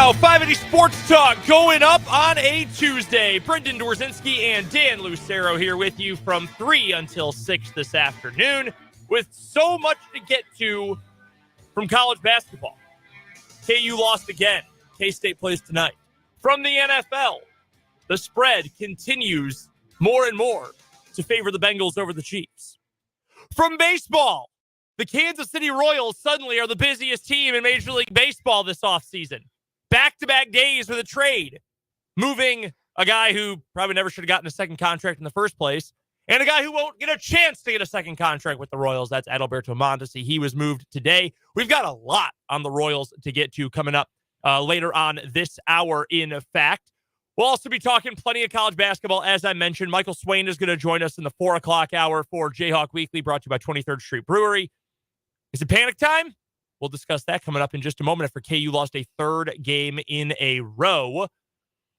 now, 580 Sports Talk going up on a Tuesday. Brendan Dorzinski and Dan Lucero here with you from 3 until 6 this afternoon with so much to get to from college basketball. KU lost again. K-State plays tonight. From the NFL, the spread continues more and more to favor the Bengals over the Chiefs. From baseball, the Kansas City Royals suddenly are the busiest team in Major League Baseball this offseason. Back-to-back days with a trade, moving a guy who probably never should have gotten a second contract in the first place, and a guy who won't get a chance to get a second contract with the Royals. That's Adalberto Mondesi. He was moved today. We've got a lot on the Royals to get to coming up later on this hour, in fact. We'll also be talking plenty of college basketball, as I mentioned. Michael Swain is going to join us in the 4 o'clock hour for Jayhawk Weekly, brought to you by 23rd Street Brewery. Is it panic time? We'll discuss that coming up in just a moment after KU lost a third game in a row.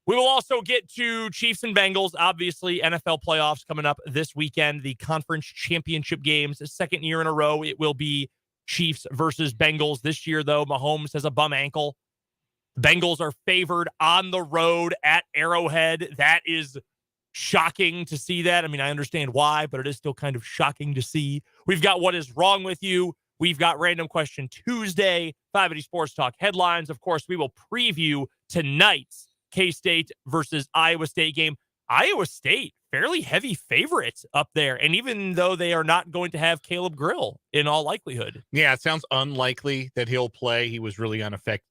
We will also get to Chiefs and Bengals. Obviously, NFL playoffs coming up this weekend. The conference championship games, second year in a row. It will be Chiefs versus Bengals. This year, though, Mahomes has a bum ankle. The Bengals are favored on the road at Arrowhead. That is shocking to see that. I mean, I understand why, but it is still kind of shocking to see. We've got What Is Wrong With You? We've got Random Question Tuesday, 580 Sports Talk headlines. Of course, we will preview tonight's K-State versus Iowa State game. Iowa State, fairly heavy favorites up there. And even though they are not going to have Caleb Grill in all likelihood. Yeah, it sounds unlikely that he'll play. He was really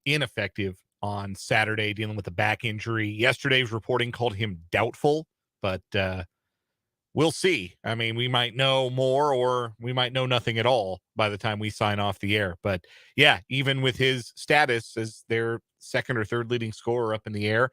ineffective on Saturday dealing with a back injury. Yesterday's reporting called him doubtful, but we'll see. I mean, we might know more or we might know nothing at all by the time we sign off the air. But yeah, even with his status as their second or third leading scorer up in the air,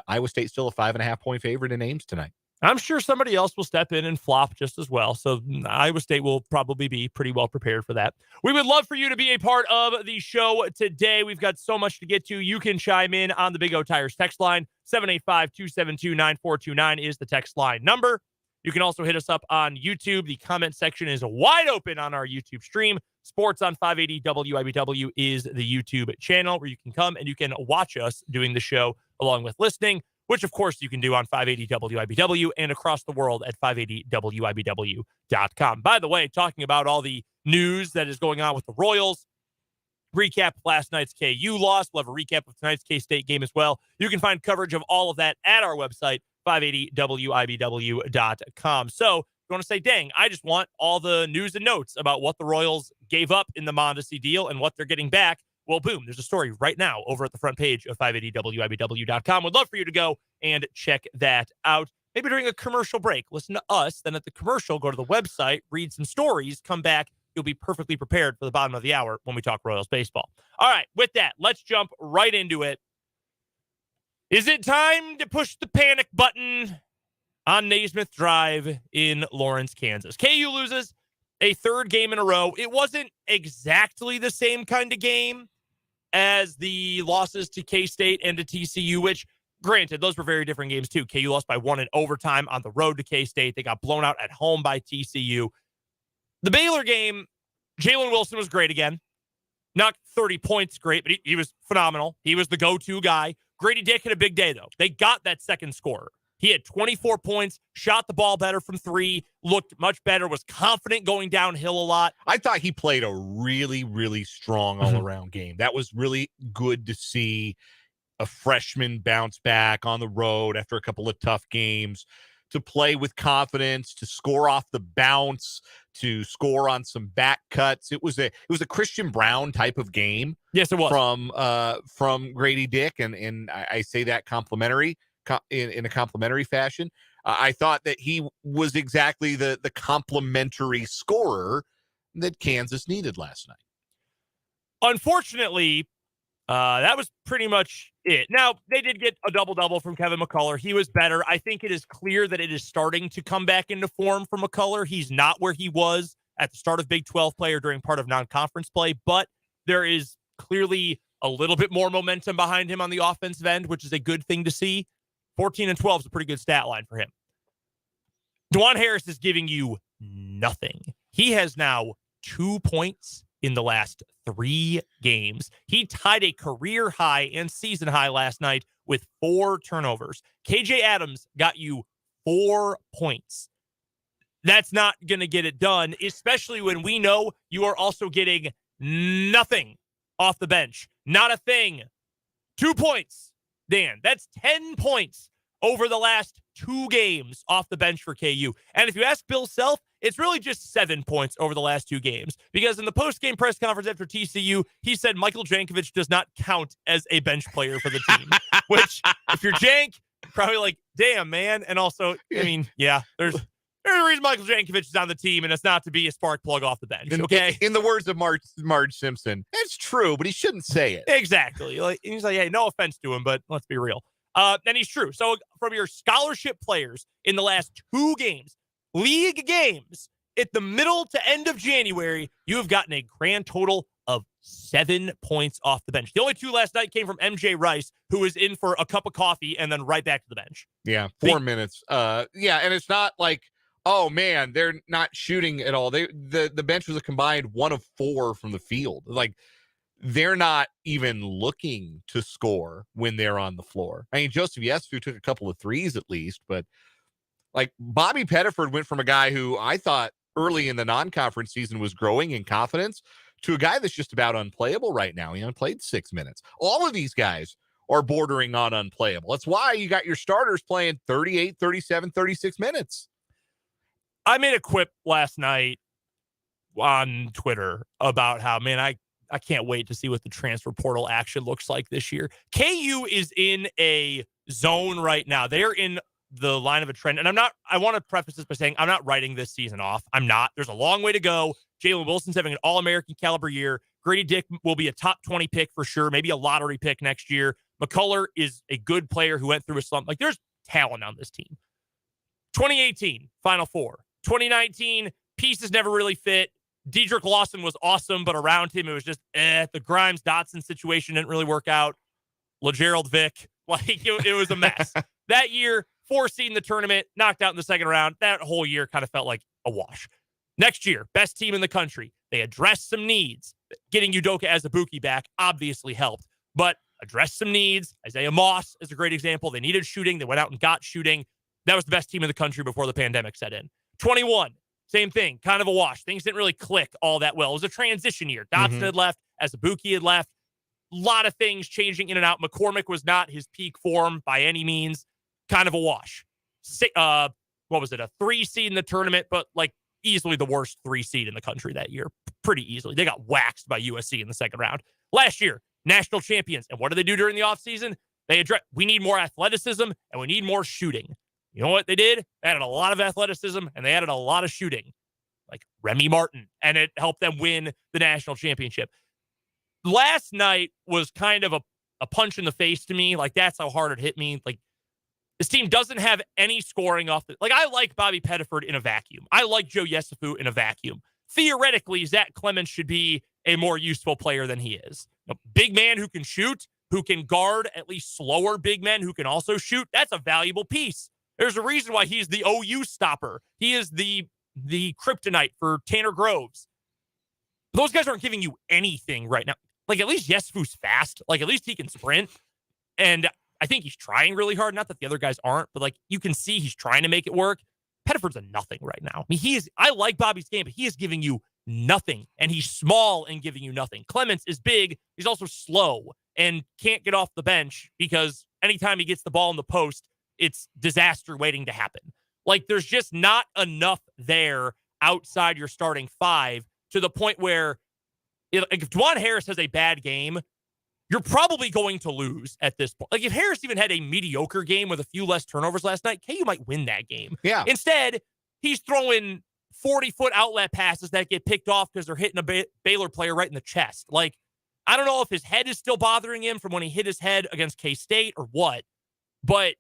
Iowa State's still a 5.5-point favorite in Ames tonight. I'm sure somebody else will step in and flop just as well. So Iowa State will probably be pretty well prepared for that. We would love for you to be a part of the show today. We've got so much to get to. You can chime in on the Big O Tires text line. 785-272-9429 is the text line number. You can also hit us up on YouTube. The comment section is wide open on our YouTube stream. Sports on 580 WIBW is the YouTube channel where you can come and you can watch us doing the show along with listening, which, of course, you can do on 580 WIBW and across the world at 580WIBW.com. By the way, talking about all the news that is going on with the Royals, recap of last night's KU loss. We'll have a recap of tonight's K-State game as well. You can find coverage of all of that at our website, 580WIBW.com. So if you want to say, dang, I just want all the news and notes about what the Royals gave up in the Mondesi deal and what they're getting back, well, boom, there's a story right now over at the front page of 580WIBW.com. Would love for you to go and check that out. Maybe during a commercial break, listen to us. Then at the commercial, go to the website, read some stories, come back. You'll be perfectly prepared for the bottom of the hour when we talk Royals baseball. All right, with that, let's jump right into it. Is it time to push the panic button on Naismith Drive in Lawrence, Kansas? KU loses a third game in a row. It wasn't exactly the same kind of game as the losses to K-State and to TCU, which, granted, those were very different games too. KU lost by 1 in overtime on the road to K-State. They got blown out at home by TCU. The Baylor game, Jalen Wilson was great again. Not 30 points great, but he was phenomenal. He was the go-to guy. Grady Dick had a big day, though. They got that second scorer. He had 24 points, shot the ball better from 3, looked much better, was confident going downhill a lot. I thought he played a really, really strong all-around game. That was really good to see a freshman bounce back on the road after a couple of tough games, to play with confidence, to score off the bounce, to score on some back cuts. It was a Christian Brown type of game. Yes, it was. From Grady Dick, and I say that in a complimentary fashion. I thought that he was exactly the complimentary scorer that Kansas needed last night. Unfortunately, that was pretty much it. Now, they did get a double-double from Kevin McCullough. He was better. I think it is clear that it is starting to come back into form for McCullough. He's not where he was at the start of Big 12 play or during part of non-conference play, but there is clearly a little bit more momentum behind him on the offensive end, which is a good thing to see. 14 and 12 is a pretty good stat line for him. DeJuan Harris is giving you nothing. He has now 2 points in the last 3 games. He tied a career high and season high last night with 4 turnovers. KJ Adams got you 4 points. That's not going to get it done, especially when we know you are also getting nothing off the bench. Not a thing. 2 points, Dan. That's 10 points over the last 2 games off the bench for KU. And if you ask Bill Self, it's really just 7 points over the last 2 games. Because in the post-game press conference after TCU, he said Michael Jankovic does not count as a bench player for the team. Which, if you're Jank, probably like, damn, man. And also, I mean, yeah, there's a reason Michael Jankovic is on the team, and it's not to be a spark plug off the bench, okay? In the words of Marge Simpson, it's true, but he shouldn't say it. Exactly. He's like, hey, no offense to him, but let's be real. And he's true. So from your scholarship players in the last 2 games, league games, at the middle to end of January, you have gotten a grand total of 7 points off the bench. The only 2 last night came from MJ Rice, who was in for a cup of coffee and then right back to the bench. Yeah, 4 minutes. Yeah, and it's not like, oh man, they're not shooting at all. The bench was a combined 1 of 4 from the field. Like, they're not even looking to score when they're on the floor. I mean, Joseph Yesufu took a couple of threes at least, but like Bobby Pettiford went from a guy who I thought early in the non-conference season was growing in confidence to a guy that's just about unplayable right now. He only played 6 minutes. All of these guys are bordering on unplayable. That's why you got your starters playing 38, 37, 36 minutes. I made a quip last night on Twitter about how, man, I can't wait to see what the transfer portal action looks like this year. KU is in a zone right now. They're in the line of a trend. And I want to preface this by saying I'm not writing this season off. I'm not. There's a long way to go. Jalen Wilson's having an All-American caliber year. Grady Dick will be a top 20 pick for sure, maybe a lottery pick next year. McCullough is a good player who went through a slump. Like, there's talent on this team. 2018, Final Four. 2019, pieces never really fit. Dedrick Lawson was awesome, but around him, it was just, the Grimes-Dotson situation didn't really work out. LaGerald Vick, like, it was a mess. That year, 4 seed in the tournament, knocked out in the second round. That whole year kind of felt like a wash. Next year, best team in the country. They addressed some needs. Getting Udoka Azubuike back obviously helped, but addressed some needs. Isaiah Moss is a great example. They needed shooting. They went out and got shooting. That was the best team in the country before the pandemic set in. 21, same thing, kind of a wash. Things didn't really click all that well. It was a transition year. Dotson had left, Azubuike had left. A lot of things changing in and out. McCormick was not his peak form by any means. Kind of a wash. What was it? A 3 seed in the tournament, but like easily the worst 3 seed in the country that year. Pretty easily. They got waxed by USC in the second round. Last year, national champions. And what did they do during the offseason? They addressed, we need more athleticism and we need more shooting. You know what they did? They added a lot of athleticism and they added a lot of shooting, like Remy Martin, and it helped them win the national championship. Last night was kind of a punch in the face to me. Like, that's how hard it hit me. Like, this team doesn't have any scoring off the, like, I like Bobby Pettiford in a vacuum. I like Joe Yesufu in a vacuum. Theoretically, Zach Clemens should be a more useful player than he is. A big man who can shoot, who can guard at least slower big men who can also shoot. That's a valuable piece. There's a reason why he's the OU stopper. He is the kryptonite for Tanner Groves. Those guys aren't giving you anything right now. Like, at least Yesufu's fast. Like, at least he can sprint. And I think he's trying really hard. Not that the other guys aren't, but like, you can see he's trying to make it work. Pettiford's a nothing right now. I mean, I like Bobby's game, but he is giving you nothing. And he's small and giving you nothing. Clements is big. He's also slow and can't get off the bench because anytime he gets the ball in the post, it's disaster waiting to happen. Like, there's just not enough there outside your starting 5 to the point where if Dwan Harris has a bad game, you're probably going to lose at this point. Like, if Harris even had a mediocre game with a few less turnovers last night, KU might win that game. Yeah. Instead, he's throwing 40-foot outlet passes that get picked off because they're hitting a Baylor player right in the chest. Like, I don't know if his head is still bothering him from when he hit his head against K-State or what, but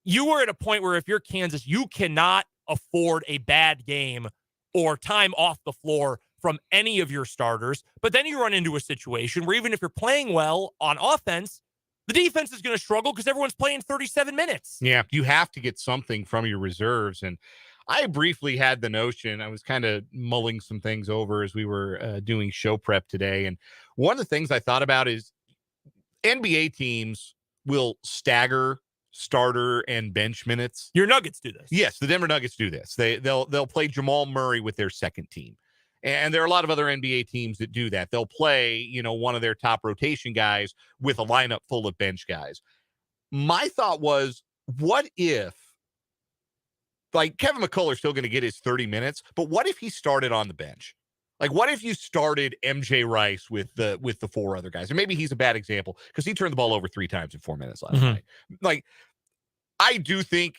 you were at a point where if you're Kansas, you cannot afford a bad game or time off the floor from any of your starters. But then you run into a situation where even if you're playing well on offense, the defense is going to struggle because everyone's playing 37 minutes. Yeah, you have to get something from your reserves. And I briefly had the notion, I was kind of mulling some things over as we were doing show prep today. And one of the things I thought about is NBA teams will stagger starter and bench minutes. Your Nuggets do this. Yes, the Denver Nuggets do this. They'll play Jamal Murray with their second team. And there are a lot of other NBA teams that do that. They'll play, one of their top rotation guys with a lineup full of bench guys. My thought was, what if, like, Kevin McCullough's still going to get his 30 minutes, but what if he started on the bench? Like, what if you started MJ Rice with the 4 other guys? And maybe he's a bad example because he turned the ball over 3 times in 4 minutes last night. Like, I do think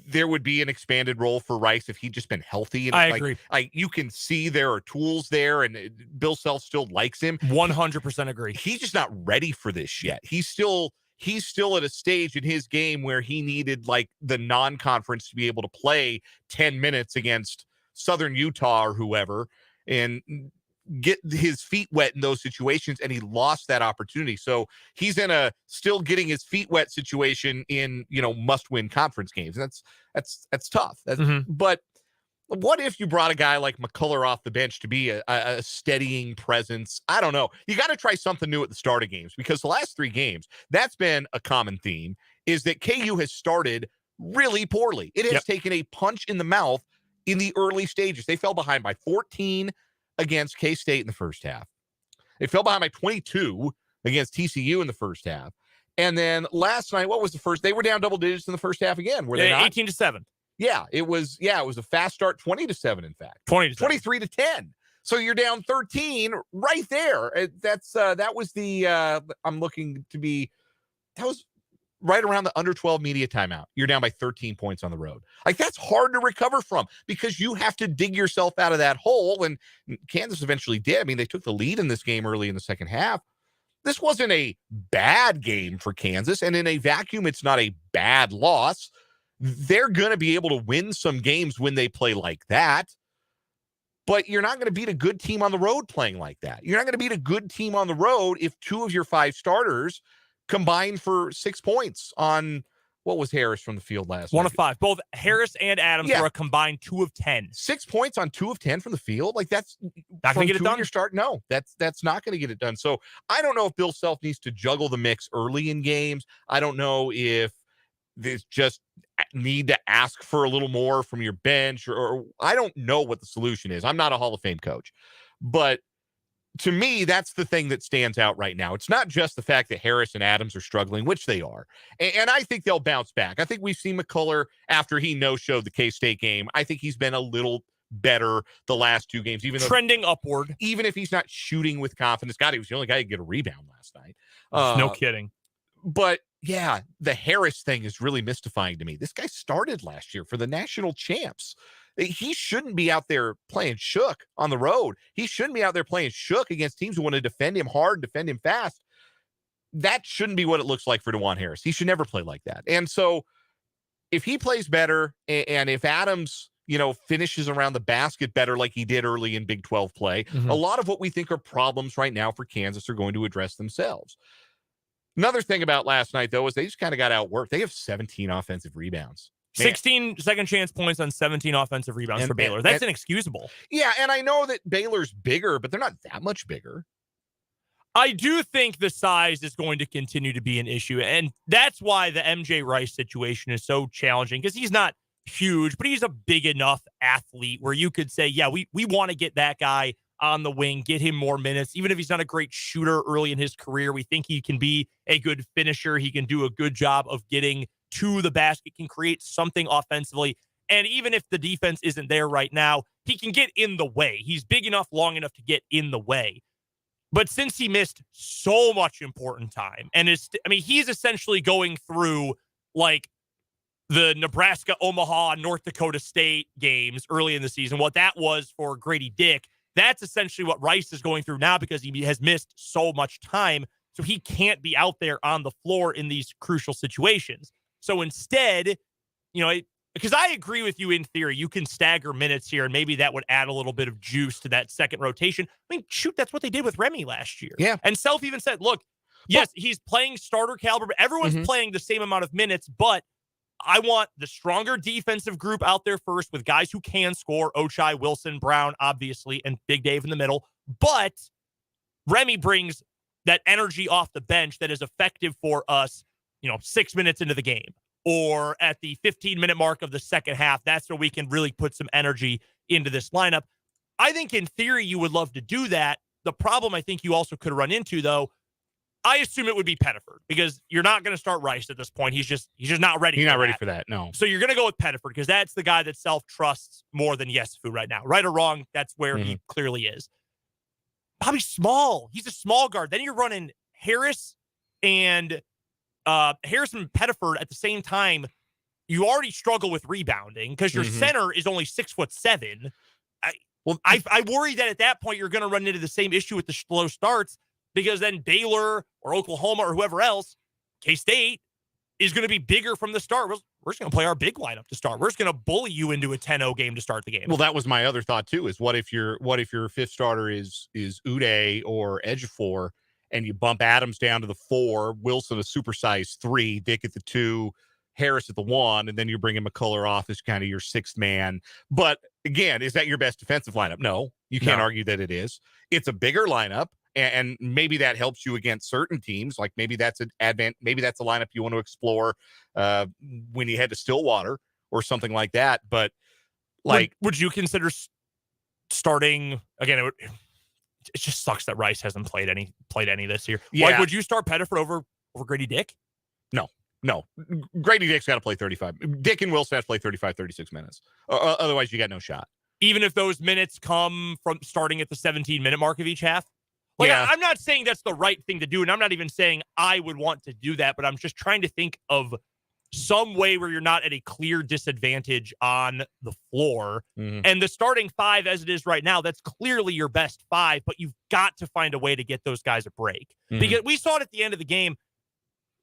there would be an expanded role for Rice if he'd just been healthy. And I agree. You can see there are tools there, and Bill Self still likes him. 100% agree. He's just not ready for this yet. He's still at a stage in his game where he needed, like, the non-conference to be able to play 10 minutes against Southern Utah or whoever and get his feet wet in those situations, and he lost that opportunity. So he's in a still getting his feet wet situation in, must-win conference games. And that's tough. But what if you brought a guy like McCullough off the bench to be a steadying presence? I don't know. You got to try something new at the start of games, because the last 3 games, that's been a common theme, is that KU has started really poorly. It has taken a punch in the mouth in the early stages. They fell behind by 14 against K-State in the first half. They fell behind by 22 against TCU in the first half. And then last night, what was the first? They were down double digits in the first half again. Were they not? 18-7. Yeah, it was a fast start, 20-7, in fact. 23-10. So you're down 13 right there. That was right around the under 12 media timeout. You're down by 13 points on the road. Like, that's hard to recover from because you have to dig yourself out of that hole. And Kansas eventually did. I mean, they took the lead in this game early in the second half. This wasn't a bad game for Kansas. And in a vacuum, it's not a bad loss. They're going to be able to win some games when they play like that. But you're not going to beat a good team on the road playing like that. You're not going to beat a good team on the road if 2 of your 5 starters combined for 6 points on, what was Harris from the field last night? 1 of 5. Both Harris and Adams were a combined 2 of 10. 6 points on 2 of 10 from the field? Like, that's not going to get it done. Your start? No, that's not going to get it done. So I don't know if Bill Self needs to juggle the mix early in games. I don't know if there's just need to ask for a little more from your bench, or I don't know what the solution is. I'm not a Hall of Fame coach, but to me, that's the thing that stands out right now. It's not just the fact that Harris and Adams are struggling, which they are. And I think they'll bounce back. I think we've seen McCullough after he no-showed the K-State game. I think he's been a little better the last 2 games, even though trending upward. Even if he's not shooting with confidence. God, he was the only guy who could get a rebound last night. No kidding. But yeah, the Harris thing is really mystifying to me. This guy started last year for the national champs. He shouldn't be out there playing shook on the road. He shouldn't be out there playing shook against teams who want to defend him hard, defend him fast. That shouldn't be what it looks like for DeJuan Harris. He should never play like that. And so if he plays better, and if Adams, finishes around the basket better like he did early in Big 12 play, a lot of what we think are problems right now for Kansas are going to address themselves. Another thing about last night, though, is they just kind of got outworked. They have 17 offensive rebounds. 16 second chance points on 17 offensive rebounds for Baylor. That's inexcusable. Yeah, and I know that Baylor's bigger, but they're not that much bigger. I do think the size is going to continue to be an issue, and that's why the MJ Rice situation is so challenging, because he's not huge, but he's a big enough athlete where you could say, yeah, we want to get that guy on the wing, get him more minutes. Even if he's not a great shooter early in his career, we think he can be a good finisher. He can do a good job of getting to the basket, can create something offensively. And even if the defense isn't there right now, he can get in the way. He's big enough, long enough to get in the way. But since he missed so much important time, and he's essentially going through like the Nebraska, Omaha, North Dakota State games early in the season, what that was for Grady Dick, that's essentially what Rice is going through now, because he has missed so much time. So he can't be out there on the floor in these crucial situations. So instead, because I agree with you in theory, you can stagger minutes here, and maybe that would add a little bit of juice to that second rotation. I mean, shoot, that's what they did with Remy last year. Yeah. And Self even said, look, yes, he's playing starter caliber, but everyone's playing the same amount of minutes, but I want the stronger defensive group out there first with guys who can score, Ochai, Wilson, Brown, obviously, and Big Dave in the middle. But Remy brings that energy off the bench that is effective for us, 6 minutes into the game or at the 15-minute mark of the second half. That's where we can really put some energy into this lineup. I think in theory you would love to do that. The problem I think you also could run into, though, I assume it would be Pettiford because you're not going to start Rice at this point. He's just not ready. He's not ready for that. No. So you're going to go with Pettiford because that's the guy that self-trusts more than Yesufu right now. Right or wrong, that's where he clearly is. Bobby Small. He's a small guard. Then you're running Harris and Harrison Pettiford at the same time. You already struggle with rebounding because your center is only 6'7". I worry that at that point you're going to run into the same issue with the slow starts. Because then Baylor or Oklahoma or whoever else, K-State, is going to be bigger from the start. We're just going to play our big lineup to start. We're just going to bully you into a 10-0 game to start the game. Well, that was my other thought too. Is what if your fifth starter is Uday or Ejiofor, and you bump Adams down to the 4, Wilson a supersized 3, Dick at the 2, Harris at the 1, and then you're bringing McCullough off as kind of your 6th man. But again, is that your best defensive lineup? No, you can't argue that it is. It's a bigger lineup. And maybe that helps you against certain teams. Like maybe that's maybe that's a lineup you want to explore when you head to Stillwater or something like that. But would you consider starting again? It just sucks that Rice hasn't played any this year. Yeah. Like, would you start Pettiford over Grady Dick? No. Grady Dick's got to play 35. Dick and Wilson have to play 35, 36 minutes. Otherwise, you got no shot. Even if those minutes come from starting at the 17-minute mark of each half. I'm not saying that's the right thing to do, and I'm not even saying I would want to do that, but I'm just trying to think of some way where you're not at a clear disadvantage on the floor. And the starting 5 as it is right now, that's clearly your best 5, but you've got to find a way to get those guys a break. Because we saw it at the end of the game,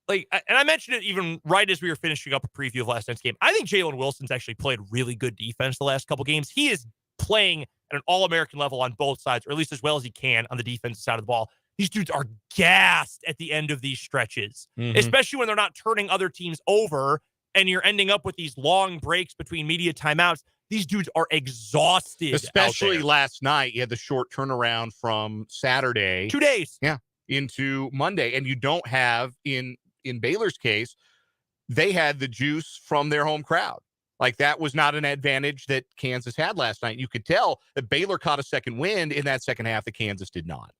and I mentioned it even right as we were finishing up a preview of last night's game. I think Jalen Wilson's actually played really good defense the last couple games. He is playing at an all-American level on both sides, or at least as well as he can on the defensive side of the ball. These dudes are gassed at the end of these stretches, especially when they're not turning other teams over and you're ending up with these long breaks between media timeouts. These dudes are exhausted. Especially last night, you had the short turnaround from Saturday. 2 days. Yeah, into Monday. And you don't have, in Baylor's case, they had the juice from their home crowd. Like, that was not an advantage that Kansas had last night. You could tell that Baylor caught a second wind in that second half that Kansas did not.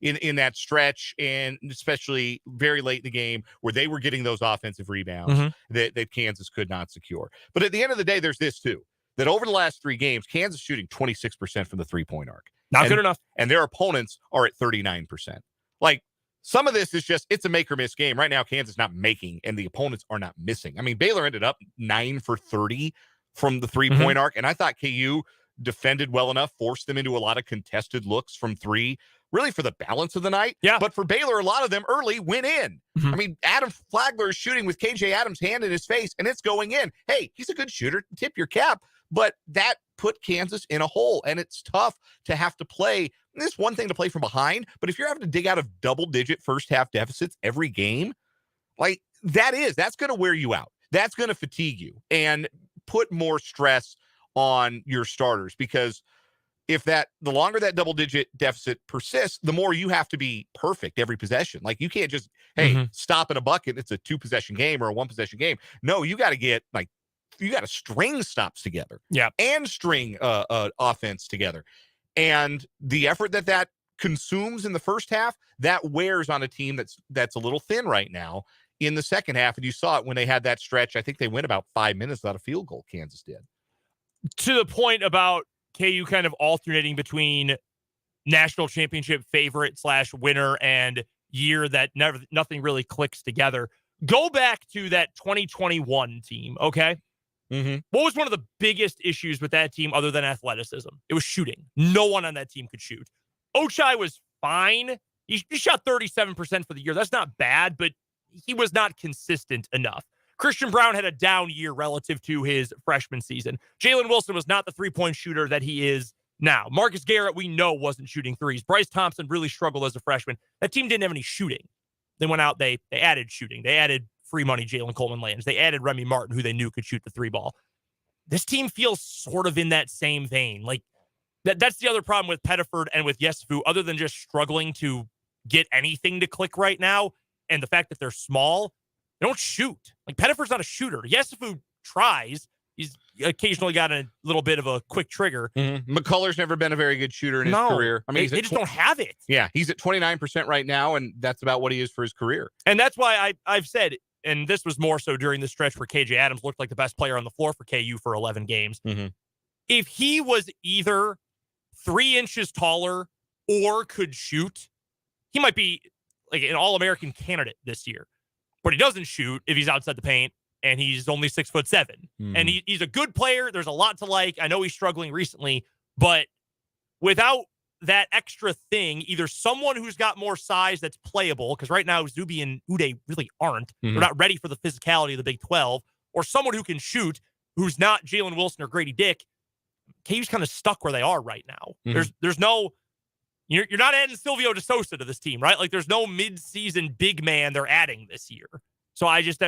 In that stretch, and especially very late in the game where they were getting those offensive rebounds that Kansas could not secure. But at the end of the day, there's this too, that over the last 3 games, Kansas shooting 26% from the 3-point arc. Not good enough. And their opponents are at 39%. Like, some of this is just, it's a make or miss game. Right now, Kansas not making, and the opponents are not missing. I mean, Baylor ended up 9 for 30 from the 3-point arc, and I thought KU defended well enough, forced them into a lot of contested looks from 3, really for the balance of the night. Yeah. But for Baylor, a lot of them early went in. I mean, Adam Flagler is shooting with KJ Adams' hand in his face, and it's going in. Hey, he's a good shooter. Tip your cap. But that put Kansas in a hole, and it's tough to have to play. It's one thing to play from behind, but if you're having to dig out of double-digit first-half deficits every game, like that's going to wear you out. That's going to fatigue you and put more stress on your starters, because if the longer that double-digit deficit persists, the more you have to be perfect every possession. Like, you can't just, stop in a bucket. It's a 2-possession game or a 1-possession game. No, you got to get, you got to string stops together. Yeah. And string offense together. And the effort that consumes in the first half, that wears on a team that's a little thin right now in the second half. And you saw it when they had that stretch. I think they went about 5 minutes without a field goal, Kansas did. To the point about KU kind of alternating between national championship favorite / winner and year that nothing really clicks together. Go back to that 2021 team, okay? What was one of the biggest issues with that team other than athleticism? It was shooting. No one on that team could shoot. Ochai was fine. He shot 37% for the year. That's not bad, but he was not consistent enough. Christian Brown had a down year relative to his freshman season. Jalen Wilson was not the 3-point shooter that he is now. Marcus Garrett, we know, wasn't shooting threes. Bryce Thompson really struggled as a freshman. That team didn't have any shooting. They went out, they added shooting. They added free money Jalen Coleman lands. They added Remy Martin, who they knew could shoot the three ball. This team feels sort of in that same vein. Like that's the other problem with Pettiford and with Yesufu, other than just struggling to get anything to click right now, and the fact that they're small, they don't shoot. Like Pettiford's not a shooter. Yesufu tries. He's occasionally got a little bit of a quick trigger. McCullough's never been a very good shooter in his career. I mean, they just don't have it. Yeah, he's at 29% right now, and that's about what he is for his career. And that's why I've said, and this was more so during the stretch where KJ Adams looked like the best player on the floor for KU for 11 games. If he was either 3 inches taller or could shoot, he might be like an All-American candidate this year. But he doesn't shoot if he's outside the paint, and he's only 6'7". And he's a good player. There's a lot to like. I know he's struggling recently, but without that extra thing, either someone who's got more size that's playable, because right now Zuby and Uday really aren't. They're not ready for the physicality of the Big 12, or someone who can shoot, who's not Jalen Wilson or Grady Dick. KU's kind of stuck where they are right now. There's no, you're not adding Silvio De Sousa to this team, right? Like there's no mid-season big man they're adding this year. So I just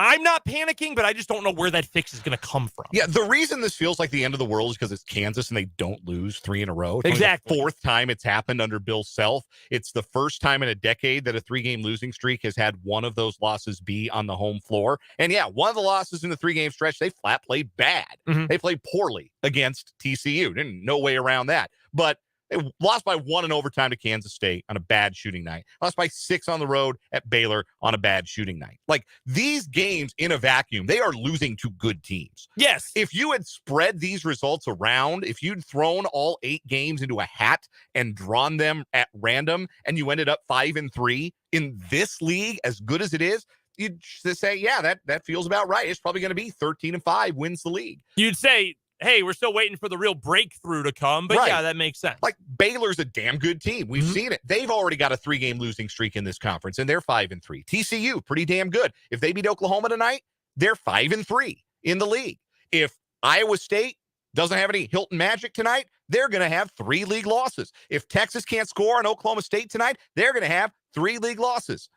I'm not panicking, but I just don't know where that fix is going to come from. Yeah, the reason this feels like the end of the world is because it's Kansas and they don't lose 3 in a row. It's exactly. Only the 4th time it's happened under Bill Self. It's the first time in a decade that a 3-game losing streak has had one of those losses be on the home floor. And yeah, one of the losses in the 3-game stretch, they flat played bad. They played poorly against TCU. No way around that. But they lost by 1 in overtime to Kansas State on a bad shooting night. Lost by 6 on the road at Baylor on a bad shooting night. Like, these games in a vacuum, they are losing to good teams. Yes. If you had spread these results around, if you'd thrown all 8 games into a hat and drawn them at random, and you ended up 5-3 in this league, as good as it is, you'd just say, yeah, that feels about right. It's probably going to be 13-5 wins the league. You'd say, hey, we're still waiting for the real breakthrough to come. But yeah, that makes sense. Like Baylor's a damn good team. We've seen it. They've already got a 3-game losing streak in this conference, and they're 5-3. TCU, pretty damn good. If they beat Oklahoma tonight, they're 5-3 in the league. If Iowa State doesn't have any Hilton Magic tonight, they're going to have 3 league losses. If Texas can't score on Oklahoma State tonight, they're going to have 3 league losses.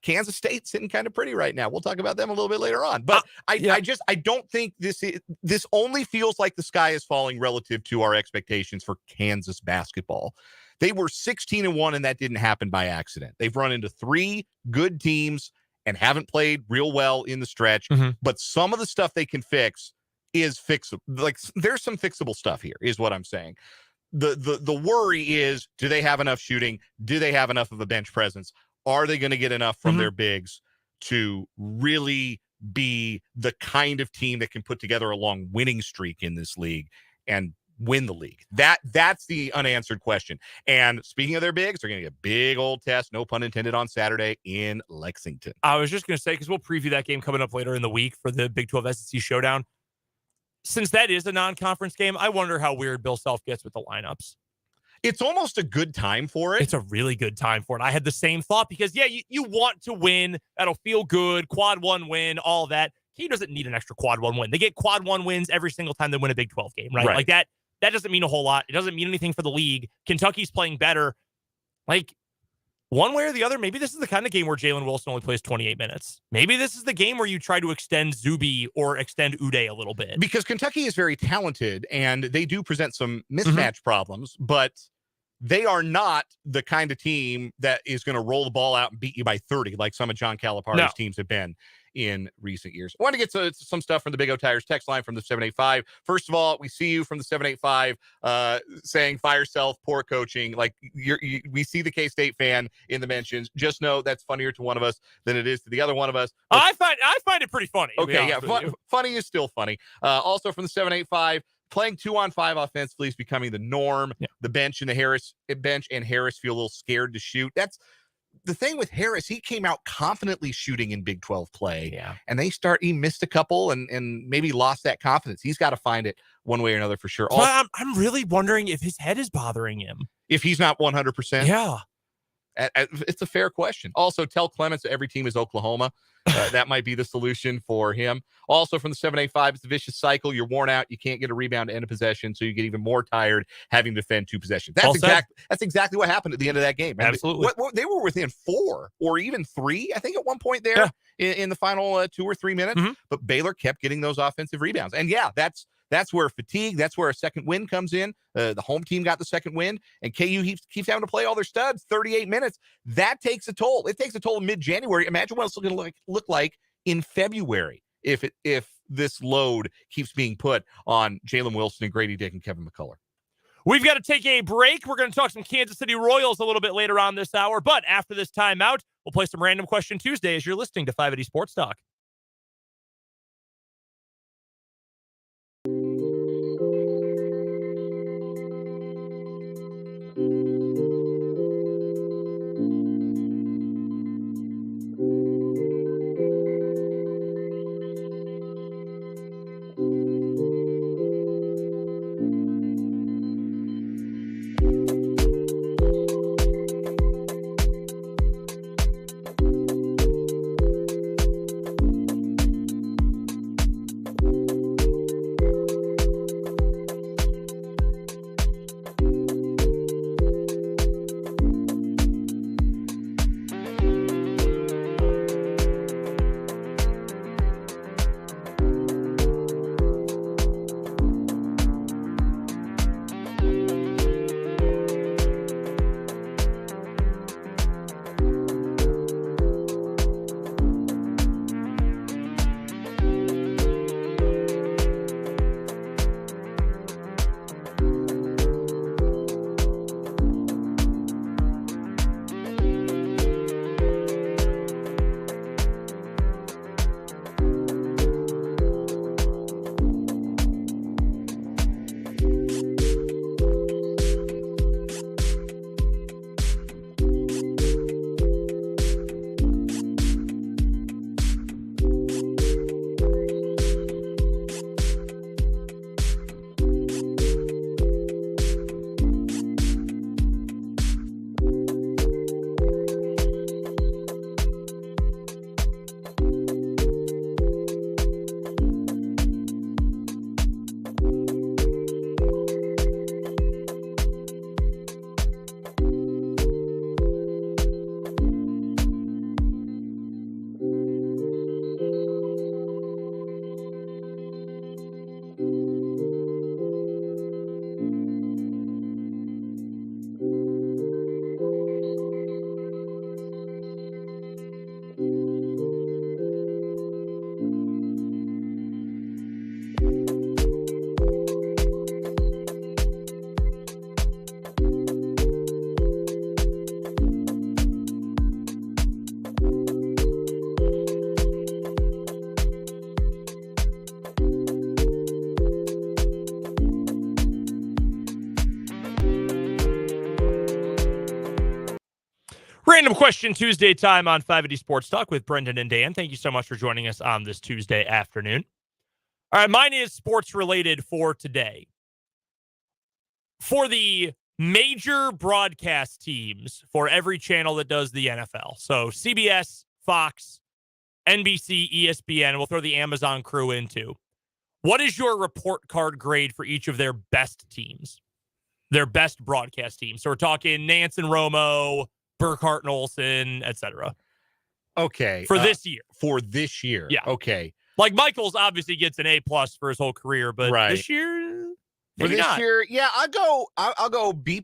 Kansas State's sitting kind of pretty right now. We'll talk about them a little bit later on. But I don't think this only feels like the sky is falling relative to our expectations for Kansas basketball. They were 16-1, and that didn't happen by accident. They've run into 3 good teams and haven't played real well in the stretch. But some of the stuff they can fix is fixable. Like, there's some fixable stuff here, is what I'm saying. The worry is, do they have enough shooting? Do they have enough of a bench presence? Are they going to get enough from their bigs to really be the kind of team that can put together a long winning streak in this league and win the league? That's the unanswered question. And speaking of their bigs, they're going to get a big old test, no pun intended, on Saturday in Lexington. I was just going to say, because we'll preview that game coming up later in the week for the Big 12 SEC Showdown. Since that is a non-conference game, I wonder how weird Bill Self gets with the lineups. It's almost a good time for it. It's a really good time for it. I had the same thought because, yeah, you want to win. That'll feel good. Quad 1 win, all that. He doesn't need an extra quad 1 win. They get quad 1 wins every single time they win a Big 12 game, right? Like that doesn't mean a whole lot. It doesn't mean anything for the league. Kentucky's playing better. Like, one way or the other, maybe this is the kind of game where Jalen Wilson only plays 28 minutes. Maybe this is the game where you try to extend Zuby or extend Uday a little bit. Because Kentucky is very talented, and they do present some mismatch problems, but they are not the kind of team that is going to roll the ball out and beat you by 30 like some of John Calipari's teams have been in recent years. I want to get to some stuff from the Big O Tires text line from the 785. First of all, we see you from the 785 saying fire self, poor coaching. Like we see the K-State fan in the mentions. Just know that's funnier to one of us than it is to the other one of us. I find it pretty funny. Okay, yeah, funny is still funny. Also from the 785, playing 2-on-5 offensively is becoming the norm. Yeah. The bench and Harris feel a little scared to shoot. That's the thing with Harris. He came out confidently shooting in Big 12 play, and he missed a couple and maybe lost that confidence. He's got to find it one way or another for sure. Also, I'm really wondering if his head is bothering him. If he's not 100%. Yeah. It's a fair question. Also, tell Clements that every team is Oklahoma. That might be the solution for him. Also, from the 785, it's a vicious cycle. You're worn out. You can't get a rebound to end a possession, so you get even more tired having to defend 2 possessions. That's exactly what happened at the end of that game. And Absolutely. They were within 4 or even 3, I think, at one point there in the final 2 or 3 minutes. Mm-hmm. But Baylor kept getting those offensive rebounds. And that's where fatigue, that's where a second win comes in. The home team got the second win, and KU keeps having to play all their studs 38 minutes. That takes a toll. It takes a toll in mid-January. Imagine what it's going to look like in February if this load keeps being put on Jalen Wilson and Grady Dick and Kevin McCullough. We've got to take a break. We're going to talk some Kansas City Royals a little bit later on this hour, but after this timeout, we'll play some Random Question Tuesday as you're listening to 580 Sports Talk. Random Question Tuesday time on 580 Sports Talk with Brendan and Dan. Thank you so much for joining us on this Tuesday afternoon. All right, mine is sports related for today. For the major broadcast teams for every channel that does the NFL, so CBS, Fox, NBC, ESPN, we'll throw the Amazon crew into. What is your report card grade for each of their best teams? Their best broadcast teams. So we're talking Nance and Romo, Burkhart and Olsen, etc. Okay. For this year. For this year. Yeah. Okay. Like Michaels obviously gets an A+ for his whole career, but this year, for this not. year, yeah, I'll go B+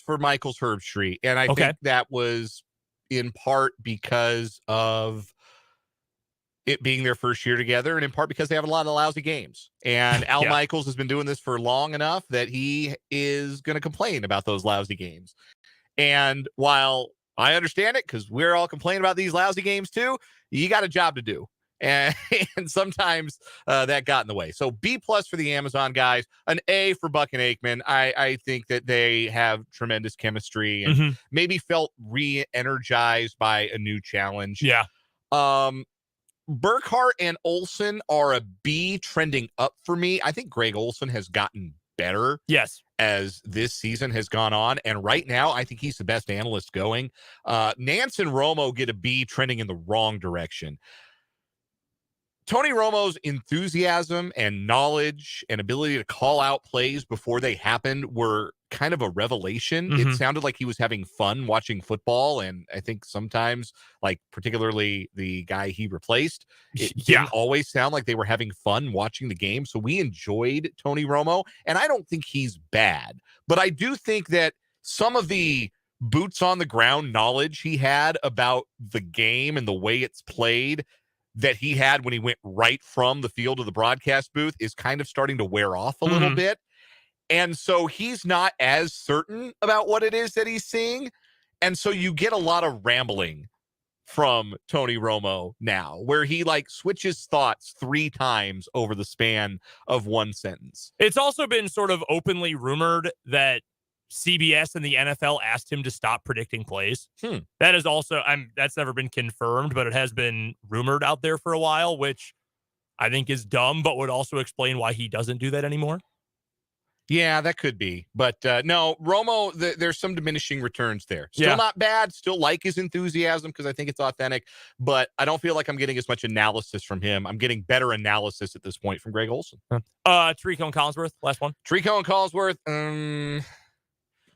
for Michaels Herbstreit, and I think that was in part because of it being their first year together, and in part because they have a lot of lousy games. And Al Michaels has been doing this for long enough that he is going to complain about those lousy games. And while I understand it, because we're all complaining about these lousy games too, you got a job to do. And sometimes that got in the way. So B+ for the Amazon guys, an A for Buck and Aikman. I think that they have tremendous chemistry and maybe felt re-energized by a new challenge. Yeah. Burkhart and Olsen are a B, trending up for me. I think Greg Olsen has gotten better Yes. as this season has gone on. And right now, I think he's the best analyst going. Nance and Romo get a B, trending in the wrong direction. Tony Romo's enthusiasm and knowledge and ability to call out plays before they happened were kind of a revelation. It sounded like he was having fun watching football. And I think sometimes, like particularly the guy he replaced, it didn't always sound like they were having fun watching the game. So we enjoyed Tony Romo, and I don't think he's bad. But I do think that some of the boots on the ground knowledge he had about the game and the way it's played that he had when he went right from the field to the broadcast booth is kind of starting to wear off a little bit. And so he's not as certain about what it is that he's seeing. And so you get a lot of rambling from Tony Romo now, where he like switches thoughts 3 times over the span of one sentence. It's also been sort of openly rumored that CBS and the NFL asked him to stop predicting plays. That is also, that's never been confirmed, but it has been rumored out there for a while, which I think is dumb, but would also explain why he doesn't do that anymore. Yeah, that could be. But no, Romo, there's some diminishing returns there. Still not bad. Still like his enthusiasm because I think it's authentic. But I don't feel like I'm getting as much analysis from him. I'm getting better analysis at this point from Greg Olson. Tirico and Collinsworth, last one. Tirico and Collinsworth,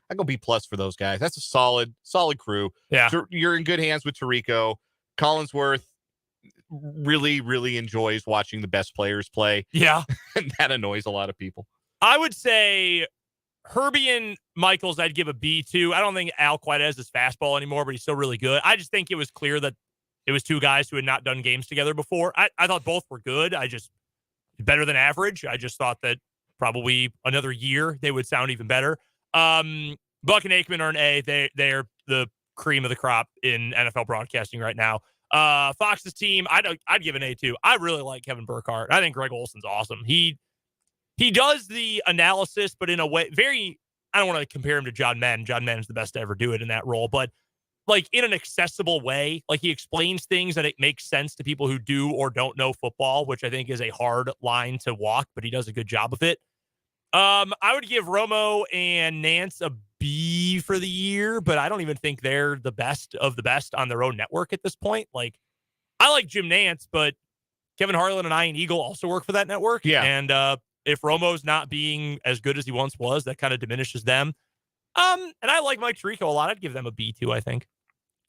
I go B+ for those guys. That's a solid crew. Yeah. You're in good hands with Tirico. Collinsworth really, really enjoys watching the best players play. Yeah. And that annoys a lot of people. I would say Herbie and Michaels, I'd give a B to. I don't think Al quite has his fastball anymore, but he's still really good. I just think it was clear that it was 2 guys who had not done games together before. I thought both were good. Better than average. I just thought that probably another year they would sound even better. Buck and Aikman are an A. They're the cream of the crop in NFL broadcasting right now. Fox's team, I'd give an A too. I really like Kevin Burkhardt. I think Greg Olson's awesome. He does the analysis, but in a way, I don't want to compare him to John Madden. John Madden's the best to ever do it in that role, but like in an accessible way, like he explains things that it makes sense to people who do or don't know football, which I think is a hard line to walk, but he does a good job of it. I would give Romo and Nance a B for the year, but I don't even think they're the best of the best on their own network at this point. Like, I like Jim Nance, but Kevin Harlan and Ian Eagle also work for that network. Yeah. And if Romo's not being as good as he once was, that kind of diminishes them. And I like Mike Tirico a lot. I'd give them a B too, I think.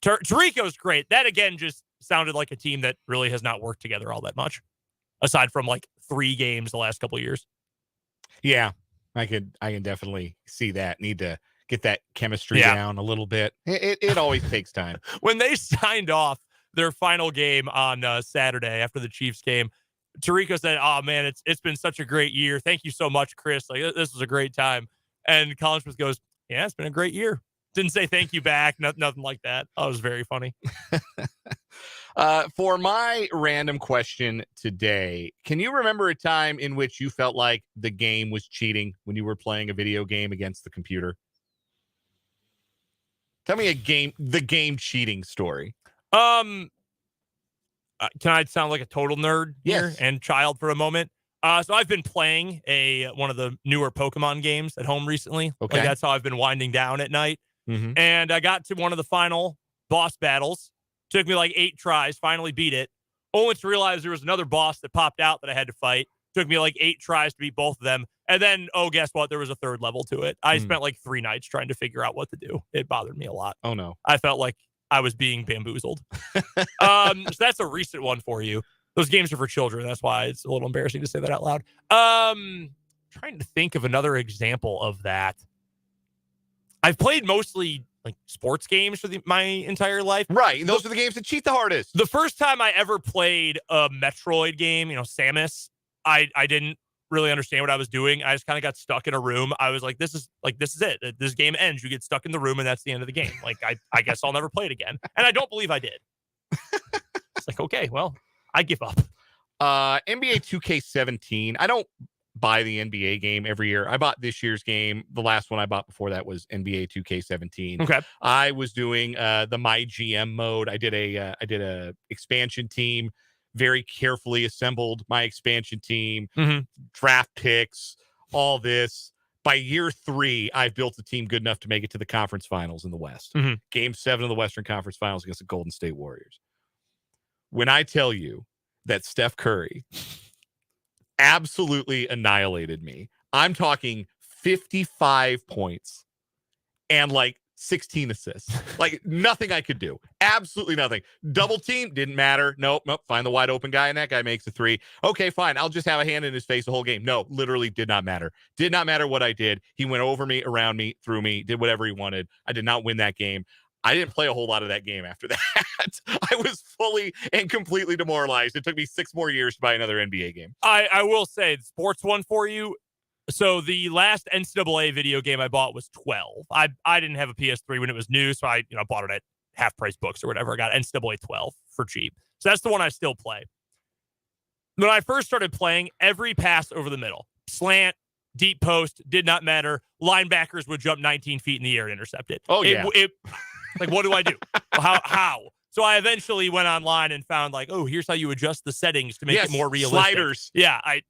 Tirico's great. That, again, just sounded like a team that really has not worked together all that much, aside from like 3 games the last couple of years. Yeah, I can definitely see that. Need to get that chemistry down a little bit. It always takes time. When they signed off their final game on Saturday after the Chiefs game, Tirico said, "Oh man, it's been such a great year. Thank you so much, Chris. Like this was a great time." And Collinsworth goes, "Yeah, it's been a great year." Didn't say thank you back. Nothing like that. That was very funny. For my random question today, can you remember a time in which you felt like the game was cheating when you were playing a video game against the computer? Tell me the game cheating story. Can I sound like a total nerd here Yes. and child for a moment? So I've been playing one of the newer Pokemon games at home recently. Okay. Like that's how I've been winding down at night. Mm-hmm. And I got to one of the final boss battles. Took me like 8 tries, finally beat it. Only to realize there was another boss that popped out that I had to fight. Took me like 8 tries to beat both of them. And then, guess what? There was a 3rd level to it. I spent like 3 nights trying to figure out what to do. It bothered me a lot. Oh, no. I felt like I was being bamboozled. So that's a recent one for you. Those games are for children. That's why it's a little embarrassing to say that out loud. Trying to think of another example of that. I've played mostly like sports games for my entire life. Right. And those are the games that cheat the hardest. The first time I ever played a Metroid game, Samus, I didn't really understand what I was doing. I just kind of got stuck in a room. I was like, this is it. This game ends. You get stuck in the room and that's the end of the game. Like, I guess I'll never play it again. And I don't believe I did. It's like, okay, well, I give up. NBA 2K17. I don't buy the NBA game every year. I bought this year's game. The last one I bought before that was NBA 2K17. Okay. I was doing the My GM mode. I did a expansion team, very carefully assembled my expansion team, draft picks, all this. by year 3, I've built a team good enough to make it to the conference finals in the West. Mm-hmm. Game 7 of the Western Conference Finals against the Golden State Warriors. When I tell you that Steph Curry absolutely annihilated me, I'm talking 55 points and like 16 assists. Like nothing I could do. Absolutely nothing. Double team didn't matter. Nope. Find the wide open guy and that guy makes a 3. Okay, fine. I'll just have a hand in his face the whole game. No, literally did not matter. Did not matter what I did. He went over me, around me, through me, did whatever he wanted. I did not win that game. I didn't play a whole lot of that game after that. I was fully and completely demoralized. It took me 6 more years to buy another NBA game. I will say, sports one for you. So the last NCAA video game I bought was 12. I didn't have a PS3 when it was new, so I bought it at half price books or whatever. I got NCAA 12 for cheap. So that's the one I still play. When I first started playing, every pass over the middle, slant, deep post, did not matter. Linebackers would jump 19 feet in the air and intercept it. Oh, yeah. Like, what do I do? How? So I eventually went online and found like, oh, here's how you adjust the settings to make it more realistic. Sliders. Yeah, I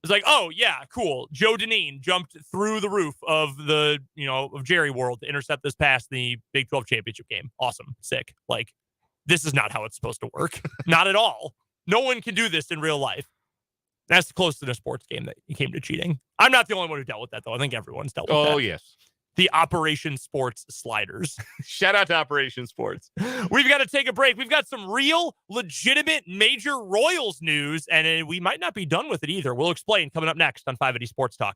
was like, oh yeah, cool. Joe Deneen jumped through the roof of the of Jerry World to intercept this pass in the Big 12 championship game. Awesome, sick. Like, this is not how it's supposed to work. Not at all. No one can do this in real life. That's the closest in a sports game that you came to cheating. I'm not the only one who dealt with that though. I think everyone's dealt with that. Oh yes. The Operation Sports sliders. Shout out to Operation Sports. We've got to take a break. We've got some real, legitimate, major Royals news, and we might not be done with it either. We'll explain coming up next on 580 Sports Talk.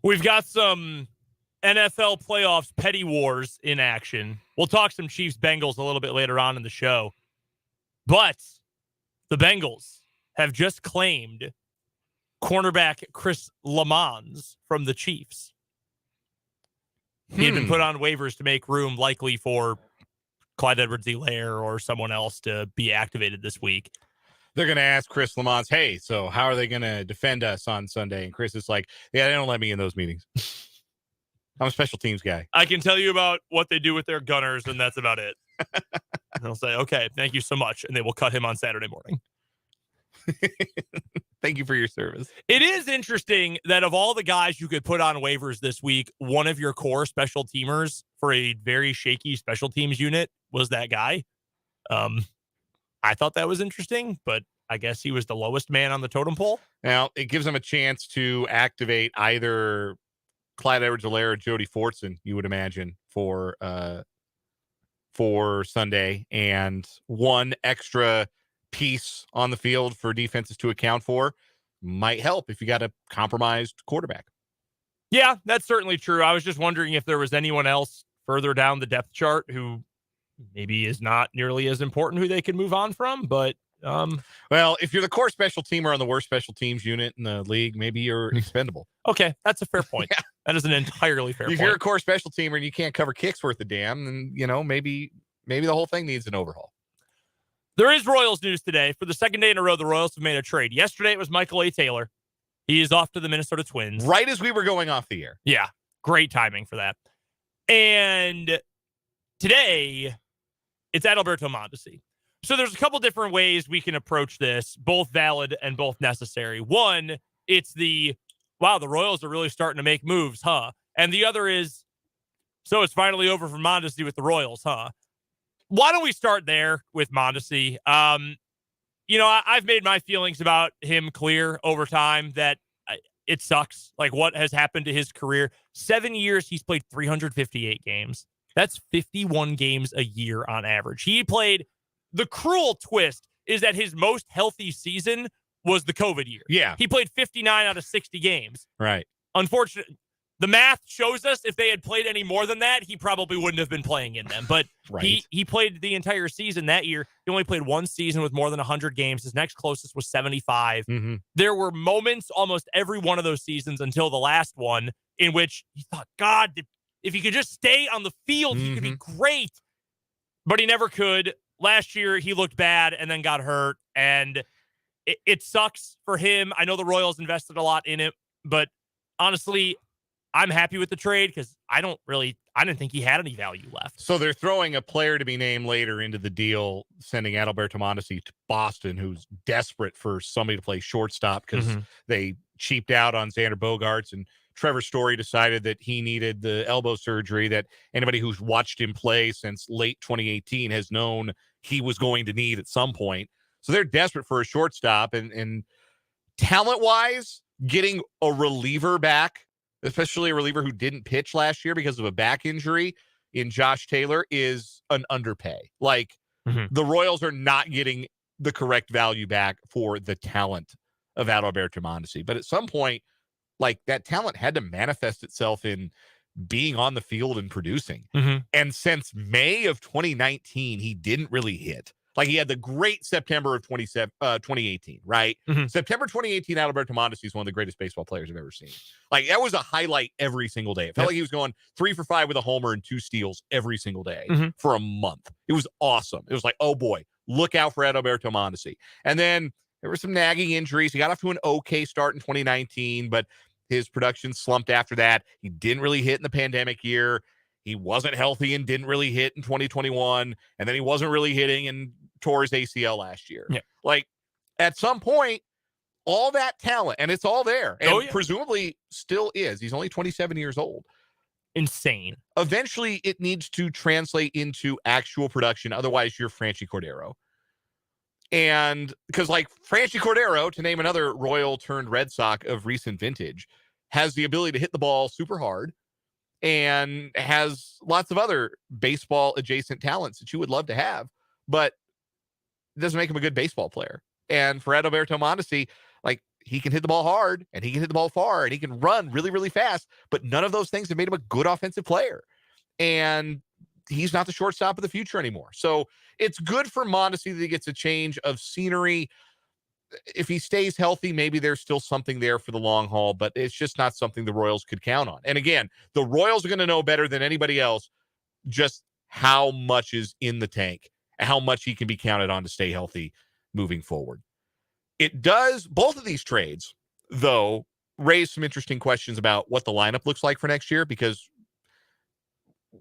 We've got some NFL playoffs petty wars in action. We'll talk some Chiefs-Bengals a little bit later on in the show. But the Bengals have just claimed cornerback Chris Lamons from the Chiefs. He had been put on waivers to make room likely for Clyde Edwards-Helaire or someone else to be activated this week. They're going to ask Chris Lamons, hey, so how are they going to defend us on Sunday? And Chris is like, yeah, they don't let me in those meetings. I'm a special teams guy. I can tell you about what they do with their gunners, and that's about it. They'll say, okay, thank you so much. And they will cut him on Saturday morning. Thank you for your service. It is interesting that of all the guys you could put on waivers this week, one of your core special teamers for a very shaky special teams unit was that guy. I thought that was interesting, but I guess he was the lowest man on the totem pole. Now, it gives them a chance to activate either Clyde Edwards-Helaire or Jody Fortson, you would imagine, for Sunday, and one extra piece on the field for defenses to account for might help if you got a compromised quarterback. Yeah, that's certainly true. I was just wondering if there was anyone else further down the depth chart who maybe is not nearly as important who they could move on from, but well, if you're the core special teamer on the worst special teams unit in the league, maybe you're expendable. Okay, that's a fair point. Yeah. That is an entirely fair point. If you're a core special teamer and you can't cover kicks worth a damn, then maybe the whole thing needs an overhaul. There is Royals news today. For the second day in a row, the Royals have made a trade. Yesterday, it was Michael A. Taylor. He is off to the Minnesota Twins. Right as we were going off the air. Yeah, great timing for that. And today, it's Adalberto Mondesi. So there's a couple different ways we can approach this, both valid and both necessary. One, it's wow, the Royals are really starting to make moves, huh? And the other is, so it's finally over for Mondesi with the Royals, huh? Why don't we start there with Mondesi? I've made my feelings about him clear over time that it sucks, like what has happened to his career. 7 years, he's played 358 games. That's 51 games a year on average. The cruel twist is that his most healthy season was the COVID year. Yeah. He played 59 out of 60 games. Right. Unfortunately, the math shows us if they had played any more than that, he probably wouldn't have been playing in them. But right. he played the entire season that year. He only played one season with more than 100 games. His next closest was 75. Mm-hmm. There were moments almost every one of those seasons until the last one in which he thought, God, if he could just stay on the field, he could be great. But he never could. Last year, he looked bad and then got hurt. And it sucks for him. I know the Royals invested a lot in it. But honestly, I'm happy with the trade because I didn't think he had any value left. So they're throwing a player to be named later into the deal, sending Adalberto Mondesi to Boston, who's desperate for somebody to play shortstop because they cheaped out on Xander Bogaerts, and Trevor Story decided that he needed the elbow surgery that anybody who's watched him play since late 2018 has known he was going to need at some point. So they're desperate for a shortstop, and talent-wise, getting a reliever back, especially a reliever who didn't pitch last year because of a back injury in Josh Taylor, is an underpay. Like, the Royals are not getting the correct value back for the talent of Adalberto Mondesi. But at some point, like, that talent had to manifest itself in being on the field and producing. And since May of 2019, he didn't really hit. Like, he had the great September of 2018, right? September 2018, Adalberto Mondesi is one of the greatest baseball players I've ever seen. Like, that was a highlight every single day. It felt like he was going 3 for 5 with a homer and 2 steals every single day for a month. It was awesome. It was like, oh boy, look out for Adalberto Mondesi. And then there were some nagging injuries. He got off to an okay start in 2019, but his production slumped after that. He didn't really hit in the pandemic year. He wasn't healthy and didn't really hit in 2021. And then he wasn't really hitting and tore his ACL last year. Yeah. Like, at some point, all that talent, and it's all there, and presumably still is. He's only 27 years old. Insane. Eventually, it needs to translate into actual production. Otherwise, you're Franchi Cordero. And because, like, Franchi Cordero, to name another Royal turned Red Sox of recent vintage, has the ability to hit the ball super hard and has lots of other baseball adjacent talents that you would love to have, but it doesn't make him a good baseball player. And for Adalberto Mondesi, like, he can hit the ball hard, and he can hit the ball far, and he can run really, really fast, but none of those things have made him a good offensive player. And he's not the shortstop of the future anymore. So it's good for Mondesi that he gets a change of scenery. If he stays healthy, maybe there's still something there for the long haul, but it's just not something the Royals could count on. And again, the Royals are going to know better than anybody else just how much is in the tank, how much he can be counted on to stay healthy moving forward. It does, both of these trades, though, raise some interesting questions about what the lineup looks like for next year, because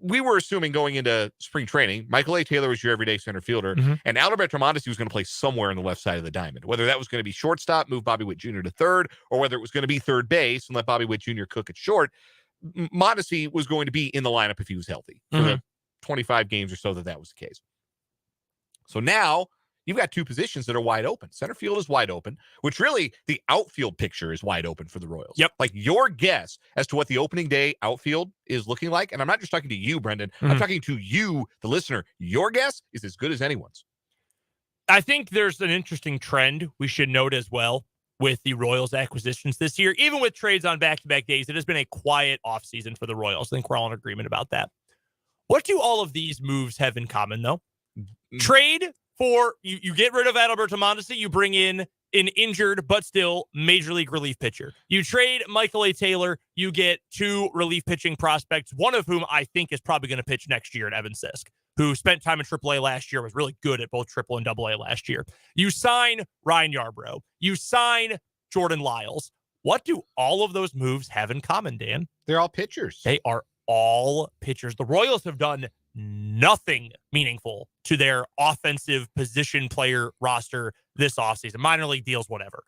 we were assuming going into spring training, Michael A. Taylor was your everyday center fielder, and Alberto Mondesi was going to play somewhere on the left side of the diamond, whether that was going to be shortstop, move Bobby Witt Jr. to third, or whether it was going to be third base and let Bobby Witt Jr. cook it short. Mondesi was going to be in the lineup if he was healthy for the 25 games or so that was the case. So now you've got two positions that are wide open. Center field is wide open, which really the outfield picture is wide open for the Royals. Yep. Like your guess as to what the opening day outfield is looking like, and I'm not just talking to you, Brendan, I'm talking to you, the listener. Your guess is as good as anyone's. I think there's an interesting trend we should note as well with the Royals acquisitions this year. Even with trades on back-to-back days, it has been a quiet offseason for the Royals. I think we're all in agreement about that. What do all of these moves have in common, though? Trade for, you get rid of Adalberto Mondesi, you bring in an injured but still major league relief pitcher. You trade Michael A. Taylor, you get two relief pitching prospects, one of whom I think is probably going to pitch next year at Evan Sisk, who spent time in AAA last year, was really good at both AAA and AA last year. You sign Ryan Yarbrough. You sign Jordan Lyles. What do all of those moves have in common, Dan? They're all pitchers. They are all pitchers. The Royals have done nothing meaningful to their offensive position player roster this offseason. Minor league deals, whatever.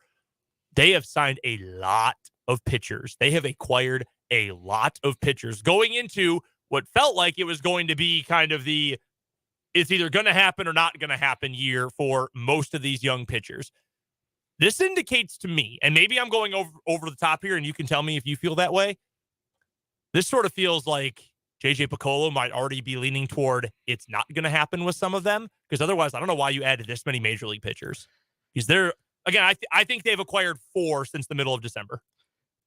They have signed a lot of pitchers. They have acquired a lot of pitchers going into what felt like it was going to be kind of the it's either going to happen or not going to happen year for most of these young pitchers. This indicates to me, and maybe I'm going over the top here, and you can tell me if you feel that way. This sort of feels like JJ Picollo might already be leaning toward it's not going to happen with some of them, because otherwise I don't know why you added this many major league pitchers. Is there, again, I think they've acquired 4 since the middle of December.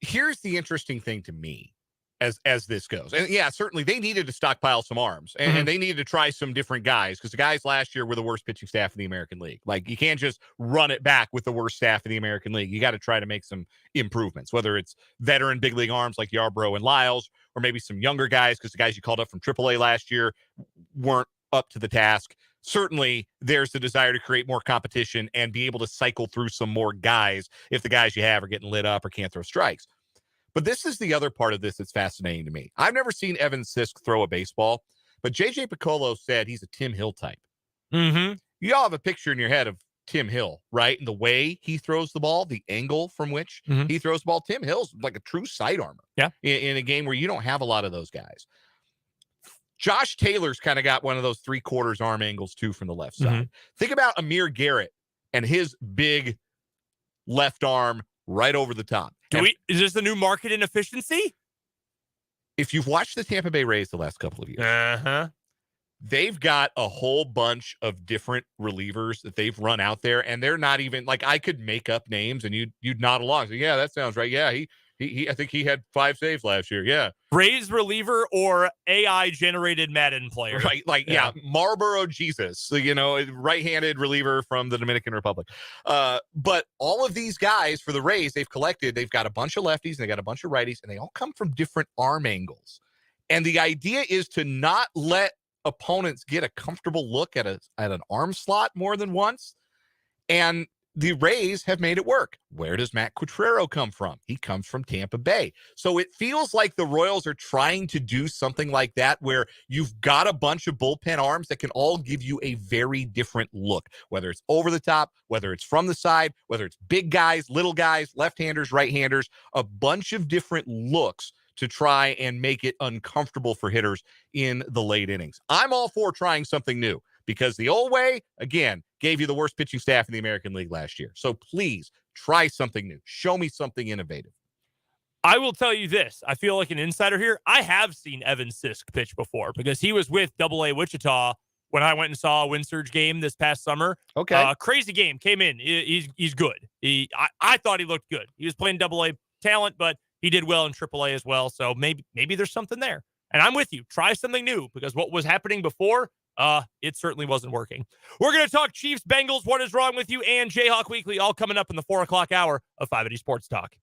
Here's the interesting thing to me as this goes. And yeah, certainly they needed to stockpile some arms, and they needed to try some different guys, because the guys last year were the worst pitching staff in the American League. Like, you can't just run it back with the worst staff in the American League. You got to try to make some improvements, whether it's veteran big league arms like Yarbrough and Lyles, or maybe some younger guys, because the guys you called up from AAA last year weren't up to the task. Certainly there's the desire to create more competition and be able to cycle through some more guys if the guys you have are getting lit up or can't throw strikes. But this is the other part of this that's fascinating to me. I've never seen Evan Sisk throw a baseball, but JJ Picollo said he's a Tim Hill type. You all have a picture in your head of Tim Hill, right? And the way he throws the ball, the angle from which he throws the ball. Tim Hill's like a true sidearmer. Yeah. In a game where you don't have a lot of those guys. Josh Taylor's kind of got one of those 3/4 arm angles too from the left side. Think about Amir Garrett and his big left arm right over the top. Is this the new market inefficiency? If you've watched the Tampa Bay Rays the last couple of years, they've got a whole bunch of different relievers that they've run out there, and they're not even like, I could make up names and you'd nod along. So yeah, that sounds right. Yeah, he I think he had 5 saves last year. Yeah. Rays reliever or AI generated Madden player. Right. Like, yeah, Marlboro Jesus, right-handed reliever from the Dominican Republic. But all of these guys for the Rays, they've got a bunch of lefties and they got a bunch of righties, and they all come from different arm angles. And the idea is to not let opponents get a comfortable look at an arm slot more than once. And the Rays have made it work. Where does Matt Quatrero come from? He comes from Tampa Bay. So it feels like the Royals are trying to do something like that, where you've got a bunch of bullpen arms that can all give you a very different look, whether it's over the top, whether it's from the side, whether it's big guys, little guys, left-handers, right-handers, a bunch of different looks to try and make it uncomfortable for hitters in the late innings. I'm all for trying something new, because the old way, again, gave you the worst pitching staff in the American League last year. So please try something new. Show me something innovative. I will tell you this. I feel like an insider here. I have seen Evan Sisk pitch before, because he was with AA Wichita when I went and saw a Wind Surge game this past summer. Okay. Crazy game. Came in. He's good. I thought he looked good. He was playing AA talent, but he did well in AAA as well. So maybe there's something there. And I'm with you. Try something new, because what was happening before, it certainly wasn't working. We're going to talk Chiefs, Bengals, what is wrong with you, and Jayhawk Weekly, all coming up in the 4 o'clock hour of 580 Sports Talk.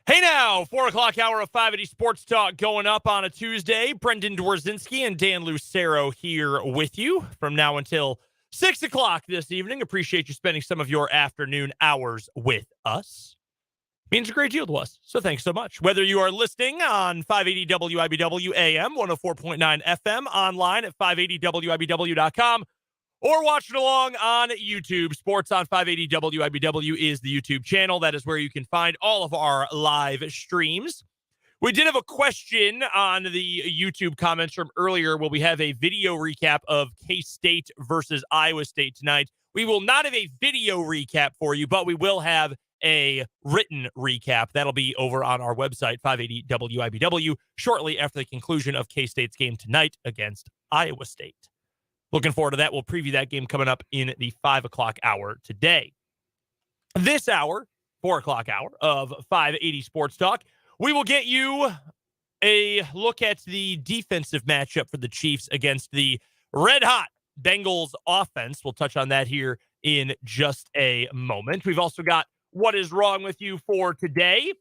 Hey now, 4 o'clock hour of 580 Sports Talk going up on a Tuesday. Brendan Dworzynski and Dan Lucero here with you from now until 6 o'clock this evening. Appreciate you spending some of your afternoon hours with us. Means a great deal to us, so thanks so much. Whether you are listening on 580 WIBW AM, 104.9 FM, online at 580WIBW.com, or watching along on YouTube. Sports on 580 WIBW is the YouTube channel. That is where you can find all of our live streams. We did have a question on the YouTube comments from earlier. Will we have a video recap of K-State versus Iowa State tonight? We will not have a video recap for you, but we will have a written recap. That'll be over on our website, 580 WIBW, shortly after the conclusion of K-State's game tonight against Iowa State. Looking forward to that. We'll preview that game coming up in the 5 o'clock hour today. This hour, 4 o'clock hour of 580 Sports Talk, we will get you a look at the defensive matchup for the Chiefs against the red-hot Bengals offense. We'll touch on that here in just a moment. We've also got What is Wrong with You for today,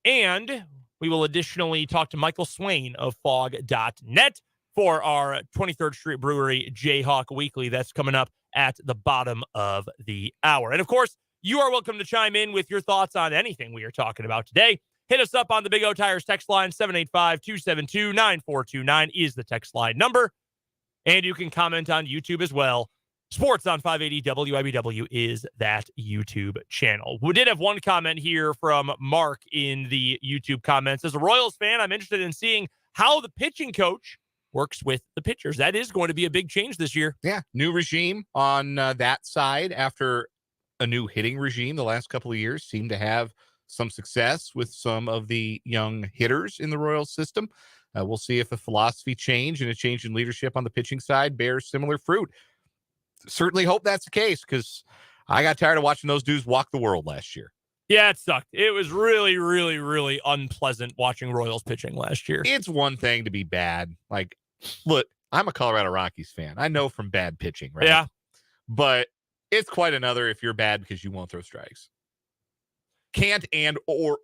and we will additionally talk to Michael Swain of Fog.net for our 23rd Street Brewery Jayhawk Weekly. That's coming up at the bottom of the hour. And of course, you are welcome to chime in with your thoughts on anything we are talking about today. Hit us up on the Big O Tires text line. 785-272-9429 is the text line number. And you can comment on YouTube as well. Sports on 580 WIBW is that YouTube channel. We did have one comment here from Mark in the YouTube comments. As a Royals fan, I'm interested in seeing how the pitching coach works with the pitchers. That is going to be a big change this year. Yeah, new regime on that side after a new hitting regime the last couple of years seemed to have some success with some of the young hitters in the Royals system. We'll see if a philosophy change and a change in leadership on the pitching side bears similar fruit. Certainly hope that's the case, because I got tired of watching those dudes walk the world last year. Yeah, it sucked. It was really, really, really unpleasant watching Royals pitching last year. It's one thing to be bad. Like, look, I'm a Colorado Rockies fan. I know from bad pitching, right? Yeah. But it's quite another if you're bad because you won't throw strikes. Can't and or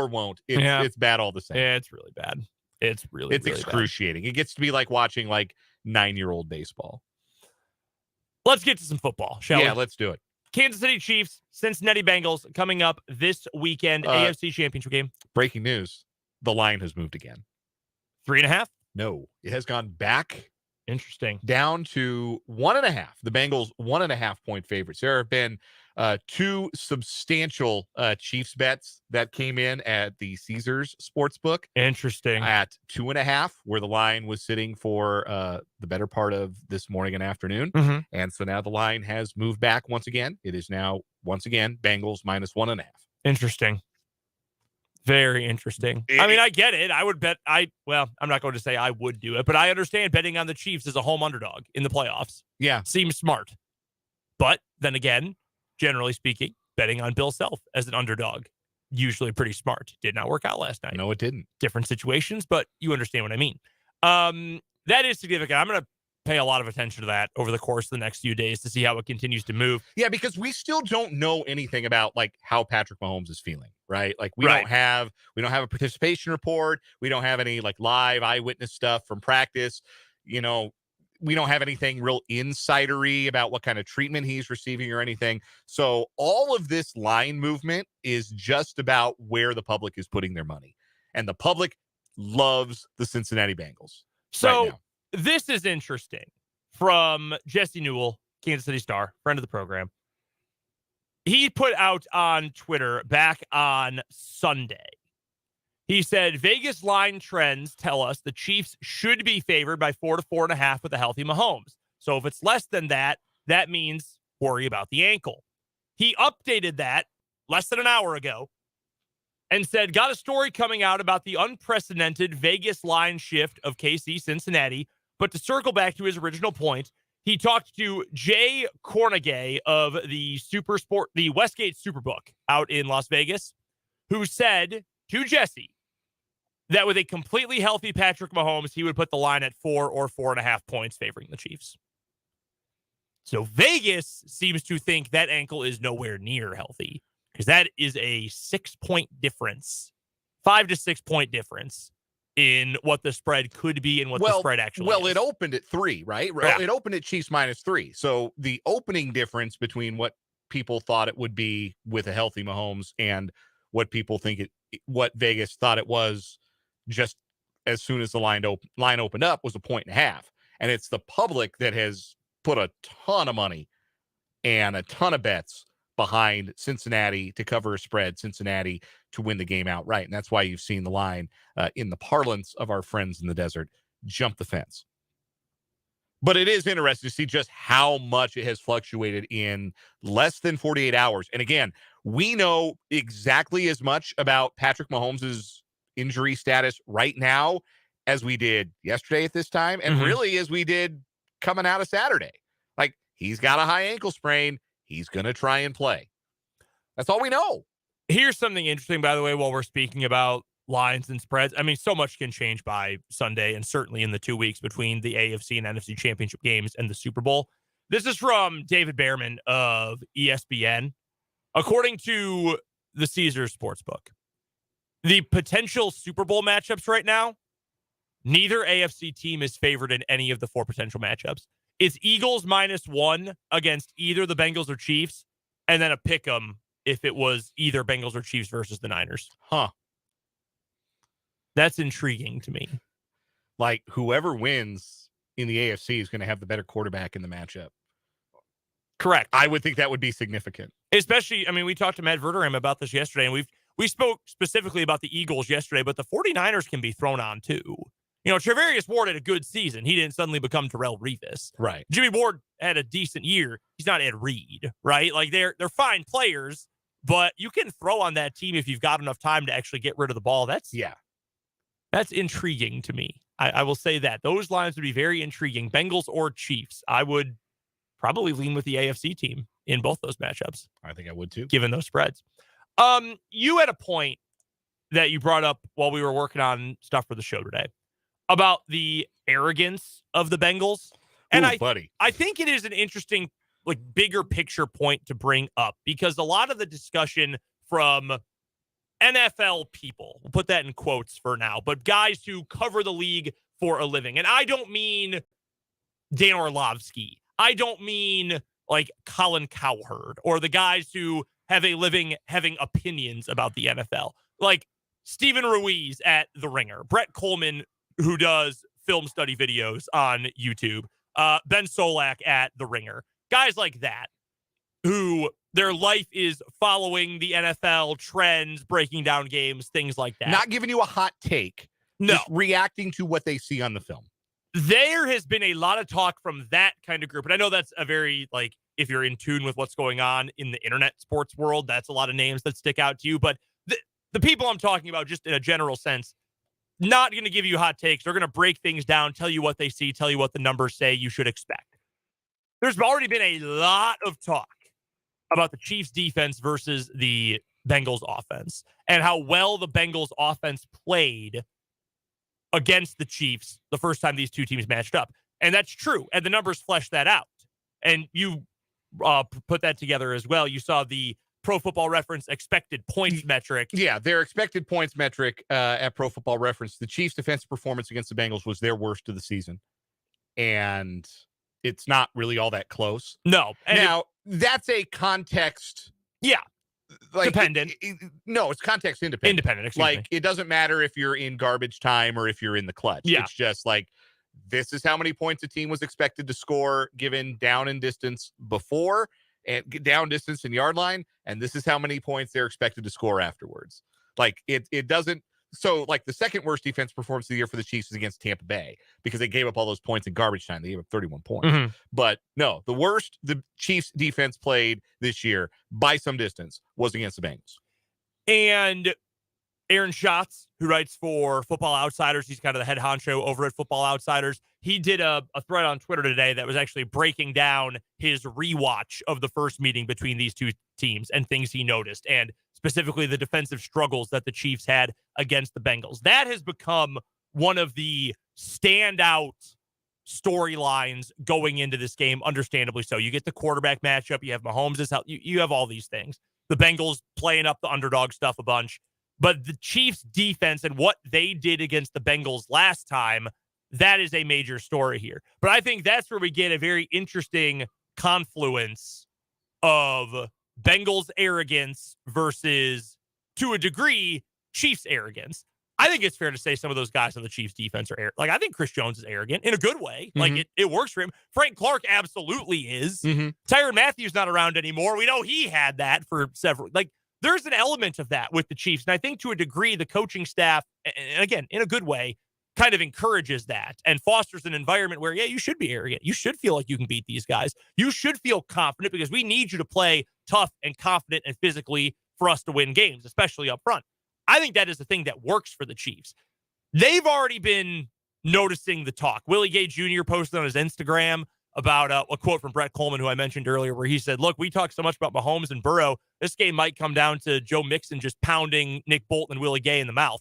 won't. It's bad all the same. Yeah, it's really bad. It's really excruciating. Bad. It gets to be like watching like 9-year-old baseball. Let's get to some football, shall we? Yeah, let's do it. Kansas City Chiefs, Cincinnati Bengals coming up this weekend. AFC Championship game. Breaking news. The line has moved again. 3.5? No, it has gone back. Interesting. Down to 1.5. The Bengals 1.5 point favorites. There have been two substantial Chiefs bets that came in at the Caesars Sportsbook. Interesting. At 2.5, where the line was sitting for the better part of this morning and afternoon. Mm-hmm. And so now the line has moved back once again. It is now, once again, Bengals minus 1.5. Interesting. Very interesting. I mean, I get it. I would bet. I'm not going to say I would do it, but I understand betting on the Chiefs as a home underdog in the playoffs. Yeah. Seems smart. But then again, generally speaking, betting on Bill Self as an underdog, usually pretty smart. Did not work out last night. No, it didn't. Different situations, but you understand what I mean. That is significant. I'm going to pay a lot of attention to that over the course of the next few days to see how it continues to move. Yeah, because we still don't know anything about like how Patrick Mahomes is feeling, right? Like we don't have a participation report. We don't have any like live eyewitness stuff from practice. You know, we don't have anything real insidery about what kind of treatment he's receiving or anything. So all of this line movement is just about where the public is putting their money. And the public loves the Cincinnati Bengals. So right now. This is interesting from Jesse Newell, Kansas City Star, friend of the program. He put out on Twitter back on Sunday. He said, Vegas line trends tell us the Chiefs should be favored by 4 to 4.5 with a healthy Mahomes. So if it's less than that, that means worry about the ankle. He updated that less than an hour ago and said, got a story coming out about the unprecedented Vegas line shift of KC Cincinnati. But to circle back to his original point, he talked to Jay Cornegay of the Westgate Superbook out in Las Vegas, who said to Jesse that with a completely healthy Patrick Mahomes, he would put the line at 4 or 4.5 points favoring the Chiefs. So Vegas seems to think that ankle is nowhere near healthy. because that is a 6-point difference, 5 to 6 point difference in what the spread could be and what the spread actually is. It opened at 3, right? Yeah. It opened at Chiefs -3. So the opening difference between what people thought it would be with a healthy Mahomes and what people think what Vegas thought it was just as soon as the line opened up was 1.5. And it's the public that has put a ton of money and a ton of bets behind Cincinnati to cover a spread, Cincinnati to win the game outright. And that's why you've seen the line, in the parlance of our friends in the desert, jump the fence. But it is interesting to see just how much it has fluctuated in less than 48 hours. And again, we know exactly as much about Patrick Mahomes' injury status right now as we did yesterday at this time, and really as we did coming out of Saturday. Like, he's got a high ankle sprain. He's going to try and play. That's all we know. Here's something interesting, by the way, while we're speaking about lines and spreads. I mean, so much can change by Sunday, and certainly in the 2 weeks between the AFC and NFC championship games and the Super Bowl. This is from David Behrman of ESPN. According to the Caesars Sportsbook, the potential Super Bowl matchups right now, neither AFC team is favored in any of the 4 potential matchups. It's Eagles -1 against either the Bengals or Chiefs, and then a pick 'em if it was either Bengals or Chiefs versus the Niners. That's intriguing to me. Like, whoever wins in the AFC is going to have the better quarterback in the matchup. Correct. I would think that would be significant. Especially, I mean, we talked to Matt Verderham about this yesterday, and we spoke specifically about the Eagles yesterday, but the 49ers can be thrown on too. You know, Trevarius Ward had a good season. He didn't suddenly become Terrell Revis. Right. Jimmy Ward had a decent year. He's not Ed Reed, right? Like, they're fine players, but you can throw on that team if you've got enough time to actually get rid of the ball. That's intriguing to me. I will say that. Those lines would be very intriguing. Bengals or Chiefs. I would probably lean with the AFC team in both those matchups. I think I would too, given those spreads. You had a point that you brought up while we were working on stuff for the show today about the arrogance of the Bengals. And I think it is an interesting, like, bigger picture point to bring up, because a lot of the discussion from NFL people, we'll put that in quotes for now, but guys who cover the league for a living. And I don't mean Dan Orlovsky. I don't mean like Colin Cowherd or the guys who have a living having opinions about the NFL. Like Stephen Ruiz at The Ringer, Brett Coleman, who does film study videos on YouTube, Ben Solak at The Ringer, guys like that who their life is following the NFL trends, breaking down games, things like that. Not giving you a hot take. No. Just reacting to what they see on the film. There has been a lot of talk from that kind of group. And I know that's a very, like, if you're in tune with what's going on in the internet sports world, that's a lot of names that stick out to you. But the people I'm talking about, just in a general sense, not going to give you hot takes. They're going to break things down, tell you what they see, tell you what the numbers say you should expect. There's already been a lot of talk about the Chiefs defense versus the Bengals offense and how well the Bengals offense played against the Chiefs the first time these two teams matched up. And that's true. And the numbers flesh that out. And you put that together as well. You saw the Pro Football Reference expected points metric. Yeah, their expected points metric at Pro Football Reference, the Chiefs' defensive performance against the Bengals was their worst of the season. And it's not really all that close. No. And now, that's a context. Yeah. Like, dependent. No, it's context independent. Independent, like, it doesn't matter if you're in garbage time or if you're in the clutch. Yeah. It's just like, this is how many points a team was expected to score given down and distance before and down distance and yard line. And this is how many points they're expected to score afterwards. Like, it doesn't. So, like, the second worst defense performance of the year for the Chiefs is against Tampa Bay because they gave up all those points in garbage time. They gave up 31 points. Mm-hmm. But no, the worst the Chiefs defense played this year by some distance was against the Bengals. And Aaron Schatz, who writes for Football Outsiders, he's kind of the head honcho over at Football Outsiders. He did a thread on Twitter today that was actually breaking down his rewatch of the first meeting between these two teams and things he noticed, and specifically the defensive struggles that the Chiefs had against the Bengals. That has become one of the standout storylines going into this game, understandably so. You get the quarterback matchup, you have Mahomes' health, you have all these things. the Bengals playing up the underdog stuff a bunch. But the Chiefs' defense and what they did against the Bengals last time, that is a major story here. But I think that's where we get a very interesting confluence of Bengals arrogance versus, to a degree, Chiefs arrogance. I think it's fair to say some of those guys on the Chiefs defense are arrogant. Like, I think Chris Jones is arrogant in a good way. Like, it works for him. Frank Clark absolutely is. Tyrann Mathieu's not around anymore. We know he had that for several. Like, there's an element of that with the Chiefs. And I think to a degree, the coaching staff, and again, in a good way, kind of encourages that and fosters an environment where, yeah, you should be arrogant. You should feel like you can beat these guys. You should feel confident because we need you to play tough and confident and physically for us to win games, especially up front. I think that is the thing that works for the Chiefs. They've already been noticing the talk. Willie Gay Jr. posted on his Instagram about a quote from Brett Coleman, who I mentioned earlier, where he said, look, we talk so much about Mahomes and Burrow. This game might come down to Joe Mixon just pounding Nick Bolton and Willie Gay in the mouth.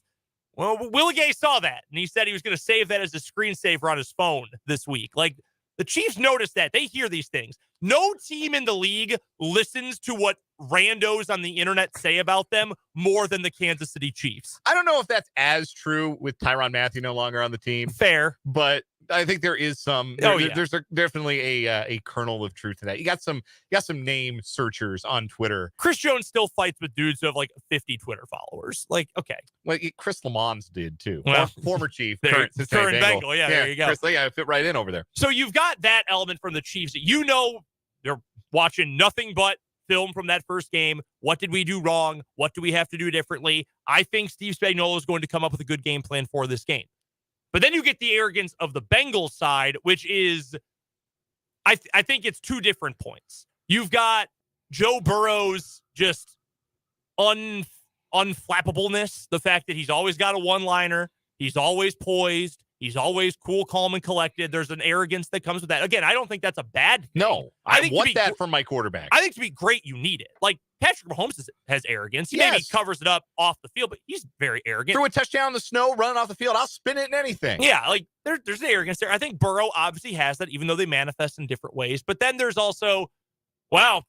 Well, Willie Gay saw that, and he said he was going to save that as a screensaver on his phone this week. Like, the Chiefs notice that. They hear these things. No team in the league listens to what randos on the internet say about them more than the Kansas City Chiefs. I don't know if that's as true with Tyrann Mathieu no longer on the team. Fair. But I think there is some. There's definitely a kernel of truth to that. You got some name searchers on Twitter. Chris Jones still fights with dudes who have like 50 Twitter followers. Like, okay. Well, Chris Lamons did too. Well, former Chief, current Bengal. Yeah, there you go. Chris, fit right in over there. So you've got that element from the Chiefs. You know, they're watching nothing but film from that first game. What did we do wrong? What do we have to do differently? I think Steve Spagnuolo is going to come up with a good game plan for this game. But then you get the arrogance of the Bengals side, which is, I think it's two different points. You've got Joe Burrow's just unflappableness, the fact that he's always got a one-liner, he's always poised, he's always cool, calm, and collected. There's an arrogance that comes with that. Again, I don't think that's a bad thing. No, I want that from my quarterback. I think to be great, you need it. Like, Patrick Mahomes has arrogance. He maybe covers it up off the field, but he's very arrogant. Threw a touchdown in the snow, running off the field. I'll spin it in anything. Yeah, like there's an arrogance there. I think Burrow obviously has that, even though they manifest in different ways. But then there's also, wow,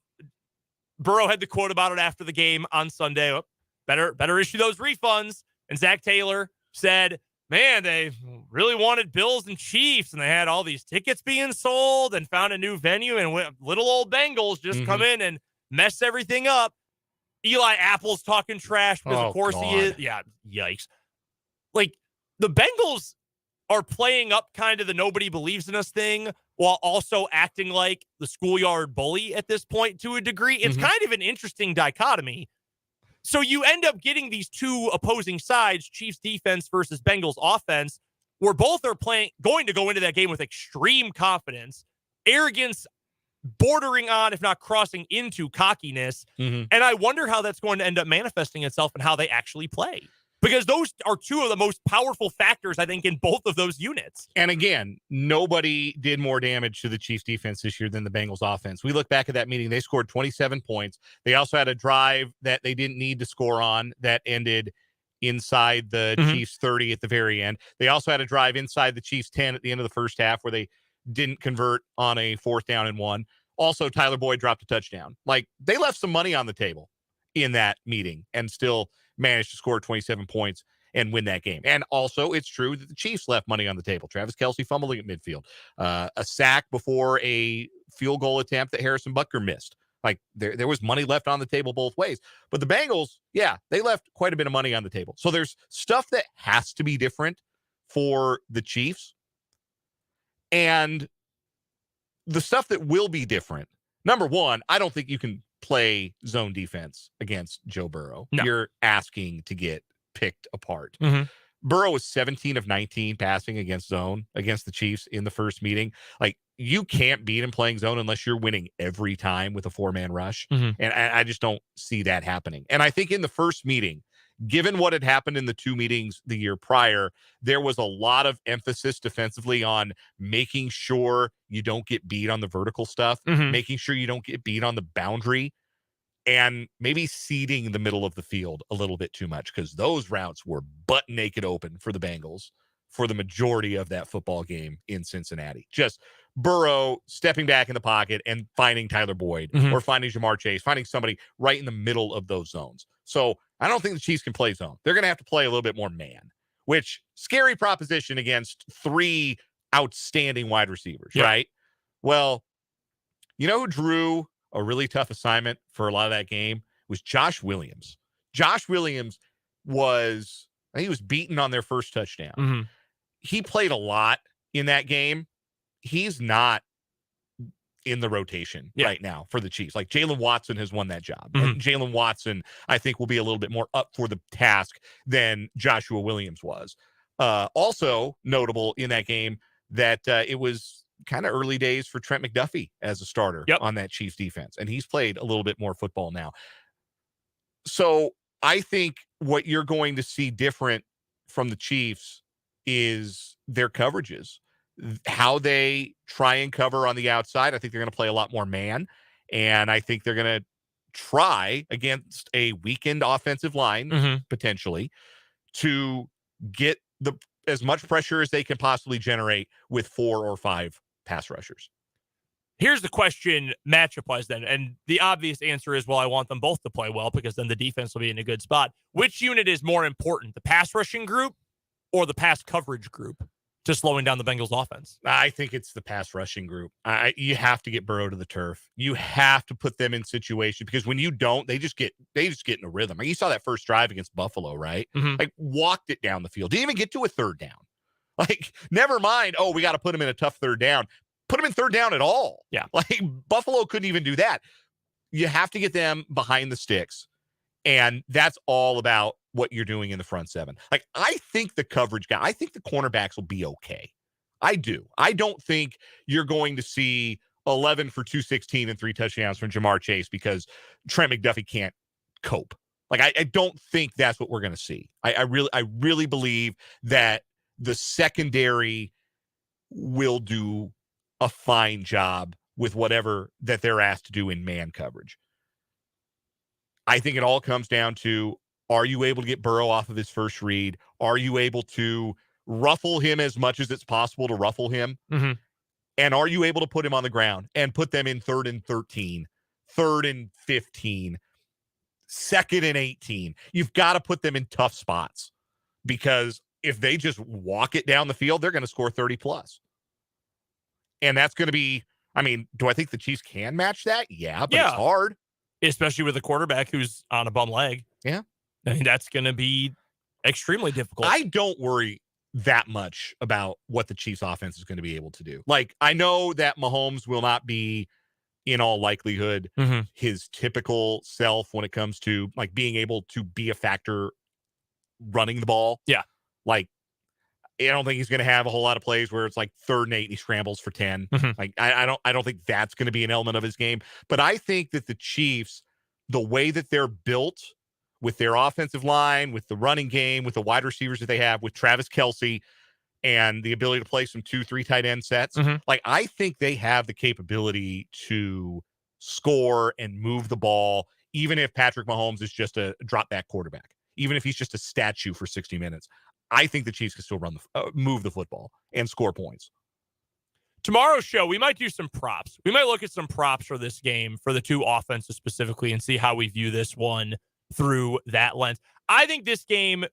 Burrow had the quote about it after the game on Sunday. Oh, better issue those refunds. And Zach Taylor said, man, they really wanted Bills and Chiefs, and they had all these tickets being sold and found a new venue, and little old Bengals just come in and mess everything up. Eli Apple's talking trash because, of course, he is. Yeah, yikes. Like, the Bengals are playing up kind of the nobody believes in us thing while also acting like the schoolyard bully at this point to a degree. It's kind of an interesting dichotomy. So you end up getting these two opposing sides, Chiefs defense versus Bengals offense, where both are going to go into that game with extreme confidence, arrogance bordering on, if not crossing into, cockiness. And I wonder how that's going to end up manifesting itself and how they actually play. Because those are two of the most powerful factors, I think, in both of those units. And again, nobody did more damage to the Chiefs defense this year than the Bengals offense. We look back at that meeting, they scored 27 points. They also had a drive that they didn't need to score on that ended inside the Chiefs 30 at the very end. They also had a drive inside the Chiefs 10 at the end of the first half where they didn't convert on a 4th down and 1. Also, Tyler Boyd dropped a touchdown. Like, they left some money on the table in that meeting and still managed to score 27 points and win that game. And also, it's true that the Chiefs left money on the table. Travis Kelce fumbling at midfield, a sack before a field goal attempt that Harrison Butker missed. Like, there was money left on the table both ways. But the Bengals, yeah, they left quite a bit of money on the table. So there's stuff that has to be different for the Chiefs. And the stuff that will be different, number one, I don't think you can play zone defense against Joe Burrow. No. You're asking to get picked apart. Burrow was 17 of 19 passing against zone against the Chiefs in the first meeting. Like, you can't beat him playing zone unless you're winning every time with a 4-man rush. And I just don't see that happening. And I think in the first meeting, given what had happened in the 2 meetings the year prior, there was a lot of emphasis defensively on making sure you don't get beat on the vertical stuff, making sure you don't get beat on the boundary, and maybe seeding the middle of the field a little bit too much, because those routes were butt naked open for the Bengals for the majority of that football game in Cincinnati. Just Burrow stepping back in the pocket and finding Tyler Boyd or finding Jamar Chase, finding somebody right in the middle of those zones. So I don't think the Chiefs can play zone. They're going to have to play a little bit more man, which scary proposition against 3 outstanding wide receivers, right? Well, you know who drew a really tough assignment for a lot of that game was Josh Williams. Josh Williams he was beaten on their first touchdown. He played a lot in that game. He's not in the rotation right now for the Chiefs. Like Jalen Watson has won that job. And Jalen Watson, I think, will be a little bit more up for the task than Joshua Williams was. Also notable in that game that it was kind of early days for Trent McDuffie as a starter on that Chiefs defense. And he's played a little bit more football now. So I think what you're going to see different from the Chiefs is their coverages, how they try and cover on the outside. I think they're going to play a lot more man. And I think they're going to try against a weakened offensive line, potentially, to get as much pressure as they can possibly generate with 4 or 5 pass rushers. Here's the question matchup-wise then, and the obvious answer is, well, I want them both to play well because then the defense will be in a good spot. Which unit is more important, the pass rushing group or the pass coverage group to slowing down the Bengals offense? I think it's the pass rushing group. You have to get Burrow to the turf. You have to put them in situation because when you don't, they just get in a rhythm. Like you saw that first drive against Buffalo, right? Like walked it down the field. Didn't even get to a third down. Like never mind, we got to put him in a tough third down. Put him in third down at all. Yeah. Like Buffalo couldn't even do that. You have to get them behind the sticks. And that's all about what you're doing in the front 7. Like, I think the coverage guy, I think the cornerbacks will be okay. I do. I don't think you're going to see 11 for 216 and 3 touchdowns from Jamar Chase because Trent McDuffie can't cope. Like, I don't think that's what we're going to see. I really believe that the secondary will do a fine job with whatever that they're asked to do in man coverage. I think it all comes down to, are you able to get Burrow off of his first read? Are you able to ruffle him as much as it's possible to ruffle him? And are you able to put him on the ground and put them in 3rd and 13, 3rd and 15, 2nd and 18? You've got to put them in tough spots because if they just walk it down the field, they're going to score 30 plus. And that's going to be, I mean, do I think the Chiefs can match that? Yeah, but it's hard. Especially with a quarterback who's on a bum leg. Yeah. I mean, that's going to be extremely difficult. I don't worry that much about what the Chiefs offense is going to be able to do. Like, I know that Mahomes will not be, in all likelihood, his typical self when it comes to, like, being able to be a factor running the ball. Yeah. Like, I don't think he's going to have a whole lot of plays where it's like 3rd and 8 and he scrambles for 10. Like I don't think that's going to be an element of his game. But I think that the Chiefs, the way that they're built with their offensive line, with the running game, with the wide receivers that they have, with Travis Kelce and the ability to play some 2-3 tight end sets, like I think they have the capability to score and move the ball, even if Patrick Mahomes is just a drop back quarterback, even if he's just a statue for 60 minutes. I think the Chiefs can still move the football and score points. Tomorrow's show, we might do some props. We might look at some props for this game, for the 2 offenses specifically, and see how we view this one through that lens. I think this game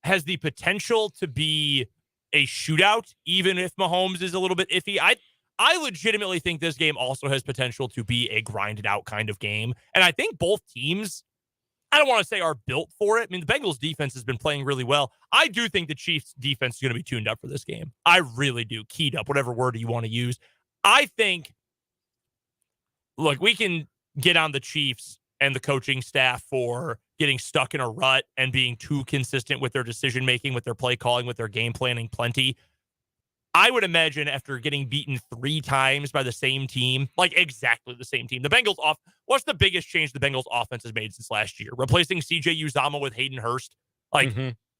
has the potential to be a shootout, even if Mahomes is a little bit iffy. I legitimately think this game also has potential to be a grinded out kind of game. And I think both teams, I don't want to say are built for it. I mean, the Bengals defense has been playing really well. I do think the Chiefs defense is going to be tuned up for this game. I really do. Keyed up, whatever word you want to use. I think, look, we can get on the Chiefs and the coaching staff for getting stuck in a rut and being too consistent with their decision-making, with their play calling, with their game planning plenty. I would imagine after getting beaten 3 times by the same team, like exactly the same team, the Bengals what's the biggest change the Bengals offense has made since last year? Replacing CJ Uzomah with Hayden Hurst? Like,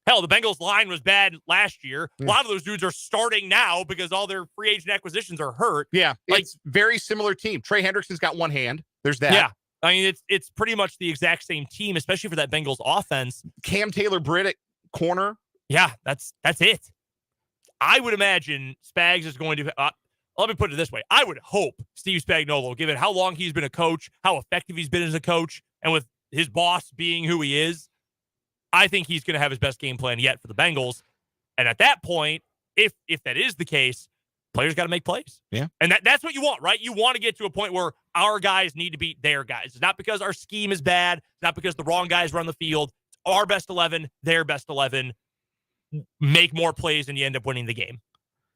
hell, the Bengals line was bad last year. A lot of those dudes are starting now because all their free agent acquisitions are hurt. Yeah, like, it's very similar team. Trey Hendrickson's got one hand. There's that. Yeah. I mean, it's pretty much the exact same team, especially for that Bengals offense. Cam Taylor-Britt at corner. Yeah, that's it. I would imagine Spags is going to let me put it this way. I would hope Steve Spagnuolo, given how long he's been a coach, how effective he's been as a coach, and with his boss being who he is, I think he's going to have his best game plan yet for the Bengals. And at that point, if that is the case, players got to make plays. Yeah. And that's what you want, right? You want to get to a point where our guys need to beat their guys. It's not because our scheme is bad. It's not because the wrong guys run the field. It's our best 11, their best 11. Make more plays and you end up winning the game.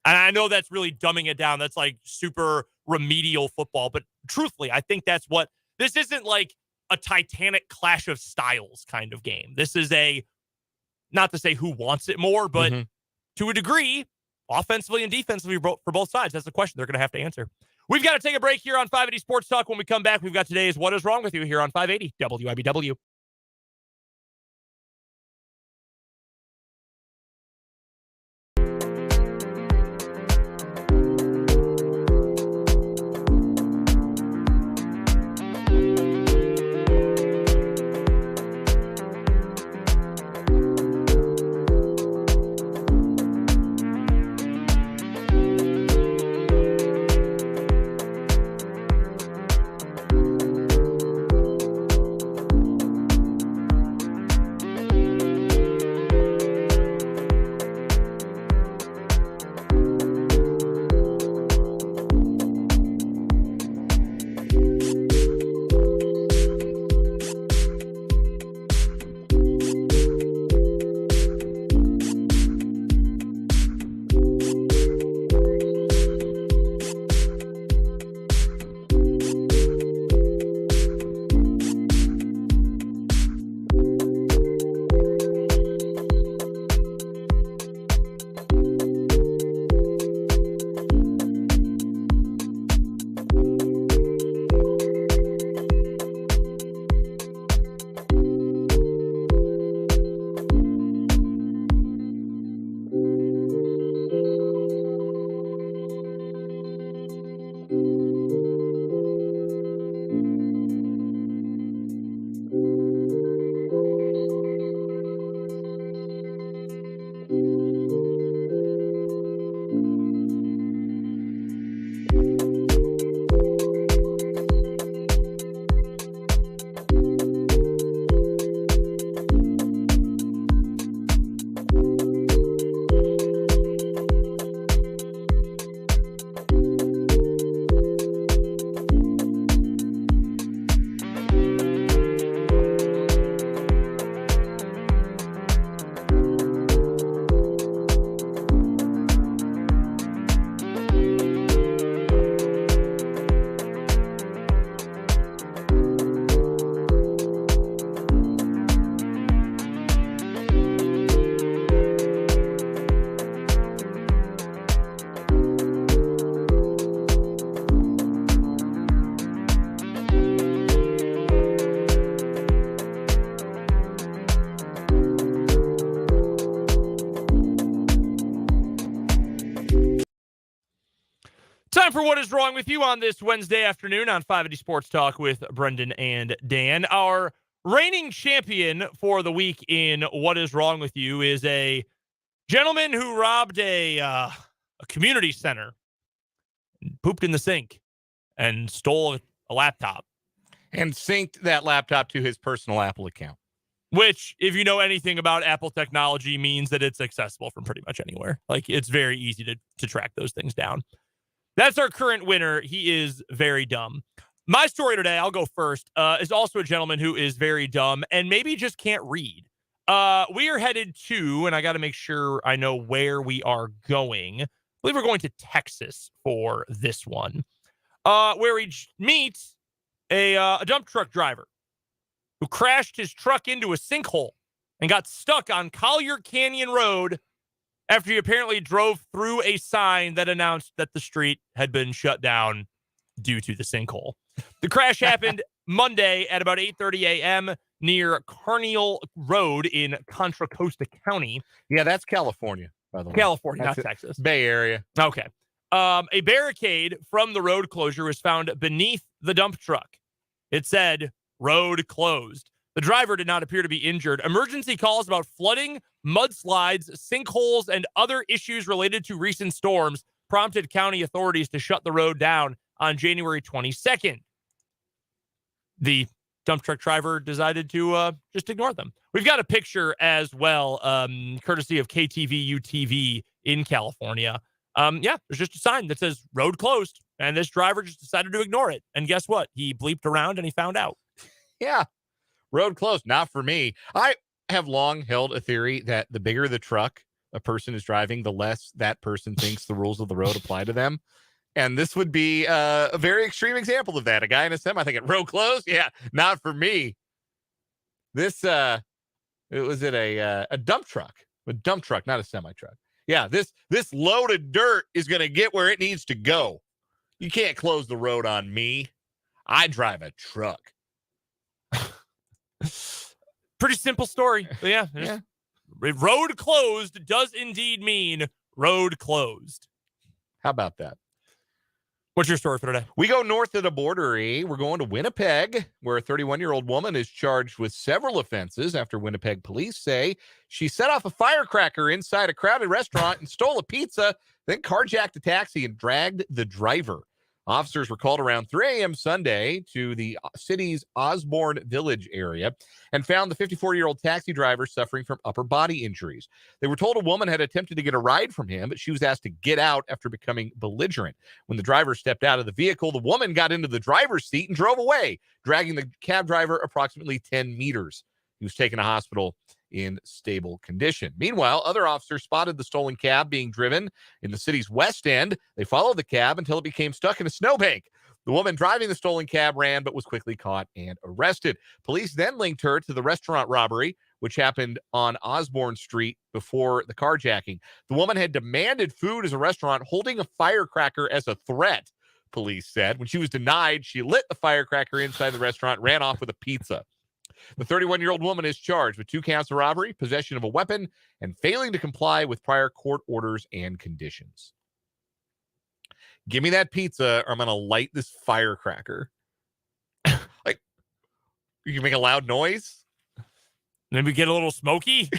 And I know that's really dumbing it down. That's like super remedial football. But truthfully, I think that's what this isn't like a Titanic clash of styles kind of game. This is not to say who wants it more, but to a degree, offensively and defensively for both sides. That's the question they're going to have to answer. We've got to take a break here on 580 Sports Talk. When we come back, we've got today's What Is Wrong With You here on 580 WIBW. Time for What Is Wrong With You on this Wednesday afternoon on 580 Sports Talk with Brendan and Dan. Our reigning champion for the week in What Is Wrong With You is a gentleman who robbed a community center, pooped in the sink, and stole a laptop. And synced that laptop to his personal Apple account. Which, if you know anything about Apple technology, means that it's accessible from pretty much anywhere. Like, it's very easy to track those things down. That's our current winner. He is very dumb. My story today, I'll go first, is also a gentleman who is very dumb and maybe just can't read. We are headed to, and I got to make sure I know where we are going. I believe we're going to Texas for this one, where we meet a dump truck driver who crashed his truck into a sinkhole and got stuck on Collier Canyon Road after he apparently drove through a sign that announced that the street had been shut down due to the sinkhole. The crash happened Monday at about 8:30 a.m. near Carneal Road in Contra Costa County. Yeah, that's California, by the way. California, That's not Texas. Bay Area. Okay. A barricade from the road closure was found beneath the dump truck. It said, "Road closed." The driver did not appear to be injured. Emergency calls about flooding, mudslides, sinkholes, and other issues related to recent storms prompted county authorities to shut the road down on January 22nd. The dump truck driver decided to just ignore them. We've got a picture as well, courtesy of KTVU TV in California. There's just a sign that says road closed, and this driver just decided to ignore it. And guess what? He bleeped around and he found out. Yeah. Road closed. Not for me. I have long held a theory that the bigger the truck a person is driving, the less that person thinks the rules of the road apply to them. And this would be a very extreme example of that. A guy in a semi thinking, road closed? Yeah, not for me. This, it was at a dump truck. A dump truck, not a semi-truck. Yeah, this load of dirt is going to get where it needs to go. You can't close the road on me. I drive a truck. Pretty simple story. But yeah. Road closed does indeed mean road closed. How about that? What's your story for today? We go north of the border. We're going to Winnipeg, where a 31-year-old woman is charged with several offenses after Winnipeg police say she set off a firecracker inside a crowded restaurant and stole a pizza, then carjacked a taxi and dragged the driver. Officers were called around 3 a.m. Sunday to the city's Osborne Village area and found the 54-year-old taxi driver suffering from upper body injuries. They were told a woman had attempted to get a ride from him, but she was asked to get out after becoming belligerent. When the driver stepped out of the vehicle, the woman got into the driver's seat and drove away, dragging the cab driver approximately 10 meters. He was taken to hospital in stable condition. Meanwhile, other officers spotted the stolen cab being driven in the city's west end. They followed the cab until it became stuck in a snowbank. The woman driving the stolen cab ran, but was quickly caught and arrested. Police then linked her to the restaurant robbery, which happened on Osborne Street before the carjacking. The woman had demanded food as a restaurant, holding a firecracker as a threat, police said. When she was denied, she lit the firecracker inside the restaurant, ran off with a pizza. The 31-year-old woman is charged with 2 counts of robbery, possession of a weapon, and failing to comply with prior court orders and conditions. Give me that pizza or I'm going to light this firecracker. Like, you can make a loud noise? Maybe get a little smoky?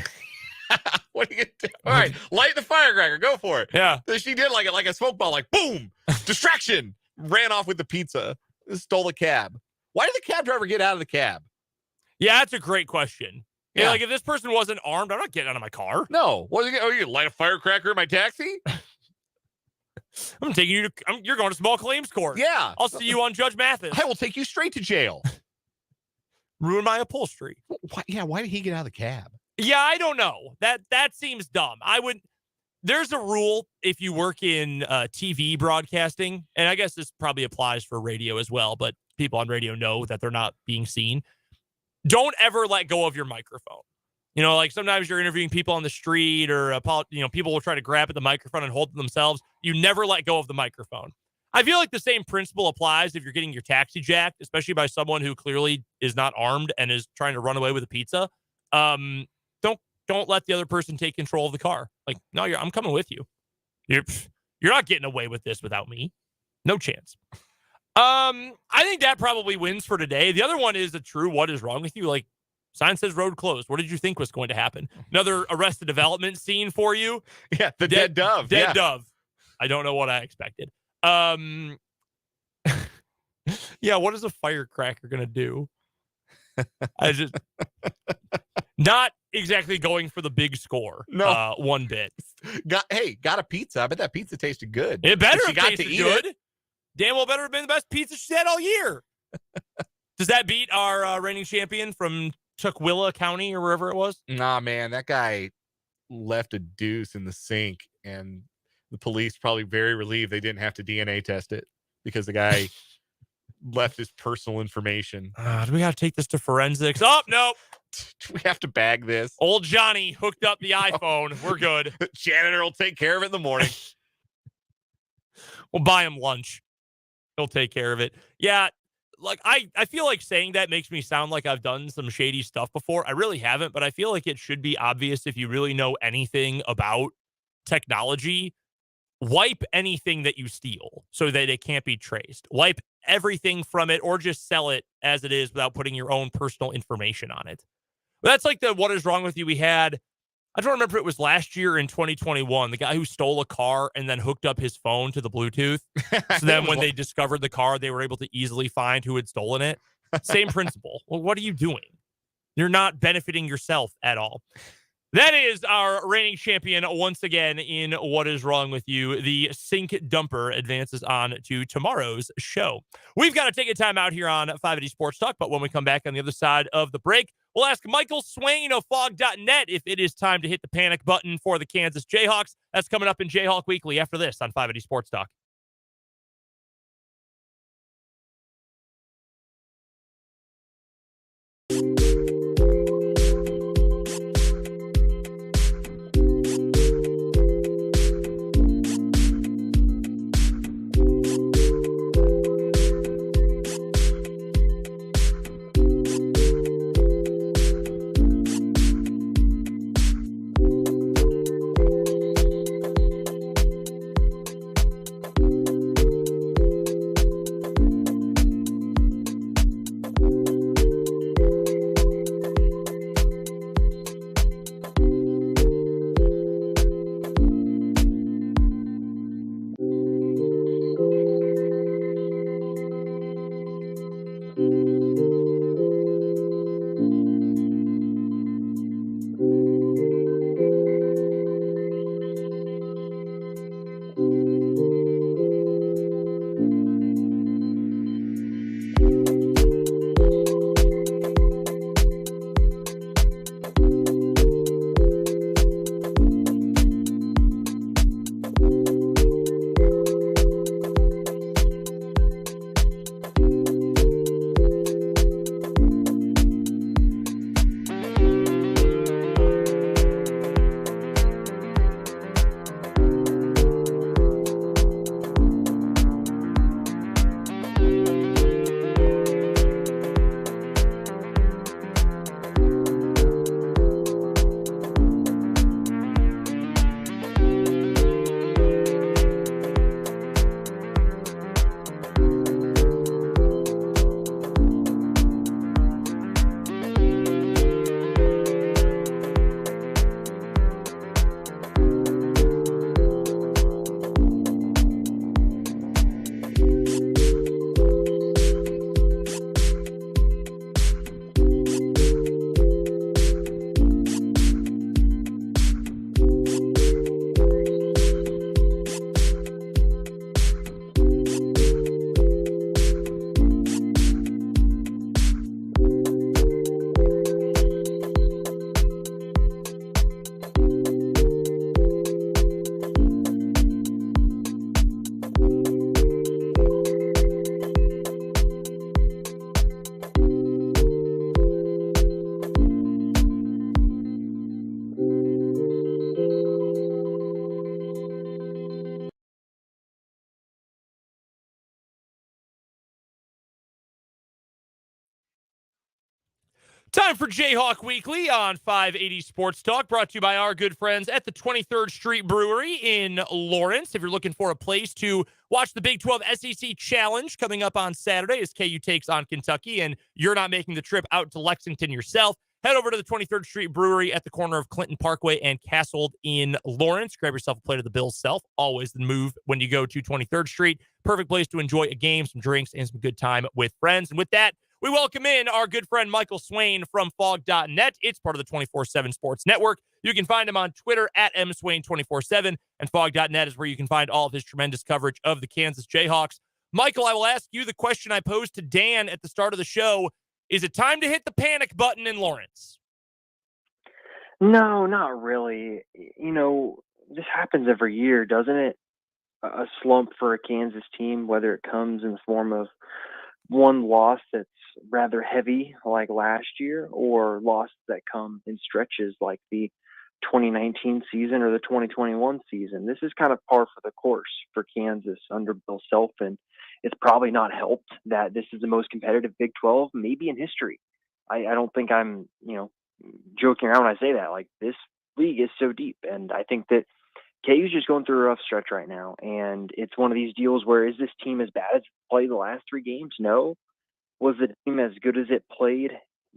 What are you going to do? All right, light the firecracker. Go for it. Yeah. So she did like a smoke ball, like boom, distraction, ran off with the pizza, stole the cab. Why did the cab driver get out of the cab? Yeah, that's a great question. Yeah, Yeah. like if this person wasn't armed, I'm not getting out of my car. No. What is it? Oh, you light a firecracker in my taxi? I'm taking you to, you're going to small claims court. Yeah. I'll see you on Judge Mathis. I will take you straight to jail. Ruin my upholstery. Why did he get out of the cab? Yeah, I don't know. That seems dumb. There's a rule if you work in TV broadcasting, and I guess this probably applies for radio as well, but people on radio know that they're not being seen. Don't ever let go of your microphone. You know, like sometimes you're interviewing people on the street or, people will try to grab at the microphone and hold it themselves. You never let go of the microphone. I feel like the same principle applies if you're getting your taxi jacked, especially by someone who clearly is not armed and is trying to run away with a pizza. Don't let the other person take control of the car. Like, no, I'm coming with you. You're not getting away with this without me. No chance. I think that probably wins for today. The other one is a true what is wrong with you? Like, sign says road closed. What did you think was going to happen? Another Arrested Development scene for you? Yeah, the dead dove. Dead dove. I don't know what I expected. Yeah, what is a firecracker going to do? I just not exactly going for the big score. No, one bit. Got a pizza. I bet that pizza tasted good. It better have tasted good. Damn well better have been the best pizza she's had all year. Does that beat our reigning champion from Tukwila County or wherever it was? Nah, man, that guy left a deuce in the sink, and the police probably very relieved they didn't have to DNA test it because the guy left his personal information. Do we got to take this to forensics? Oh, no. Do we have to bag this? Old Johnny hooked up the iPhone. We're good. Janitor will take care of it in the morning. We'll buy him lunch. He'll take care of it. Yeah, like I feel like saying that makes me sound like I've done some shady stuff before. I really haven't, but I feel like it should be obvious if you really know anything about technology. Wipe anything that you steal so that it can't be traced. Wipe everything from it or just sell it as it is without putting your own personal information on it. That's like the what is wrong with you we had. I don't remember if it was last year in 2021, the guy who stole a car and then hooked up his phone to the Bluetooth. So then when they discovered the car, they were able to easily find who had stolen it. Same principle. Well, what are you doing? You're not benefiting yourself at all. That is our reigning champion once again in What Is Wrong With You. The Sink Dumper advances on to tomorrow's show. We've got to take a time out here on 580 Sports Talk, but when we come back on the other side of the break, we'll ask Michael Swain of Fog.net if it is time to hit the panic button for the Kansas Jayhawks. That's coming up in Jayhawk Weekly after this on 580 Sports Talk. Time for Jayhawk Weekly on 580 Sports Talk, brought to you by our good friends at the 23rd Street Brewery in Lawrence. If you're looking for a place to watch the Big 12 SEC Challenge coming up on Saturday as KU takes on Kentucky, and you're not making the trip out to Lexington yourself, head over to the 23rd Street Brewery at the corner of Clinton Parkway and Castle in Lawrence. Grab yourself a plate of the Bill's Self. Always the move when you go to 23rd Street. Perfect place to enjoy a game, some drinks, and some good time with friends. And with that, we welcome in our good friend Michael Swain from Fog.net. It's part of the 24/7 Sports Network. You can find him on Twitter at mswain247, and Fog.net is where you can find all of his tremendous coverage of the Kansas Jayhawks. Michael, I will ask you the question I posed to Dan at the start of the show. Is it time to hit the panic button in Lawrence? No, not really. You know, this happens every year, doesn't it? A slump for a Kansas team, whether it comes in the form of one loss that's rather heavy like last year, or losses that come in stretches like the 2019 season or the 2021 season. This is kind of par for the course for Kansas under Bill Self, and it's probably not helped that this is the most competitive Big 12 maybe in history. I don't think I'm, joking around when I say that. Like, this league is so deep, and I think that KU's just going through a rough stretch right now, and it's one of these deals where, is this team as bad as it played the last three games? No. Was the team as good as it played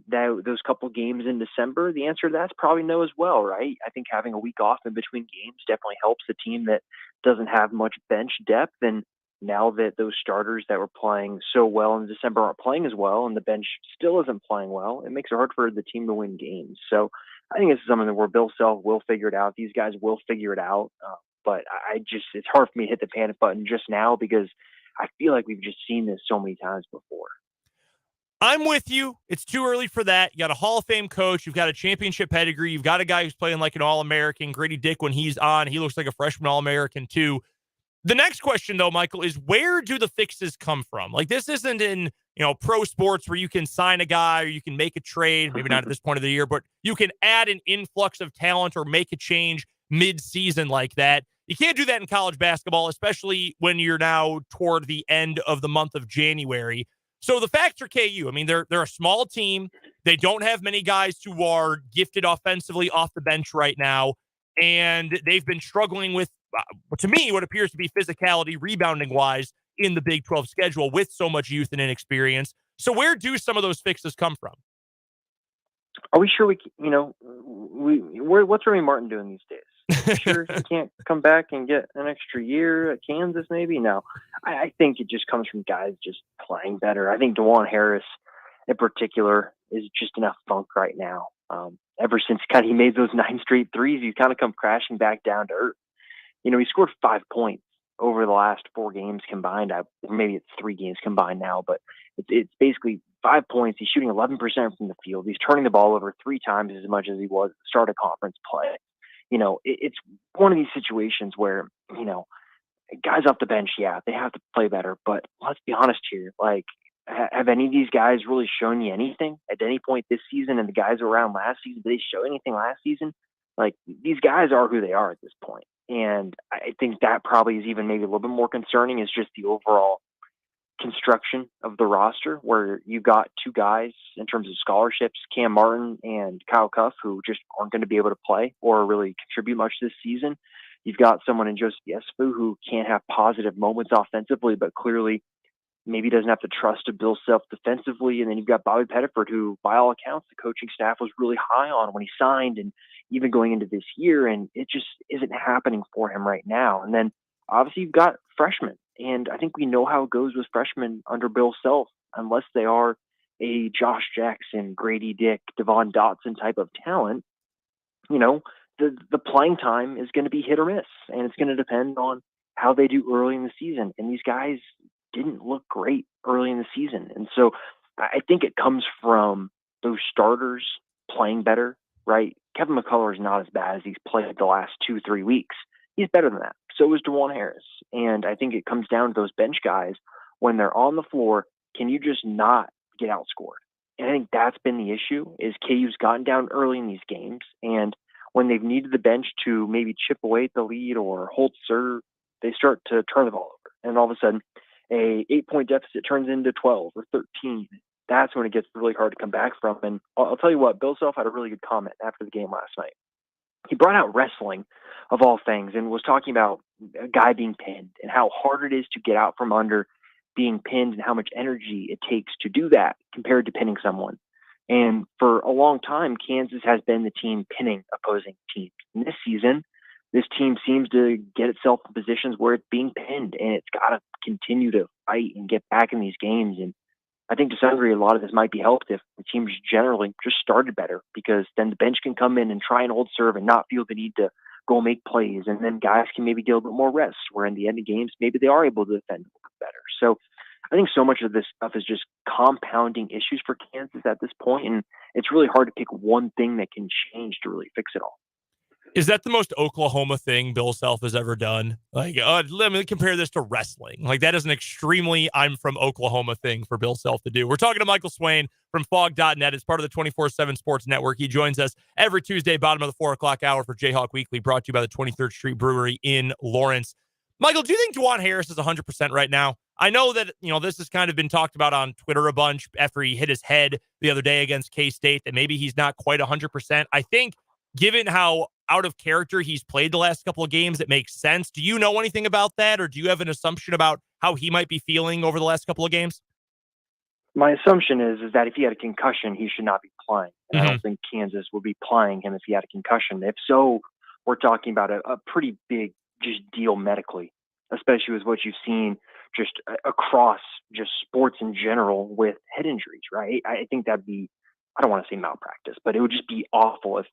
those couple games in December? The answer to that's probably no as well, right? I think having a week off in between games definitely helps a team that doesn't have much bench depth. And now that those starters that were playing so well in December aren't playing as well, and the bench still isn't playing well, it makes it hard for the team to win games. So I think this is something where Bill Self will figure it out. These guys will figure it out. But it's hard for me to hit the panic button just now because I feel like we've just seen this so many times before. I'm with you. It's too early for that. You got a Hall of Fame coach. You've got a championship pedigree. You've got a guy who's playing like an All-American. Grady Dick, when he's on, he looks like a freshman All-American too. The next question, though, Michael, is where do the fixes come from? Like, this isn't in, pro sports where you can sign a guy or you can make a trade, maybe not at this point of the year, but you can add an influx of talent or make a change mid-season like that. You can't do that in college basketball, especially when you're now toward the end of the month of January. So the facts are KU. I mean, they're a small team. They don't have many guys who are gifted offensively off the bench right now, and they've been struggling with, to me, what appears to be physicality, rebounding-wise, in the Big 12 schedule with so much youth and inexperience. So where do some of those fixes come from? Are we sure what's Remy Martin doing these days? Sure he can't come back and get an extra year at Kansas maybe? No. I think it just comes from guys just playing better. I think DeJuan Harris in particular is just in a funk right now. Ever since he made those 9 straight threes, he's kind of come crashing back down to earth. He scored 5 points over the last 4 games combined. Maybe it's 3 games combined now, but it's basically 5 points. He's shooting 11% from the field. He's turning the ball over 3 times as much as he was at the start of conference play. It's one of these situations where, guys off the bench, yeah, they have to play better. But let's be honest here. Like, have any of these guys really shown you anything at any point this season? And the guys around last season, did they show anything last season? Like, these guys are who they are at this point. And I think that probably is even maybe a little bit more concerning is just the overall construction of the roster, where you got 2 guys in terms of scholarships, Cam Martin and Kyle Cuff, who just aren't going to be able to play or really contribute much this season. You've got someone in Joseph Yesufu who can't have positive moments offensively, but clearly maybe doesn't have to trust to Bill Self defensively. And then you've got Bobby Pettiford, who by all accounts, the coaching staff was really high on when he signed and even going into this year. And it just isn't happening for him right now. And then obviously you've got freshmen. And I think we know how it goes with freshmen under Bill Self, unless they are a Josh Jackson, Grady Dick, Devon Dotson type of talent. The playing time is going to be hit or miss, and it's going to depend on how they do early in the season. And these guys didn't look great early in the season. And so I think it comes from those starters playing better, right? Kevin McCullough is not as bad as he's played the last 2-3 weeks. He's better than that. So is DeJuan Harris. And I think it comes down to those bench guys. When they're on the floor, can you just not get outscored? And I think that's been the issue, is KU's gotten down early in these games. And when they've needed the bench to maybe chip away at the lead or hold serve, they start to turn the ball over. And all of a sudden, a 8-point deficit turns into 12 or 13. That's when it gets really hard to come back from. And I'll tell you what, Bill Self had a really good comment after the game last night. He brought out wrestling, of all things, and was talking about a guy being pinned and how hard it is to get out from under being pinned and how much energy it takes to do that compared to pinning someone. And for a long time, Kansas has been the team pinning opposing teams. And this season, this team seems to get itself in positions where it's being pinned, and it's got to continue to fight and get back in these games. And I think to some degree, a lot of this might be helped if the teams generally just started better, because then the bench can come in and try and hold serve and not feel the need to go make plays. And then guys can maybe get a little bit more rest, where in the end of games, maybe they are able to defend a little bit better. So I think so much of this stuff is just compounding issues for Kansas at this point, and it's really hard to pick one thing that can change to really fix it all. Is that the most Oklahoma thing Bill Self has ever done? Like, let me compare this to wrestling. Like, that is an extremely I'm from Oklahoma thing for Bill Self to do. We're talking to Michael Swain from Fog.net. It's part of the 24/7 Sports Network. He joins us every Tuesday, bottom of the 4 o'clock hour for Jayhawk Weekly, brought to you by the 23rd Street Brewery in Lawrence. Michael, do you think DeJuan Harris is 100% right now? I know that, this has kind of been talked about on Twitter a bunch after he hit his head the other day against K-State, that maybe he's not quite 100%. I think given how out of character he's played the last couple of games, it makes sense. Do you know anything about that, or do you have an assumption about how he might be feeling over the last couple of games? My assumption is that if he had a concussion, he should not be playing. And I Mhm. don't think Kansas would be playing him if he had a concussion. If so, we're talking about a pretty big just deal medically, especially with what you've seen just across just sports in general with head injuries, right? I think that'd be, I don't want to say malpractice, but it would just be awful if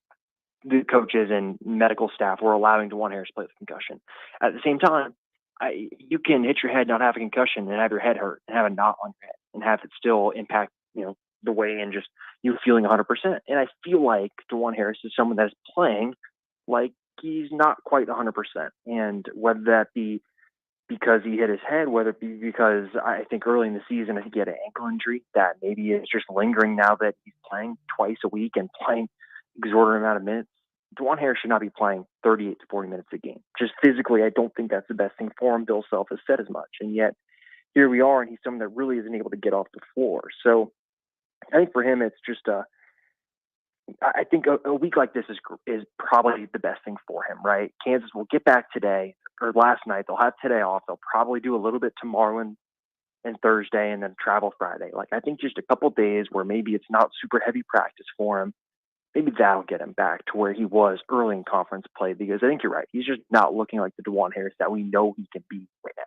the coaches and medical staff were allowing DeJuan Harris to play with concussion. At the same time, you can hit your head, not have a concussion, and have your head hurt, and have a knot on your head, and have it still impact, the way and just you feeling 100%. And I feel like DeJuan Harris is someone that's playing like he's not quite 100%. And whether that be because he hit his head, whether it be because I think early in the season, I think he had an ankle injury that maybe is just lingering now that he's playing twice a week and playing exorbitant amount of minutes. DeJuan Harris should not be playing 38 to 40 minutes a game. Just physically, I don't think that's the best thing for him. Bill Self has said as much. And yet here we are, and he's someone that really isn't able to get off the floor. So I think for him, it's just I think a week like this is probably the best thing for him, right? Kansas will get back today or last night. They'll have today off. They'll probably do a little bit tomorrow and Thursday, and then travel Friday. Like, I think just a couple days where maybe it's not super heavy practice for him. Maybe that'll get him back to where he was early in conference play, because I think you're right. He's just not looking like the DeJuan Harris that we know he can be right now.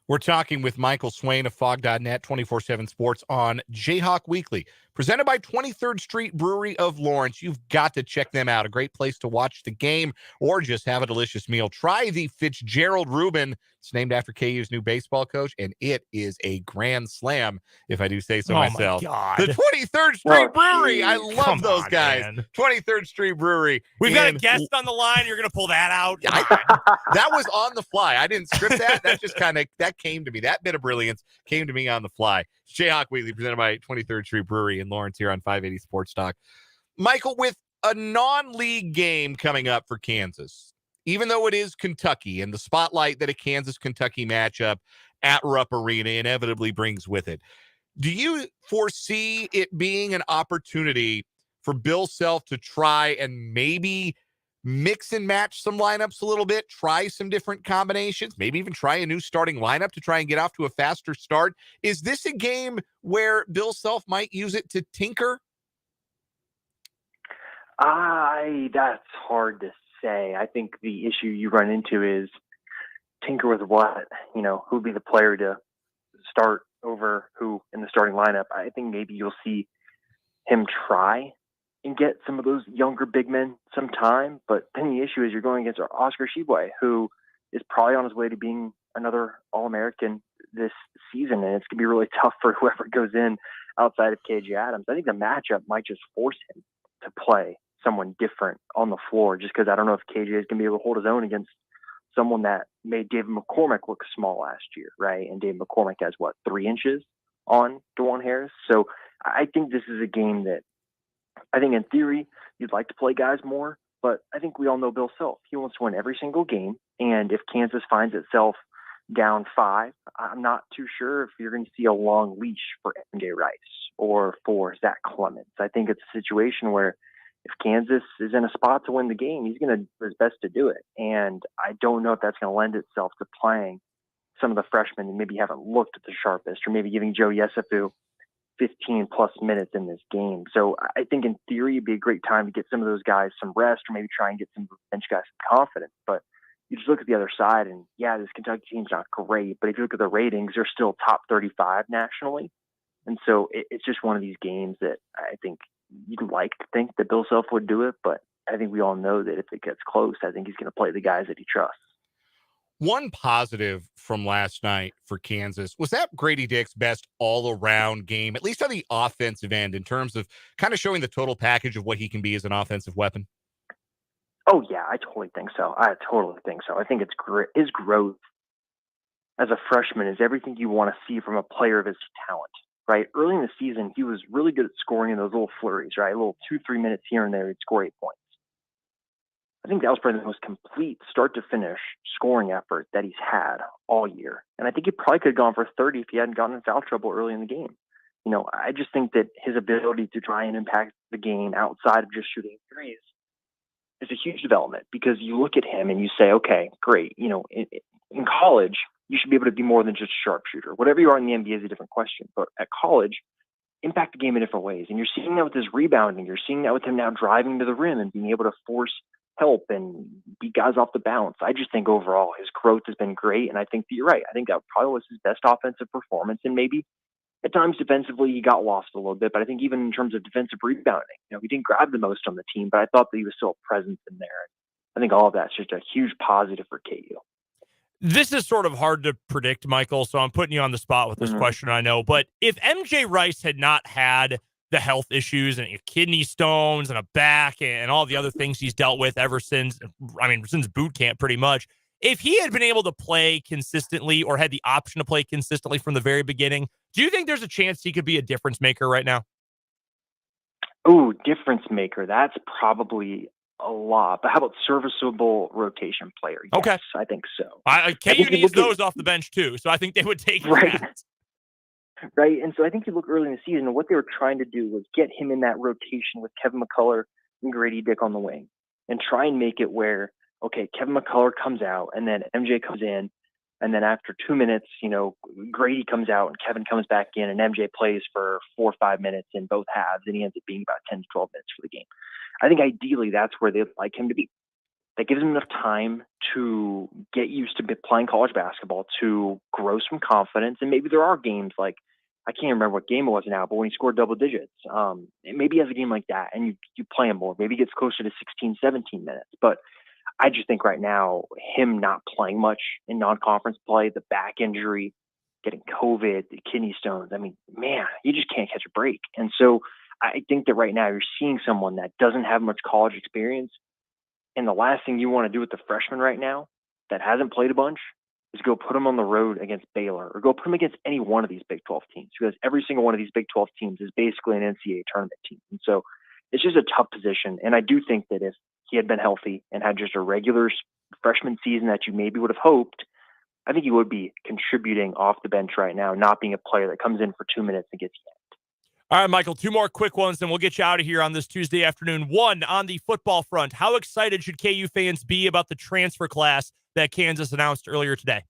We're talking with Michael Swain of Fog.net, 24/7 Sports on Jayhawk Weekly, presented by 23rd Street Brewery of Lawrence. You've got to check them out. A great place to watch the game or just have a delicious meal. Try the Fitzgerald Reuben. It's named after KU's new baseball coach, and it is a grand slam, if I do say so myself. My God. The 23rd Street Brewery. Geez. I love Come those on, guys. man. 23rd Street Brewery. We've got a guest on the line. You're going to pull that out? Come on. That was on the fly. I didn't script that. That just that came to me. That bit of brilliance came to me on the fly. It's Jayhawk Weekly, presented by 23rd Street Brewery in Lawrence here on 580 Sports Talk. Michael, with a non-league game coming up for Kansas, even though it is Kentucky and the spotlight that a Kansas-Kentucky matchup at Rupp Arena inevitably brings with it, do you foresee it being an opportunity for Bill Self to try and maybe mix and match some lineups a little bit, try some different combinations, maybe even try a new starting lineup to try and get off to a faster start? Is this a game where Bill Self might use it to tinker? That's hard to say. I think the issue you run into is tinker with what, who'd be the player to start over who in the starting lineup. I think maybe you'll see him try and get some of those younger big men some time. But then the issue is you're going against Oscar Tshiebwe, who is probably on his way to being another All-American this season. And it's going to be really tough for whoever goes in outside of KJ Adams. I think the matchup might just force him to play someone different on the floor, just because I don't know if KJ is going to be able to hold his own against someone that made David McCormick look small last year, right? And David McCormick has, 3 inches on DeJuan Harris? So I think this is a game that I think in theory you'd like to play guys more, but I think we all know Bill Self. He wants to win every single game, and if Kansas finds itself down 5, I'm not too sure if you're going to see a long leash for MJ Rice or for Zach Clements. I think it's a situation where if Kansas is in a spot to win the game, he's going to do his best to do it. And I don't know if that's going to lend itself to playing some of the freshmen that maybe haven't looked at the sharpest, or maybe giving Joe Yesufu 15 plus minutes in this game. So I think in theory, it'd be a great time to get some of those guys some rest, or maybe try and get some bench guys some confidence. But you just look at the other side, and yeah, this Kentucky team's not great, but if you look at the ratings, they're still top 35 nationally. And so it's just one of these games that I think you'd like to think that Bill Self would do it, but I think we all know that if it gets close, I think he's going to play the guys that he trusts. One positive from last night for Kansas was that Grady Dick's best all-around game, at least on the offensive end, in terms of kind of showing the total package of what he can be as an offensive weapon. Oh, yeah, I totally think so. I think his growth as a freshman is everything you want to see from a player of his talent, right? Early in the season, he was really good at scoring in those little flurries, right? A little 2-3 minutes here and there, he'd score 8 points. I think that was probably the most complete start-to-finish scoring effort that he's had all year. And I think he probably could have gone for 30 if he hadn't gotten in foul trouble early in the game. I just think that his ability to try and impact the game outside of just shooting threes is a huge development, because you look at him and you say, okay, great. in college, you should be able to be more than just a sharpshooter. Whatever you are in the NBA is a different question. But at college, impact the game in different ways. And you're seeing that with his rebounding. You're seeing that with him now driving to the rim and being able to force help and beat guys off the bounce. I just think overall his growth has been great. And I think that you're right. I think that probably was his best offensive performance. And maybe at times defensively he got lost a little bit. But I think even in terms of defensive rebounding, he didn't grab the most on the team, but I thought that he was still a presence in there. I think all of that's just a huge positive for KU. This is sort of hard to predict, Michael, so I'm putting you on the spot with this question, I know. But if MJ Rice had not had the health issues and kidney stones and a back and all the other things he's dealt with since boot camp pretty much, if he had been able to play consistently or had the option to play consistently from the very beginning, do you think there's a chance he could be a difference maker right now? Oh, difference maker. That's probably a lot. But how about serviceable rotation player? Yes, okay. I think so. KU needs those off the bench too, so I think they would take right. that. Right, and so I think you look early in the season, and what they were trying to do was get him in that rotation with Kevin McCullough and Grady Dick on the wing, and try and make it where, okay, Kevin McCullough comes out, and then MJ comes in, and then after 2 minutes, Grady comes out, and Kevin comes back in, and MJ plays for 4 or 5 minutes in both halves, and he ends up being about 10 to 12 minutes for the game. I think ideally that's where they'd like him to be. That gives him enough time to get used to playing college basketball, to grow some confidence, and maybe there are games like, I can't remember what game it was now, but when he scored double digits, maybe he has a game like that and you play him more. Maybe he gets closer to 16, 17 minutes. But I just think right now, him not playing much in non-conference play, the back injury, getting COVID, the kidney stones, man, you just can't catch a break. And so I think that right now you're seeing someone that doesn't have much college experience. And the last thing you want to do with the freshman right now that hasn't played a bunch is go put him on the road against Baylor or go put him against any one of these Big 12 teams, because every single one of these Big 12 teams is basically an NCAA tournament team. And so it's just a tough position. And I do think that if he had been healthy and had just a regular freshman season that you maybe would have hoped, I think he would be contributing off the bench right now, not being a player that comes in for 2 minutes and gets yanked. All right, Michael, 2 more quick ones, then we'll get you out of here on this Tuesday afternoon. One, on the football front, how excited should KU fans be about the transfer class that Kansas announced earlier today?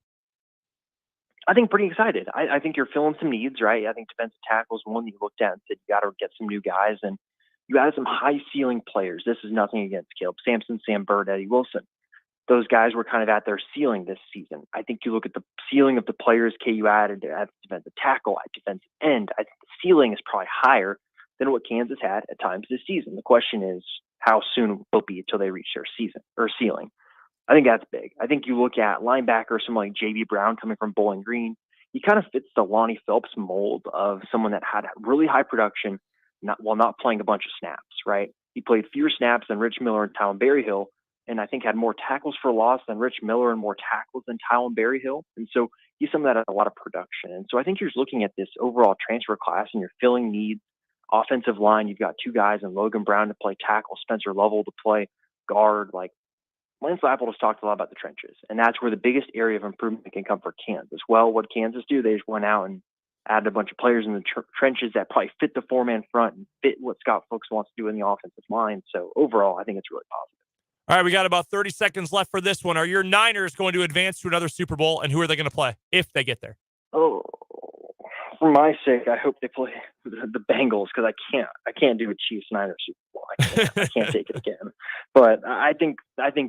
I think pretty excited. I think you're filling some needs, right? I think defensive tackle is one that you looked at and said you got to get some new guys, and you added some high ceiling players. This is nothing against Caleb Sampson, Sam Bird, Eddie Wilson. Those guys were kind of at their ceiling this season. I think you look at the ceiling of the players KU added at defensive tackle, at defensive end. I think the ceiling is probably higher than what Kansas had at times this season. The question is, how soon will it be until they reach their season or ceiling? I think that's big. I think you look at linebacker, someone like J.B. Brown coming from Bowling Green. He kind of fits the Lonnie Phelps mold of someone that had really high production while not playing a bunch of snaps, right? He played fewer snaps than Rich Miller and Tylen Berryhill, and I think had more tackles for loss than Rich Miller and more tackles than Tylen Berryhill. And so he's someone that has a lot of production. And so I think you're just looking at this overall transfer class and you're filling needs. Offensive line, you've got 2 guys in Logan Brown to play tackle, Spencer Lovell to play guard. Like, Lance Leipold has talked a lot about the trenches, and that's where the biggest area of improvement can come for Kansas. Well, what Kansas do, they just went out and added a bunch of players in the trenches that probably fit the 4-man front and fit what Scott Folks wants to do in the offensive line. So overall, I think it's really positive. All right, we got about 30 seconds left for this one. Are your Niners going to advance to another Super Bowl, and who are they going to play if they get there? Oh, for my sake, I hope they play the Bengals, because I can't do a Chiefs-Niners Super Bowl. I can't take it again. But I think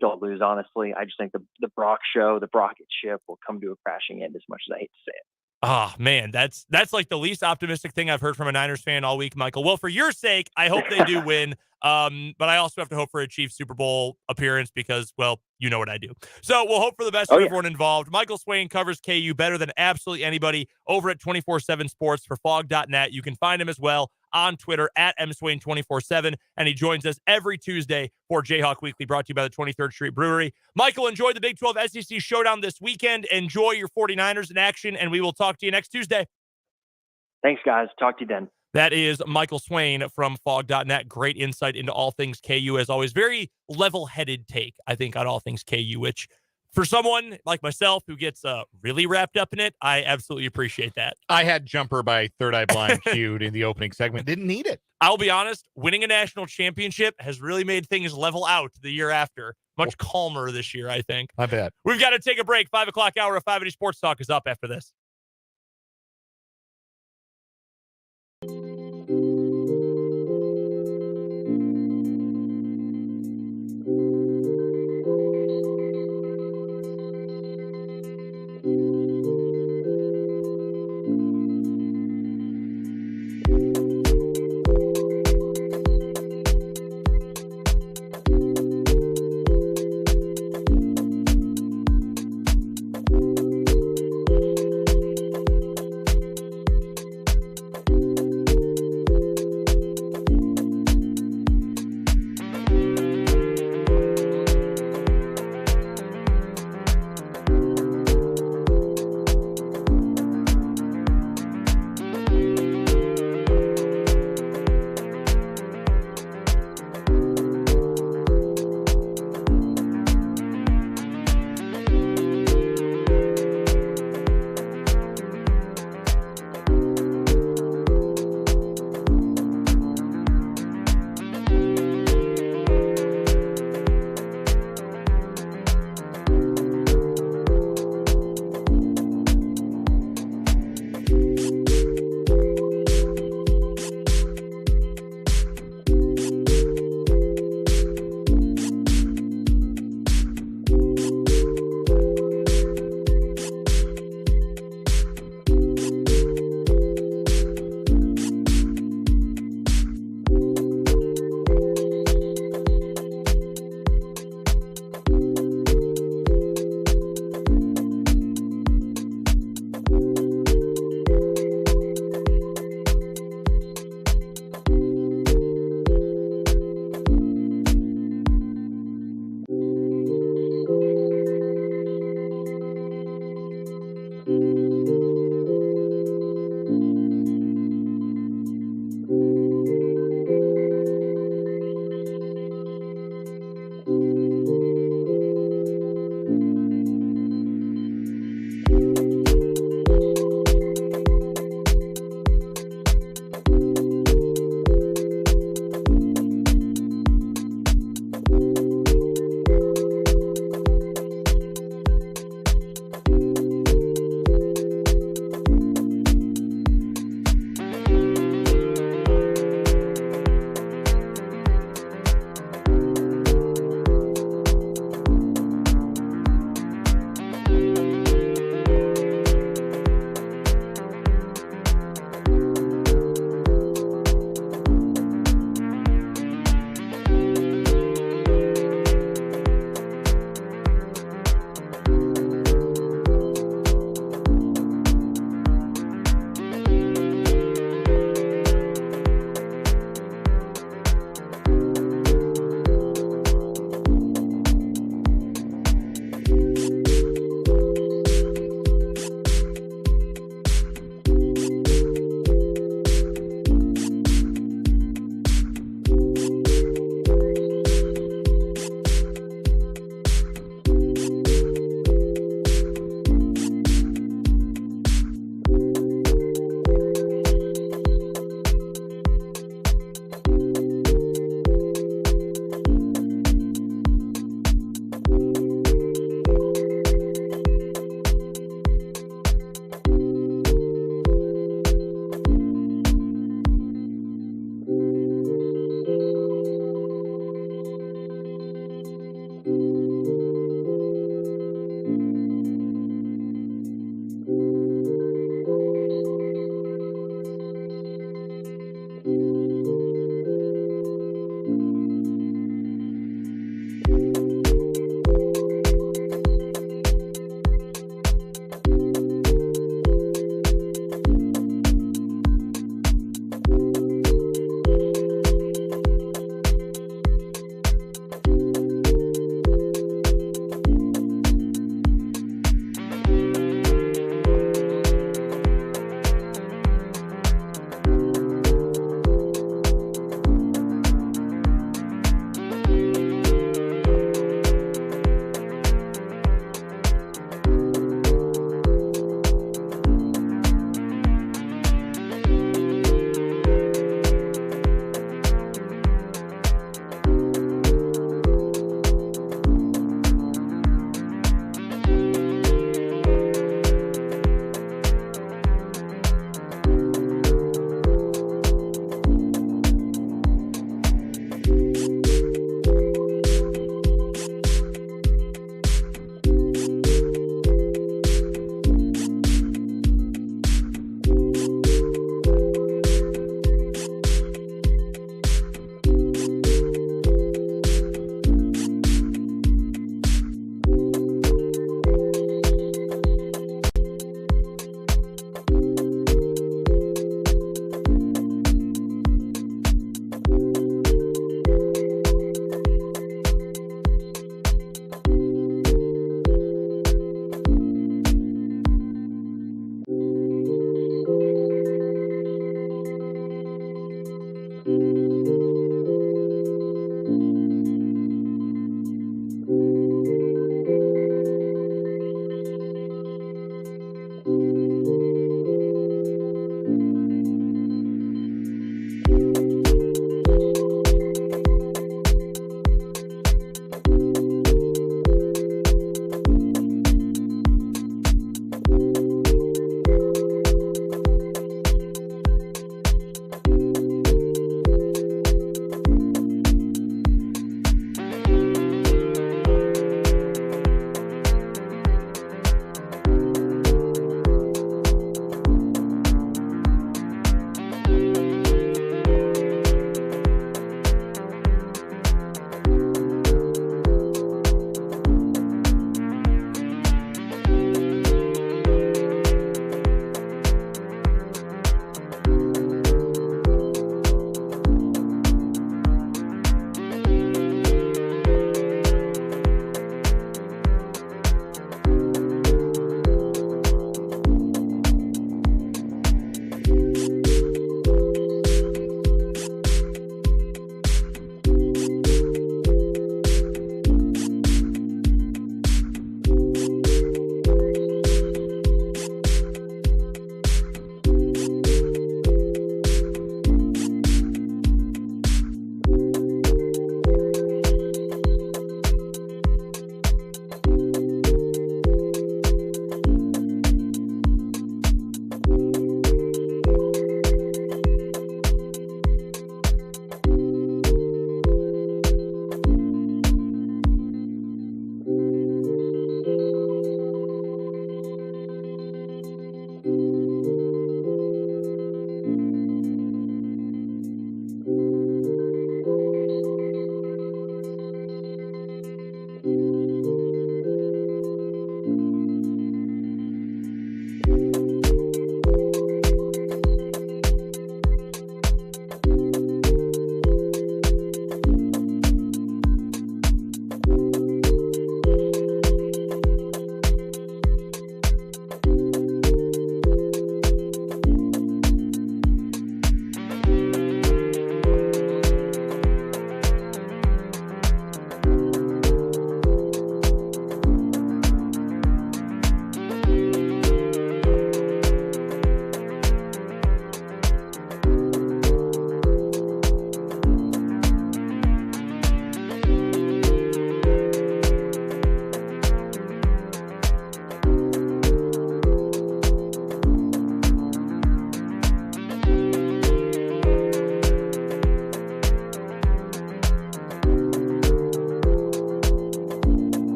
they'll lose. Honestly, I just think the Brock show, the rocket ship, will come to a crashing end. As much as I hate to say it. Oh, man, that's like the least optimistic thing I've heard from a Niners fan all week, Michael. Well, for your sake, I hope they do win. But I also have to hope for a Chiefs Super Bowl appearance because, well, you know what I do. So we'll hope for the best for everyone involved. Michael Swain covers KU better than absolutely anybody over at 24/7 Sports for Fog.net. You can find him as well on Twitter at mswain247, and he joins us every Tuesday for Jayhawk Weekly, brought to you by the 23rd Street Brewery. Michael, enjoy the Big 12 SEC Showdown this weekend. Enjoy your 49ers in action, and we will talk to you next Tuesday. Thanks, guys. Talk to you then. That is Michael Swain from Fog.net. Great insight into all things KU, as always. Very level-headed take, I think, on all things KU, which For someone like myself who gets really wrapped up in it, I absolutely appreciate that. I had Jumper by Third Eye Blind cued in the opening segment. Didn't need it. I'll be honest, winning a national championship has really made things level out the year after. Much calmer this year, I think. I bet. We've got to take a break. 5 o'clock hour of 580 Sports Talk is up after this.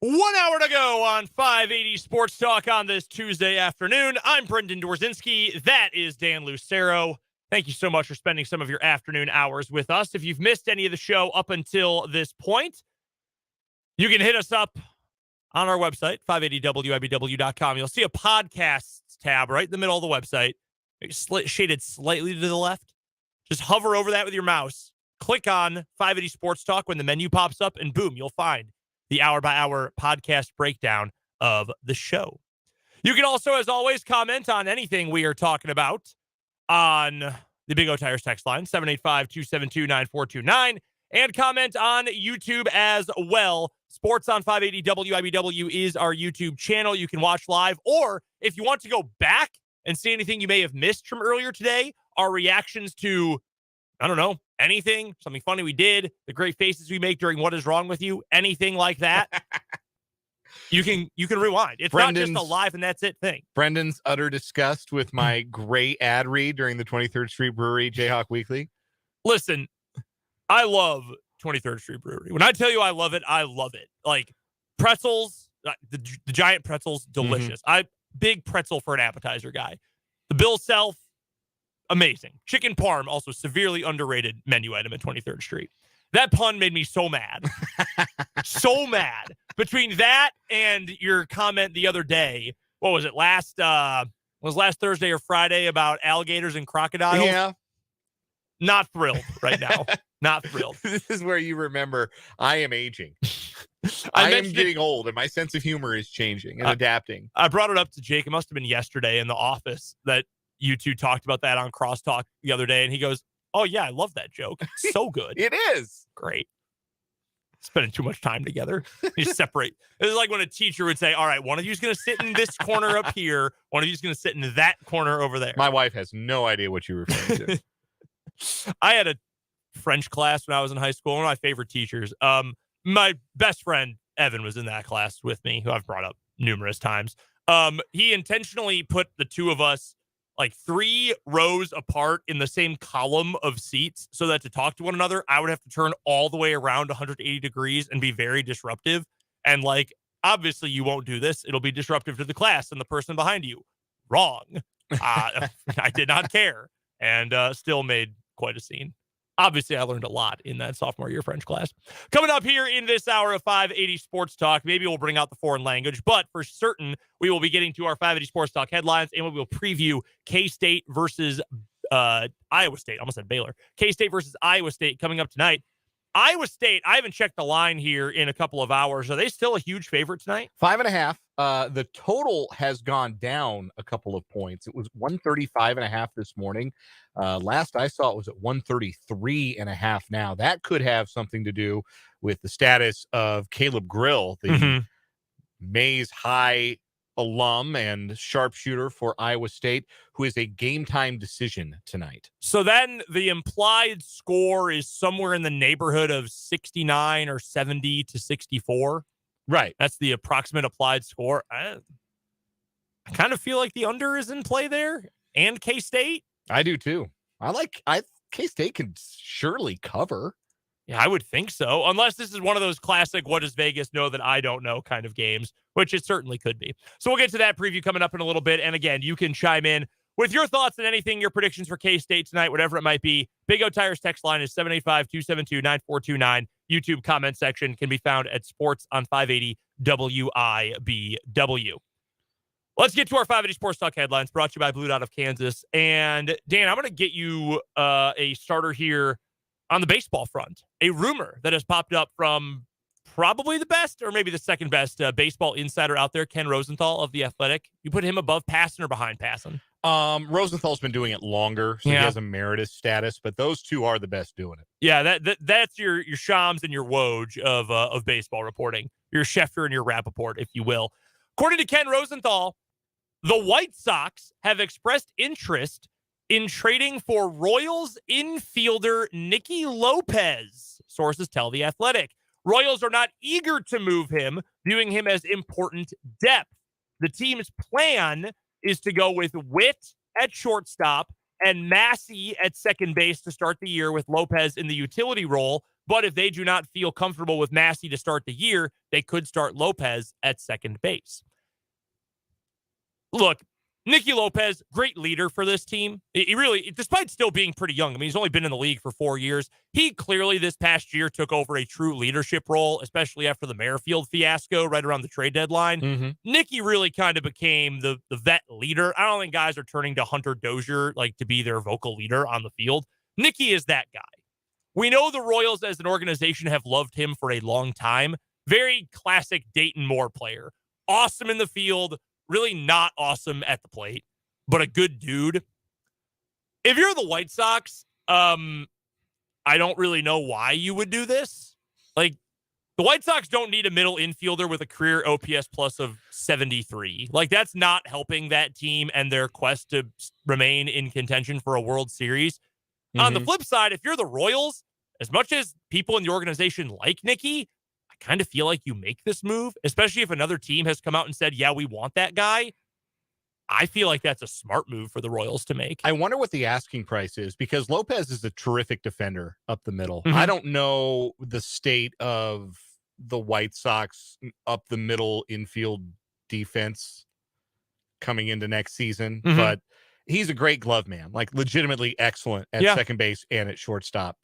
1 hour to go on 580 Sports Talk on this Tuesday afternoon. I'm Brendan Dorzinski. That is Dan Lucero. Thank you so much for spending some of your afternoon hours with us. If you've missed any of the show up until this point, you can hit us up on our website, 580wibw.com. You'll see a podcasts tab right in the middle of the website, shaded slightly to the left. Just hover over that with your mouse. Click on 580 Sports Talk when the menu pops up, and boom, you'll find the hour-by-hour podcast breakdown of the show. You can also, as always, comment on anything we are talking about on the Big O Tires text line, 785-272-9429, and comment on YouTube as well. Sports on 580 WIBW is our YouTube channel. You can watch live, or if you want to go back and see anything you may have missed from earlier today, our reactions to, I don't know, anything, something funny we did, the great faces we make during What Is Wrong With You, anything like that, you can rewind. It's not just a live and that's it thing. Brendan's utter disgust with my great ad read during the 23rd Street Brewery Jayhawk Weekly. Listen, I love 23rd Street Brewery. When I tell you I love it, I love it. Like pretzels, the giant pretzels, delicious. I'm big pretzel for an appetizer guy. The bill self, amazing. Chicken parm, also severely underrated menu item at 23rd Street. That pun made me so mad. So mad. Between that and your comment the other day, what was it, last Thursday or Friday about alligators and crocodiles? Yeah. Not thrilled right now. Not thrilled. This is where you remember I am aging. I am getting old, and my sense of humor is changing and adapting. I brought it up to Jake. It must have been yesterday in the office that you two talked about that on Crosstalk the other day, and he goes, "Oh yeah, I love that joke. It's so good." It is great. Spending too much time together. You separate. It's like when a teacher would say, "All right, one of you is going to sit in this corner up here. One of you is going to sit in that corner over there." My wife has no idea what you're referring to. I had a French class when I was in high school. One of my favorite teachers. My best friend Evan was in that class with me, who I've brought up numerous times. He intentionally put the two of us like 3 rows apart in the same column of seats so that to talk to one another, I would have to turn all the way around 180 degrees and be very disruptive. And like, obviously you won't do this. It'll be disruptive to the class and the person behind you. Wrong. I did not care and still made quite a scene. Obviously, I learned a lot in that sophomore year French class. Coming up here in this hour of 580 Sports Talk, maybe we'll bring out the foreign language, but for certain, we will be getting to our 580 Sports Talk headlines, and we will preview K-State versus Iowa State. I almost said Baylor. K-State versus Iowa State coming up tonight. Iowa State, I haven't checked the line here in a couple of hours. Are they still a huge favorite tonight? 5.5. The total has gone down a couple of points. It was 135.5 this morning. Last I saw it was at 133.5 now. That could have something to do with the status of Caleb Grill, the Mays High alum and sharpshooter for Iowa State, who is a game time decision tonight. So then the implied score is somewhere in the neighborhood of 69 or 70 to 64. Right. That's the approximate applied score. I kind of feel like the under is in play there, and K-State. I do too. K-State can surely cover. Yeah, I would think so. Unless this is one of those classic, what does Vegas know that I don't know kind of games, which it certainly could be. So we'll get to that preview coming up in a little bit. And again, you can chime in with your thoughts on anything, your predictions for K-State tonight, whatever it might be. Big O Tires text line is 785-272-9429. YouTube comment section can be found at Sports on 580 WIBW. Let's get to our 580 Sports Talk headlines brought to you by Blue Dot of Kansas. And Dan, I'm going to get you a starter here on the baseball front. A rumor that has popped up from probably the best or maybe the second best baseball insider out there, Ken Rosenthal of The Athletic. You put him above Passan or behind Passan? Rosenthal's been doing it longer, so he has emeritus status, but those two are the best doing it. Yeah, that's your Shams and your Woj of baseball reporting. Your Schefter and your Rappaport, if you will. According to Ken Rosenthal, the White Sox have expressed interest in trading for Royals infielder Nicky Lopez. Sources tell The Athletic. Royals are not eager to move him, viewing him as important depth. The team's plan is to go with Witt at shortstop and Massey at second base to start the year with Lopez in the utility role. But if they do not feel comfortable with Massey to start the year, they could start Lopez at second base. Look, Nicky Lopez, great leader for this team. He really, despite still being pretty young, I mean, he's only been in the league for 4 years. He clearly this past year took over a true leadership role, especially after the Merrifield fiasco right around the trade deadline. Mm-hmm. Nicky really kind of became the vet leader. I don't think guys are turning to Hunter Dozier like to be their vocal leader on the field. Nicky is that guy. We know the Royals as an organization have loved him for a long time. Very classic Dayton Moore player. Awesome in the field. Really not awesome at the plate, but a good dude. If you're the White Sox, I don't really know why you would do this. Like, the White Sox don't need a middle infielder with a career OPS plus of 73. Like, that's not helping that team and their quest to remain in contention for a World Series. Mm-hmm. On the flip side, if you're the Royals, as much as people in the organization like Nicky, I kind of feel like you make this move, especially if another team has come out and said, yeah, we want that guy. I feel like that's a smart move for the Royals to make. I wonder what the asking price is, because Lopez is a terrific defender up the middle. Mm-hmm. I don't know the state of the White Sox up the middle infield defense coming into next season, but he's a great glove man, like legitimately excellent at second base and at shortstop.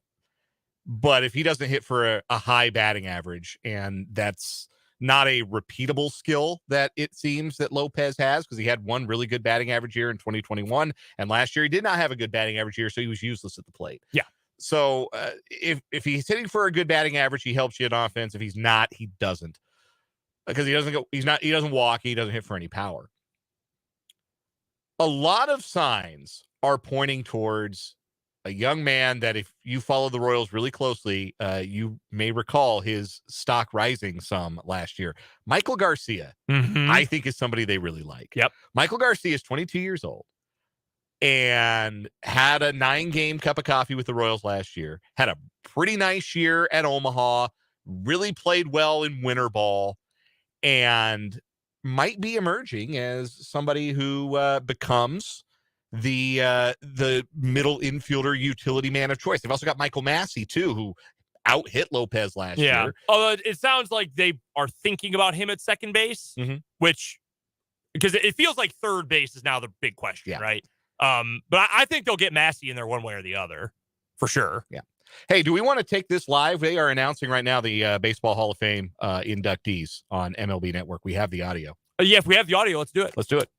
But if he doesn't hit for a high batting average, and that's not a repeatable skill that it seems that Lopez has, because he had one really good batting average year in 2021, and last year he did not have a good batting average year, so he was useless at the plate. Yeah. So if he's hitting for a good batting average, he helps you in offense. If he's not, he doesn't, because he doesn't walk, he doesn't hit for any power. A lot of signs are pointing towards a young man that, if you follow the Royals really closely, you may recall his stock rising some last year. Michael Garcia, I think, is somebody they really like. Yep. Michael Garcia is 22 years old and had a 9-game cup of coffee with the Royals last year, had a pretty nice year at Omaha, really played well in winter ball, and might be emerging as somebody who becomes the middle infielder utility man of choice. They've also got Michael Massey too, who out-hit Lopez last year. Although it sounds like they are thinking about him at second base, which, because it feels like third base is now the big question, right? But I think they'll get Massey in there one way or the other, for sure. Yeah. Hey, do we want to take this live? They are announcing right now the Baseball Hall of Fame inductees on MLB Network. We have the audio. Yeah, if we have the audio, let's do it. Let's do it.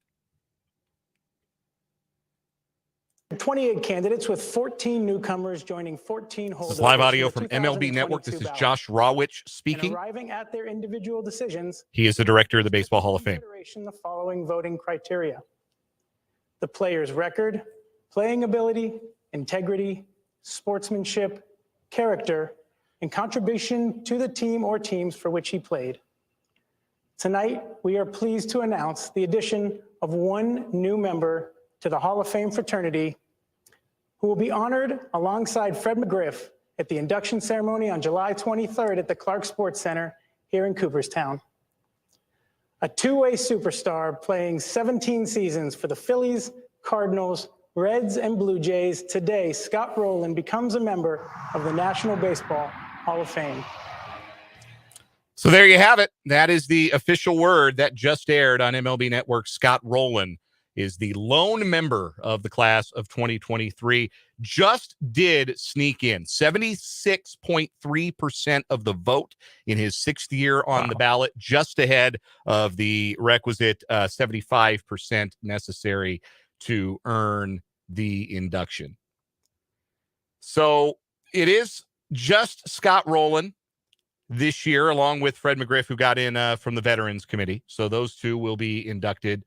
28 candidates with 14 newcomers joining 14 holders. This is live audio from MLB Network. This is Josh Rawitch speaking. Arriving at their individual decisions. He is the director of the Baseball Hall of Fame. The following voting criteria: the player's record, playing ability, integrity, sportsmanship, character, and contribution to the team or teams for which he played. Tonight, we are pleased to announce the addition of one new member to the Hall of Fame fraternity, who will be honored alongside Fred McGriff at the induction ceremony on July 23rd at the Clark Sports Center here in Cooperstown. A two-way superstar playing 17 seasons for the Phillies, Cardinals, Reds, and Blue Jays, today Scott Rowland becomes a member of the National Baseball Hall of Fame. So there you have it. That is the official word that just aired on MLB Network. Scott Rowland is the lone member of the class of 2023. Just did sneak in 76.3% of the vote in his 6th year on the ballot, just ahead of the requisite 75% necessary to earn the induction. So it is just Scott Rowland this year, along with Fred McGriff, who got in from the Veterans Committee. So those two will be inducted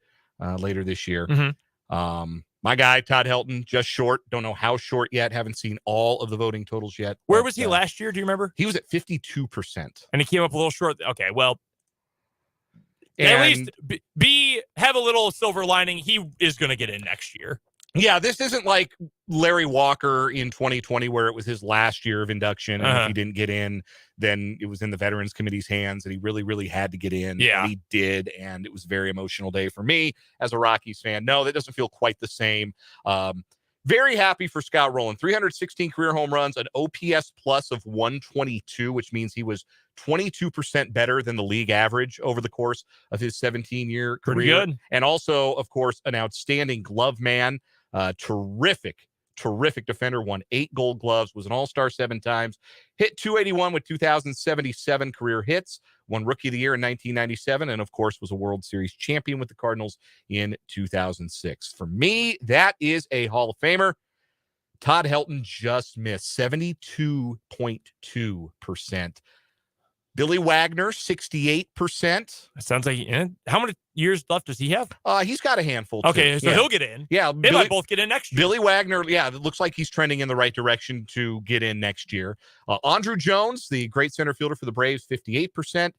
later this year. My guy, Todd Helton, just short. Don't know how short yet. Haven't seen all of the voting totals yet. Where was he last year? Do you remember? He was at 52%. And he came up a little short. Okay, well, at least have a little silver lining. He is going to get in next year. Yeah, this isn't like Larry Walker in 2020, where it was his last year of induction. And if he didn't get in, then it was in the Veterans Committee's hands, and he really, really had to get in. Yeah. And he did, and it was a very emotional day for me as a Rockies fan. No, that doesn't feel quite the same. Very happy for Scott Rowland. 316 career home runs, an OPS plus of 122, which means he was 22% better than the league average over the course of his 17-year career. Pretty good. And also, of course, an outstanding glove man. Terrific defender. Won 8 Gold Gloves. Was an All-Star 7 times. Hit 281 with 2,077 career hits. Won Rookie of the Year in 1997. And, of course, was a World Series champion with the Cardinals in 2006. For me, that is a Hall of Famer. Todd Helton just missed 72.2%. Billy Wagner, 68%. Sounds like, how many years left does he have? He's got a handful, too. Okay, so he'll get in. Yeah. They might both get in next year. Billy Wagner, it looks like he's trending in the right direction to get in next year. Andrew Jones, the great center fielder for the Braves, 58%.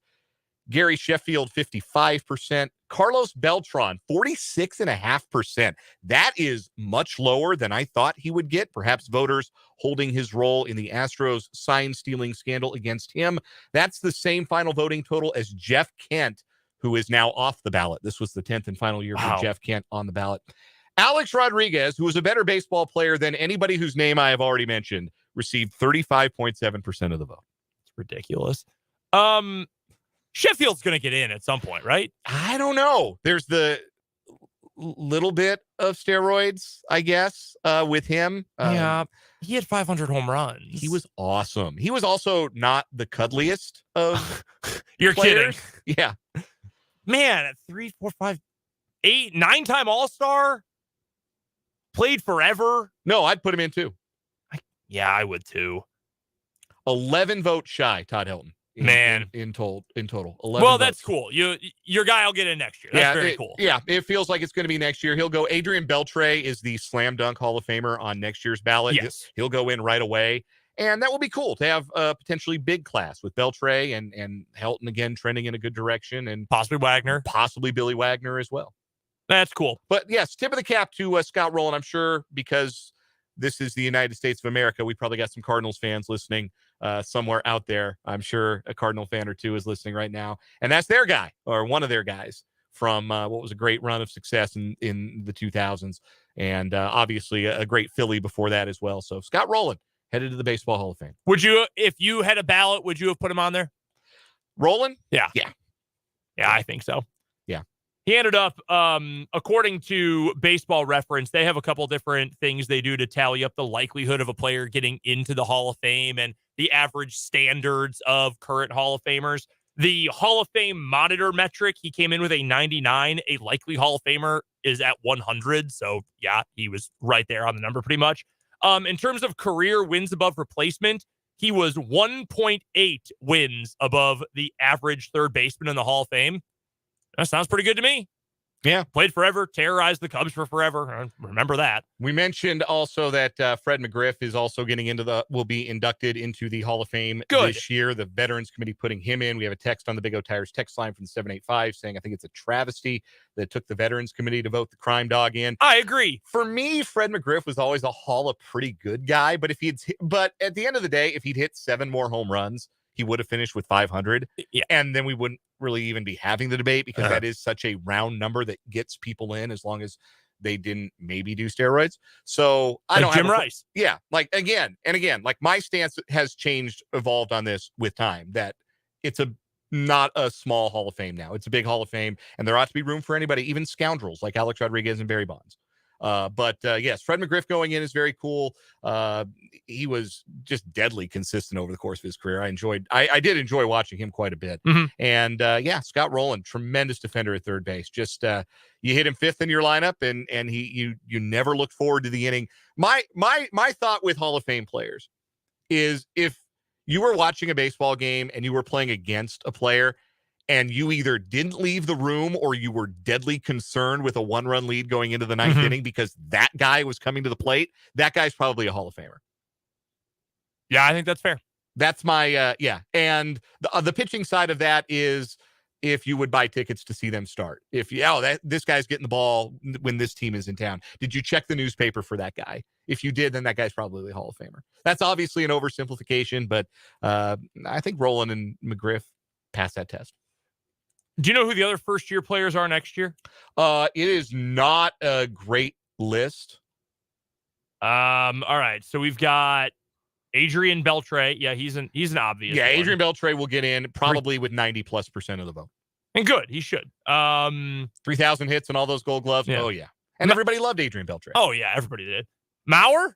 Gary Sheffield, 55%. Carlos Beltran, 46.5%. That is much lower than I thought he would get. Perhaps voters holding his role in the Astros sign-stealing scandal against him. That's the same final voting total as Jeff Kent, who is now off the ballot. This was the 10th and final year for Jeff Kent on the ballot. Alex Rodriguez, who was a better baseball player than anybody whose name I have already mentioned, received 35.7% of the vote. It's ridiculous. Sheffield's going to get in at some point, right? I don't know. There's the little bit of steroids, I guess, with him. Yeah, he had 500 home runs. He was awesome. He was also not the cuddliest of You're players. kidding. Yeah. Man, at 3, 4, 5, 8, 9-time All-Star, played forever. No, I'd put him in too. Yeah, I would too. 11 votes shy, Todd Hilton. In total. 11 well, that's votes. cool. Your guy will get in next year. That's very cool. Yeah, it feels like it's going to be next year. He'll go. Adrian Beltre is the slam dunk Hall of Famer on next year's ballot. Yes. He'll go in right away. And that will be cool to have a potentially big class with Beltre and Helton again trending in a good direction. And possibly Wagner. Possibly Billy Wagner as well. That's cool. But yes, tip of the cap to Scott Rowland. I'm sure because this is the United States of America, we probably got some Cardinals fans listening somewhere out there. I'm sure a Cardinal fan or two is listening right now. And that's their guy, or one of their guys, from what was a great run of success in the 2000s. And obviously a great Philly before that as well. So Scott Rowland, headed to the Baseball Hall of Fame. Would you, if you had a ballot, would you have put him on there? Rowland? Yeah. Yeah, I think so. Yeah. He ended up, according to Baseball Reference, they have a couple different things they do to tally up the likelihood of a player getting into the Hall of Fame and the average standards of current Hall of Famers. The Hall of Fame monitor metric, he came in with a 99. A likely Hall of Famer is at 100. So, yeah, he was right there on the number pretty much. In terms of career wins above replacement, he was 1.8 wins above the average third baseman in the Hall of Fame. That sounds pretty good to me. Yeah. Played forever, terrorized the Cubs for forever. I remember that. We mentioned also that Fred McGriff is also will be inducted into the Hall of Fame this year. The Veterans Committee putting him in. We have a text on the Big O Tires text line from the 785 saying, I think it's a travesty that took the Veterans Committee to vote the crime dog in. I agree. For me, Fred McGriff was always a Hall of pretty good guy, but at the end of the day, if he'd hit 7 more home runs, he would have finished with 500. Yeah. And then we wouldn't really even be having the debate because that is such a round number that gets people in as long as they didn't maybe do steroids. So I don't Jim Rice. Yeah. Like again, like my stance has evolved on this with time, that it's not a small Hall of Fame now. It's a big Hall of Fame, and there ought to be room for anybody, even scoundrels like Alex Rodriguez and Barry Bonds. But yes, Fred McGriff going in is very cool. He was just deadly consistent over the course of his career. I did enjoy watching him quite a bit. Mm-hmm. And yeah, Scott Rowland, tremendous defender at third base. Just you hit him 5th in your lineup, and you never looked forward to the inning. My thought with Hall of Fame players is, if you were watching a baseball game and you were playing against a player, and you either didn't leave the room or you were deadly concerned with a 1-run lead going into the 9th inning because that guy was coming to the plate, that guy's probably a Hall of Famer. Yeah, I think that's fair. That's my, yeah. And the pitching side of that is if you would buy tickets to see them start. If this guy's getting the ball when this team is in town. Did you check the newspaper for that guy? If you did, then that guy's probably a Hall of Famer. That's obviously an oversimplification, but I think Rowland and McGriff passed that test. Do you know who the other first-year players are next year? It is not a great list. All right. So we've got Adrian Beltre. Yeah, he's an obvious. Yeah, one. Adrian Beltre will get in probably with 90+% of the vote. And good, he should. 3,000 hits and all those Gold Gloves. Yeah. Oh yeah, and everybody loved Adrian Beltre. Oh yeah, everybody did. Mauer.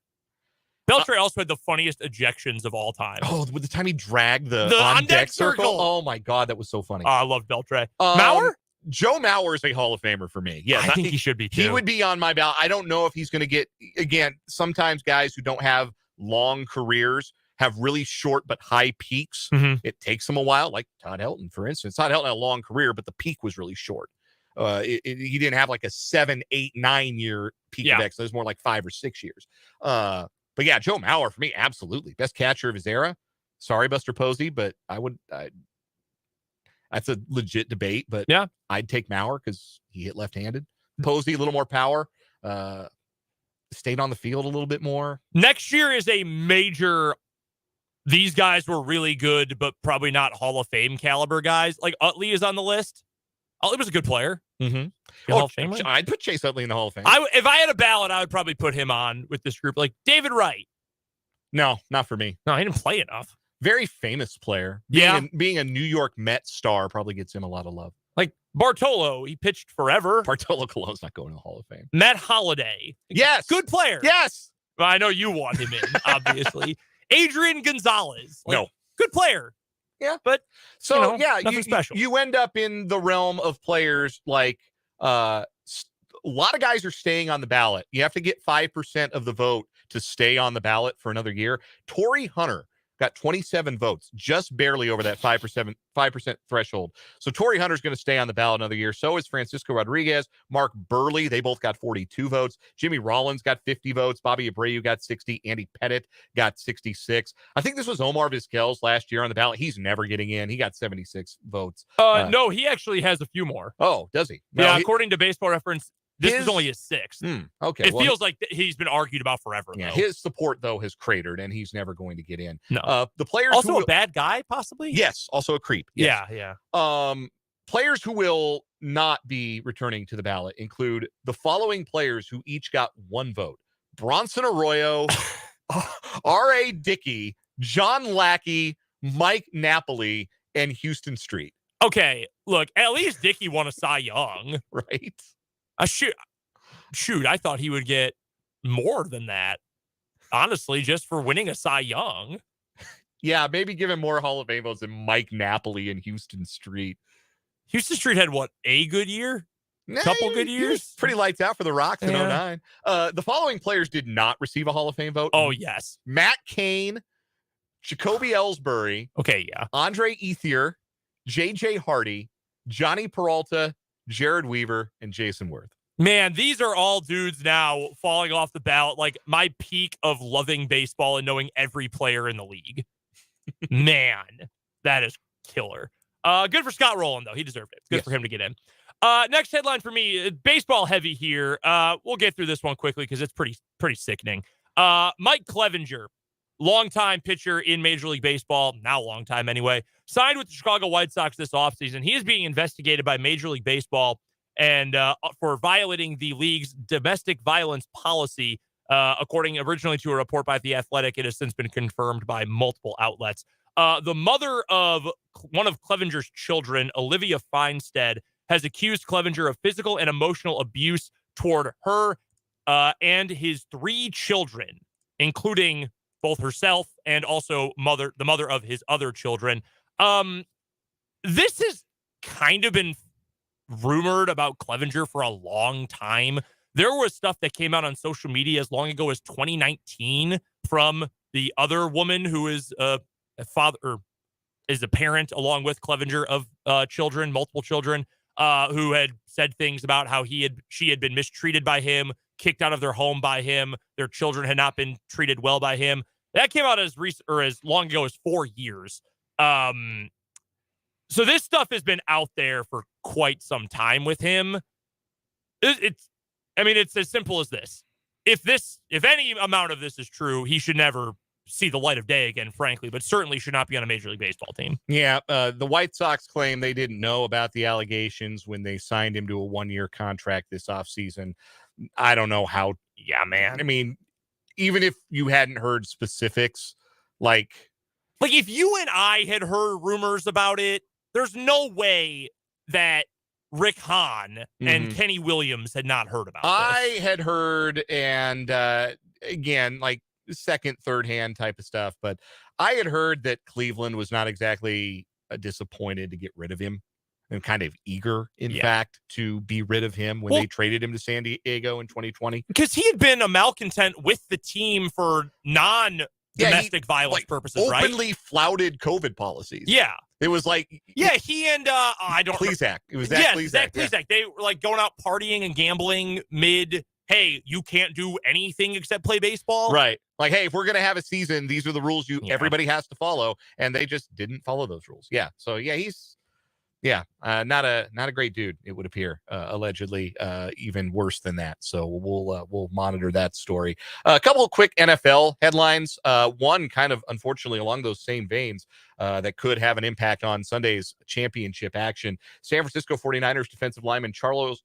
Beltre also had the funniest ejections of all time. Oh, with the time he dragged the on-deck circle. Oh my God, that was so funny. I love Beltre. Mauer? Joe Mauer is a Hall of Famer for me. Yes, I think he should be too. He would be on my ballot. I don't know if he's going to get, again, sometimes guys who don't have long careers have really short but high peaks. Mm-hmm. It takes them a while, like Todd Helton, for instance. Todd Helton had a long career, but the peak was really short. He didn't have like a 7, 8, 9 year peak of excellence. It was more like 5 or 6 years. But yeah, Joe Mauer for me, absolutely. Best catcher of his era. Sorry, Buster Posey, but that's a legit debate, but yeah, I'd take Mauer because he hit left-handed. Posey, a little more power. Stayed on the field a little bit more. Next year is a major. These guys were really good, but probably not Hall of Fame caliber guys. Like Utley is on the list. Utley was a good player. Mm-hmm. Hall of Famer? I'd put Chase Utley in the Hall of Fame. If I had a ballot, I would probably put him on with this group. Like David Wright. No, not for me. No, he didn't play enough. Very famous player. Being a New York Mets star probably gets him a lot of love. Like Bartolo, he pitched forever. Bartolo Colon's not going to the Hall of Fame. Matt Holliday. Yes. Good player. Yes. Well, I know you want him in, obviously. Adrian Gonzalez. No. Good player. Yeah. But, so, nothing special. You end up in the realm of players like a lot of guys are staying on the ballot. You have to get 5% of the vote to stay on the ballot for another year. Torrey Hunter got 27 votes, just barely over that 5% threshold. So Torrey Hunter's going to stay on the ballot another year. So is Francisco Rodriguez, Mark Burley. They both got 42 votes. Jimmy Rollins got 50 votes. Bobby Abreu got 60. Andy Pettit got 66. I think this was Omar Vizquel's last year on the ballot. He's never getting in. He got 76 votes. No, he actually has a few more. Oh, does he? Yeah, according to Baseball Reference, this is only his 6th. Okay. It feels like he's been argued about forever. Yeah, though. his support, though, has cratered, and he's never going to get in. No. The players also a bad guy, possibly? Yes, also a creep. Yes. Yeah. Players who will not be returning to the ballot include the following players who each got 1 vote. Bronson Arroyo, R.A. Dickey, John Lackey, Mike Napoli, and Houston Street. Okay, look, at least Dickey won a Cy Young. Right? Shoot, I thought he would get more than that. Honestly, just for winning a Cy Young. Yeah, maybe give him more Hall of Fame votes than Mike Napoli and Houston Street. Houston Street had a good year? Couple good years? Pretty lights out for the Rocks in 09. The following players did not receive a Hall of Fame vote. Oh, yes. Matt Cain, Jacoby Ellsbury. Okay, yeah. Andre Ethier, J.J. Hardy, Johnny Peralta, Jared Weaver, and Jason Worth. Man, these are all dudes now falling off the ballot. Like my peak of loving baseball and knowing every player in the league. Man, that is killer. Good for Scott Rowland, though. He deserved it. It's good for him to get in. Next headline for me, baseball heavy here. We'll get through this one quickly because it's pretty sickening. Mike Clevenger, longtime pitcher in Major League Baseball, now long time anyway, signed with the Chicago White Sox this offseason. He is being investigated by Major League Baseball and for violating the league's domestic violence policy, according originally to a report by The Athletic. It has since been confirmed by multiple outlets. The mother of one of Clevenger's children, Olivia Feinstead, has accused Clevenger of physical and emotional abuse toward her and his 3 children, including both herself and also the mother of his other children. This has kind of been rumored about Clevenger for a long time. There was stuff that came out on social media as long ago as 2019 from the other woman who is a father or is a parent along with Clevenger of children, multiple children, who had said things about how she had been mistreated by him, kicked out of their home by him. Their children had not been treated well by him. That came out as long ago as 4 years. So this stuff has been out there for quite some time with him. It's as simple as this. If any amount of this is true, he should never see the light of day again, frankly, but certainly should not be on a Major League Baseball team. Yeah, the White Sox claim they didn't know about the allegations when they signed him to a 1-year contract this offseason. I don't know how. Yeah, man. I mean, even if you hadn't heard specifics, like if you and I had heard rumors about it, there's no way that Rick Hahn and Kenny Williams had not heard about I this. had heard, and again, like second, third hand type of stuff, but I had heard that Cleveland was not exactly disappointed to get rid of him and kind of eager, in fact, to be rid of him when they traded him to San Diego in 2020. Because he had been a malcontent with the team for non-domestic violence purposes, right? Openly flouted COVID policies. Yeah. It was like... he and... I don't... Plesac. It was Zach Plesac. Zach Plesac. They were like going out partying and gambling mid... Hey, you can't do anything except play baseball. Right. Like, hey, if we're going to have a season, these are the rules everybody has to follow. And they just didn't follow those rules. Yeah. So, yeah, he's... Yeah, not a great dude, it would appear, allegedly, even worse than that. So we'll monitor that story. A couple of quick NFL headlines. One kind of, unfortunately, along those same veins that could have an impact on Sunday's championship action. San Francisco 49ers defensive lineman Charles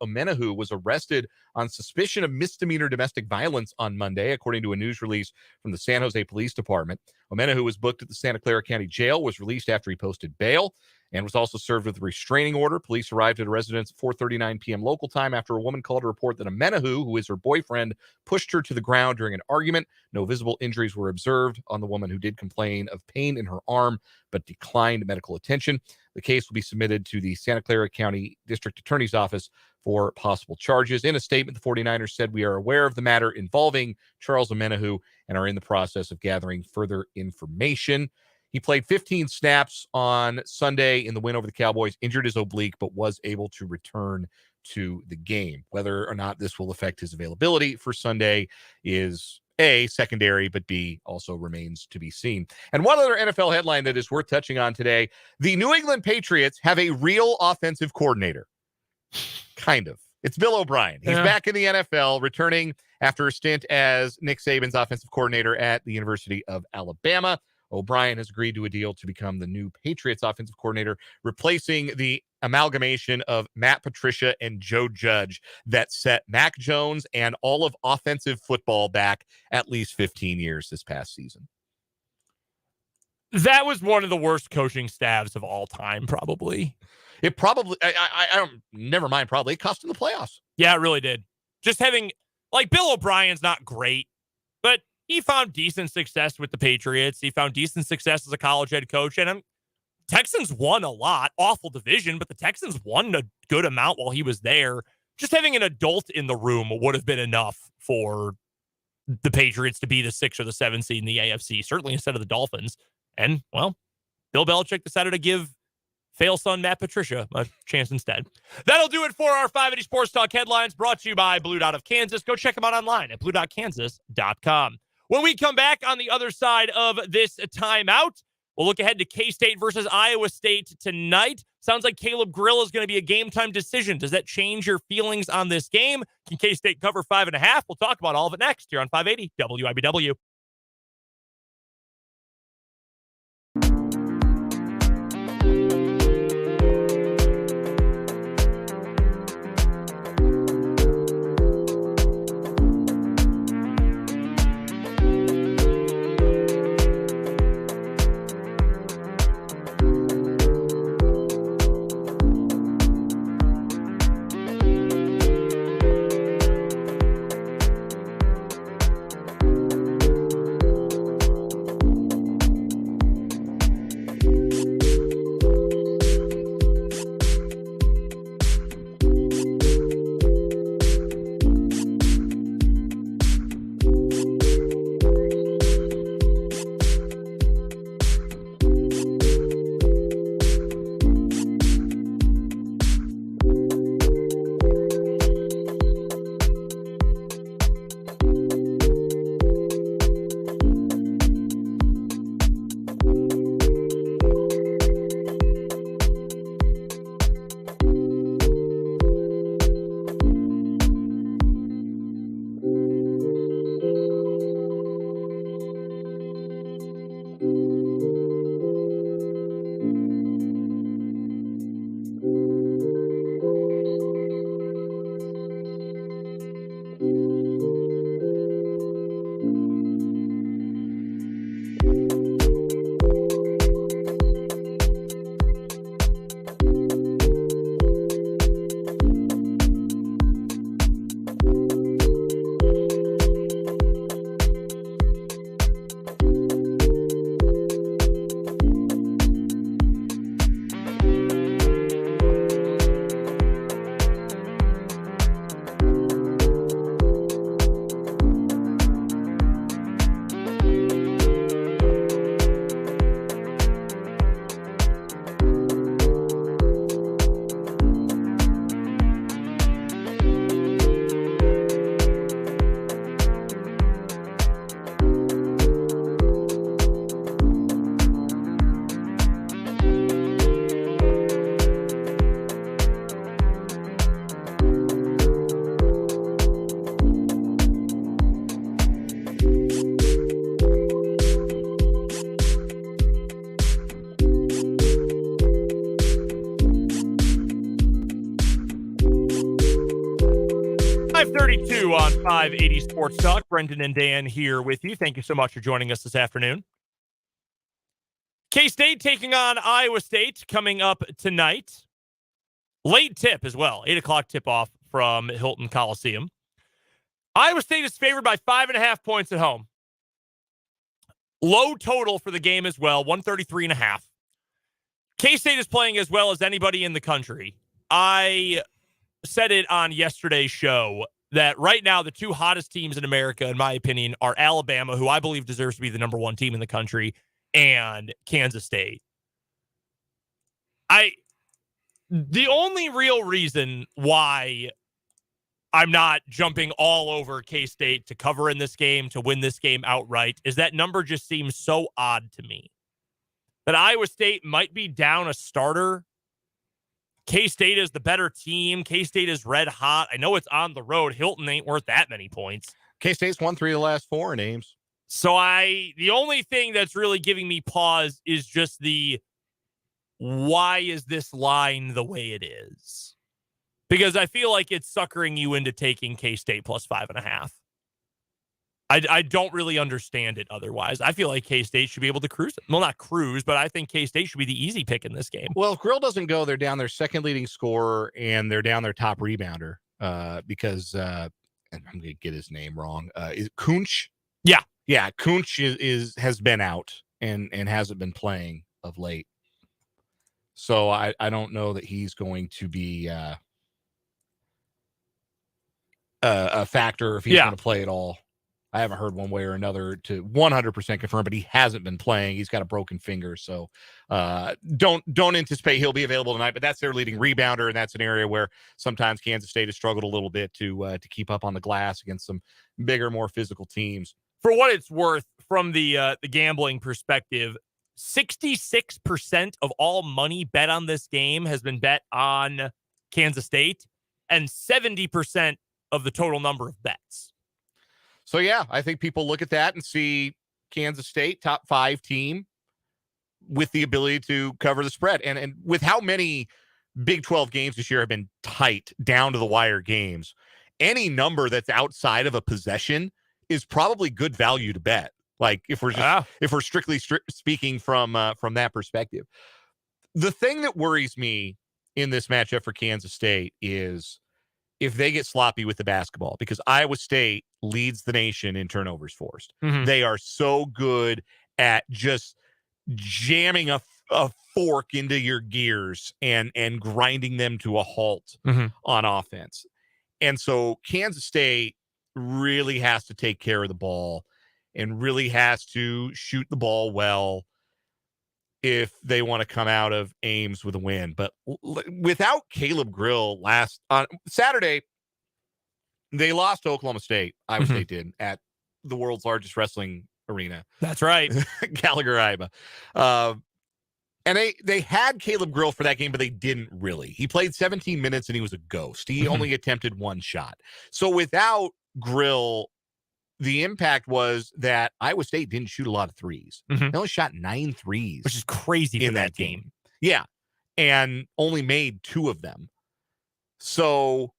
Omenihu was arrested on suspicion of misdemeanor domestic violence on Monday, according to a news release from the San Jose Police Department. Omenihu was booked at the Santa Clara County Jail, was released after he posted bail, and was also served with a restraining order. Police arrived at a residence at 4:39 p.m. local time after a woman called to report that Omenihu, who is her boyfriend, pushed her to the ground during an argument. No visible injuries were observed on the woman, who did complain of pain in her arm but declined medical attention. The case will be submitted to the Santa Clara County District Attorney's Office for possible charges. In a statement, the 49ers said, "We are aware of the matter involving Charles Omenihu and are in the process of gathering further information." He played 15 snaps on Sunday in the win over the Cowboys, injured his oblique, but was able to return to the game. Whether or not this will affect his availability for Sunday is A, secondary, but B, also remains to be seen. And one other NFL headline that is worth touching on today: the New England Patriots have a real offensive coordinator. Kind of. It's Bill O'Brien. He's back in the NFL, returning after a stint as Nick Saban's offensive coordinator at the University of Alabama. O'Brien has agreed to a deal to become the new Patriots offensive coordinator, replacing the amalgamation of Matt Patricia and Joe Judge that set Mac Jones and all of offensive football back at least 15 years this past season. That was one of the worst coaching staffs of all time, probably. It probably, I don't, never mind, probably it cost him the playoffs. Yeah, it really did. Just having, Bill O'Brien's not great, but he found decent success with the Patriots. He found decent success as a college head coach. And Texans won a lot. Awful division, but the Texans won a good amount while he was there. Just having an adult in the room would have been enough for the Patriots to be the 6 or the 7 seed in the AFC, certainly instead of the Dolphins. And, well, Bill Belichick decided to give fail son Matt Patricia a chance instead. That'll do it for our 580 Sports Talk headlines, brought to you by Blue Dot of Kansas. Go check them out online at bluedotkansas.com. When we come back on the other side of this timeout, we'll look ahead to K-State versus Iowa State tonight. Sounds like Caleb Grill is going to be a game-time decision. Does that change your feelings on this game? Can K-State cover 5.5? We'll talk about all of it next here on 580 WIBW. 6:32 on 580 Sports Talk. Brendan and Dan here with you. Thank you so much for joining us this afternoon. K-State taking on Iowa State coming up tonight. Late tip as well. 8 o'clock tip-off from Hilton Coliseum. Iowa State is favored by 5.5 points at home. Low total for the game as well, 133.5. K-State is playing as well as anybody in the country. I said it on yesterday's show that right now the two hottest teams in America, in my opinion, are Alabama, who I believe deserves to be the number one team in the country, and Kansas State. The only real reason why I'm not jumping all over K-State to cover in this game, to win this game outright, is that number just seems so odd to me. That Iowa State might be down a starter. K-State is the better team. K-State is red hot. I know it's on the road. Hilton ain't worth that many points. K-State's won 3 of the last 4 in Ames. So the only thing that's really giving me pause is just why is this line the way it is? Because I feel like it's suckering you into taking K-State plus 5.5. I don't really understand it otherwise. I feel like K-State should be able to cruise. Well, not cruise, but I think K-State should be the easy pick in this game. Well, if Grill doesn't go, they're down their second leading scorer and they're down their top rebounder because and I'm going to get his name wrong. Is it Kunch? Yeah. Yeah, Kunch has been out and hasn't been playing of late. So I don't know that he's going to be a factor if he's going to play at all. I haven't heard one way or another to 100% confirm, but he hasn't been playing. He's got a broken finger, so don't anticipate he'll be available tonight. But that's their leading rebounder, and that's an area where sometimes Kansas State has struggled a little bit to keep up on the glass against some bigger, more physical teams. For what it's worth, from the gambling perspective, 66% of all money bet on this game has been bet on Kansas State, and 70% of the total number of bets. So, yeah, I think people look at that and see Kansas State, top 5 team, with the ability to cover the spread. And with how many Big 12 games this year have been tight, down to the wire games, any number that's outside of a possession is probably good value to bet. Like if we're strictly speaking from that perspective. The thing that worries me in this matchup for Kansas State is if they get sloppy with the basketball, because Iowa State leads the nation in turnovers forced. Mm-hmm. They are so good at just jamming a fork into your gears and grinding them to a halt on offense. And so Kansas State really has to take care of the ball and really has to shoot the ball well if they want to come out of Ames with a win. But without Caleb Grill on Saturday, they lost to Oklahoma State. Iowa State did, at the world's largest wrestling arena. That's right. Gallagher-Iba. And they had Caleb Grill for that game, but they didn't really. He played 17 minutes and he was a ghost. He only attempted 1 shot. So without Grill, the impact was that Iowa State didn't shoot a lot of threes. They only shot 9 threes. Which is crazy in for that game. Yeah. And only made 2 of them. So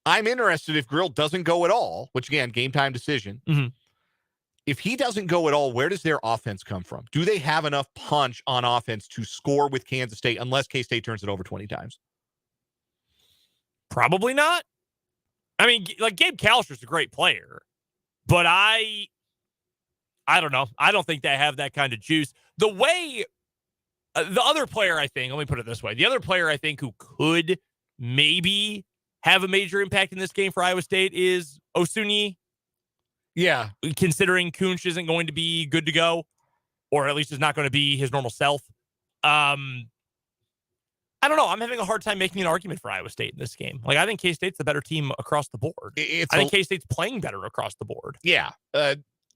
I'm interested if Grill doesn't go at all, which again, game time decision. If he doesn't go at all, where does their offense come from? Do they have enough punch on offense to score with Kansas State unless K-State turns it over 20 times? Probably not. I mean, like, Gabe Calster's a great player, but I don't know. I don't think they have that kind of juice. The way the other player, I think, let me put it this way. The other player I think who could maybe have a major impact in this game for Iowa State is Osunyi. Yeah. Considering Kunch isn't going to be good to go, or at least is not going to be his normal self. I don't know. I'm having a hard time making an argument for Iowa State in this game. Like, I think K-State's the better team across the board. I think K-State's playing better across the board. Yeah.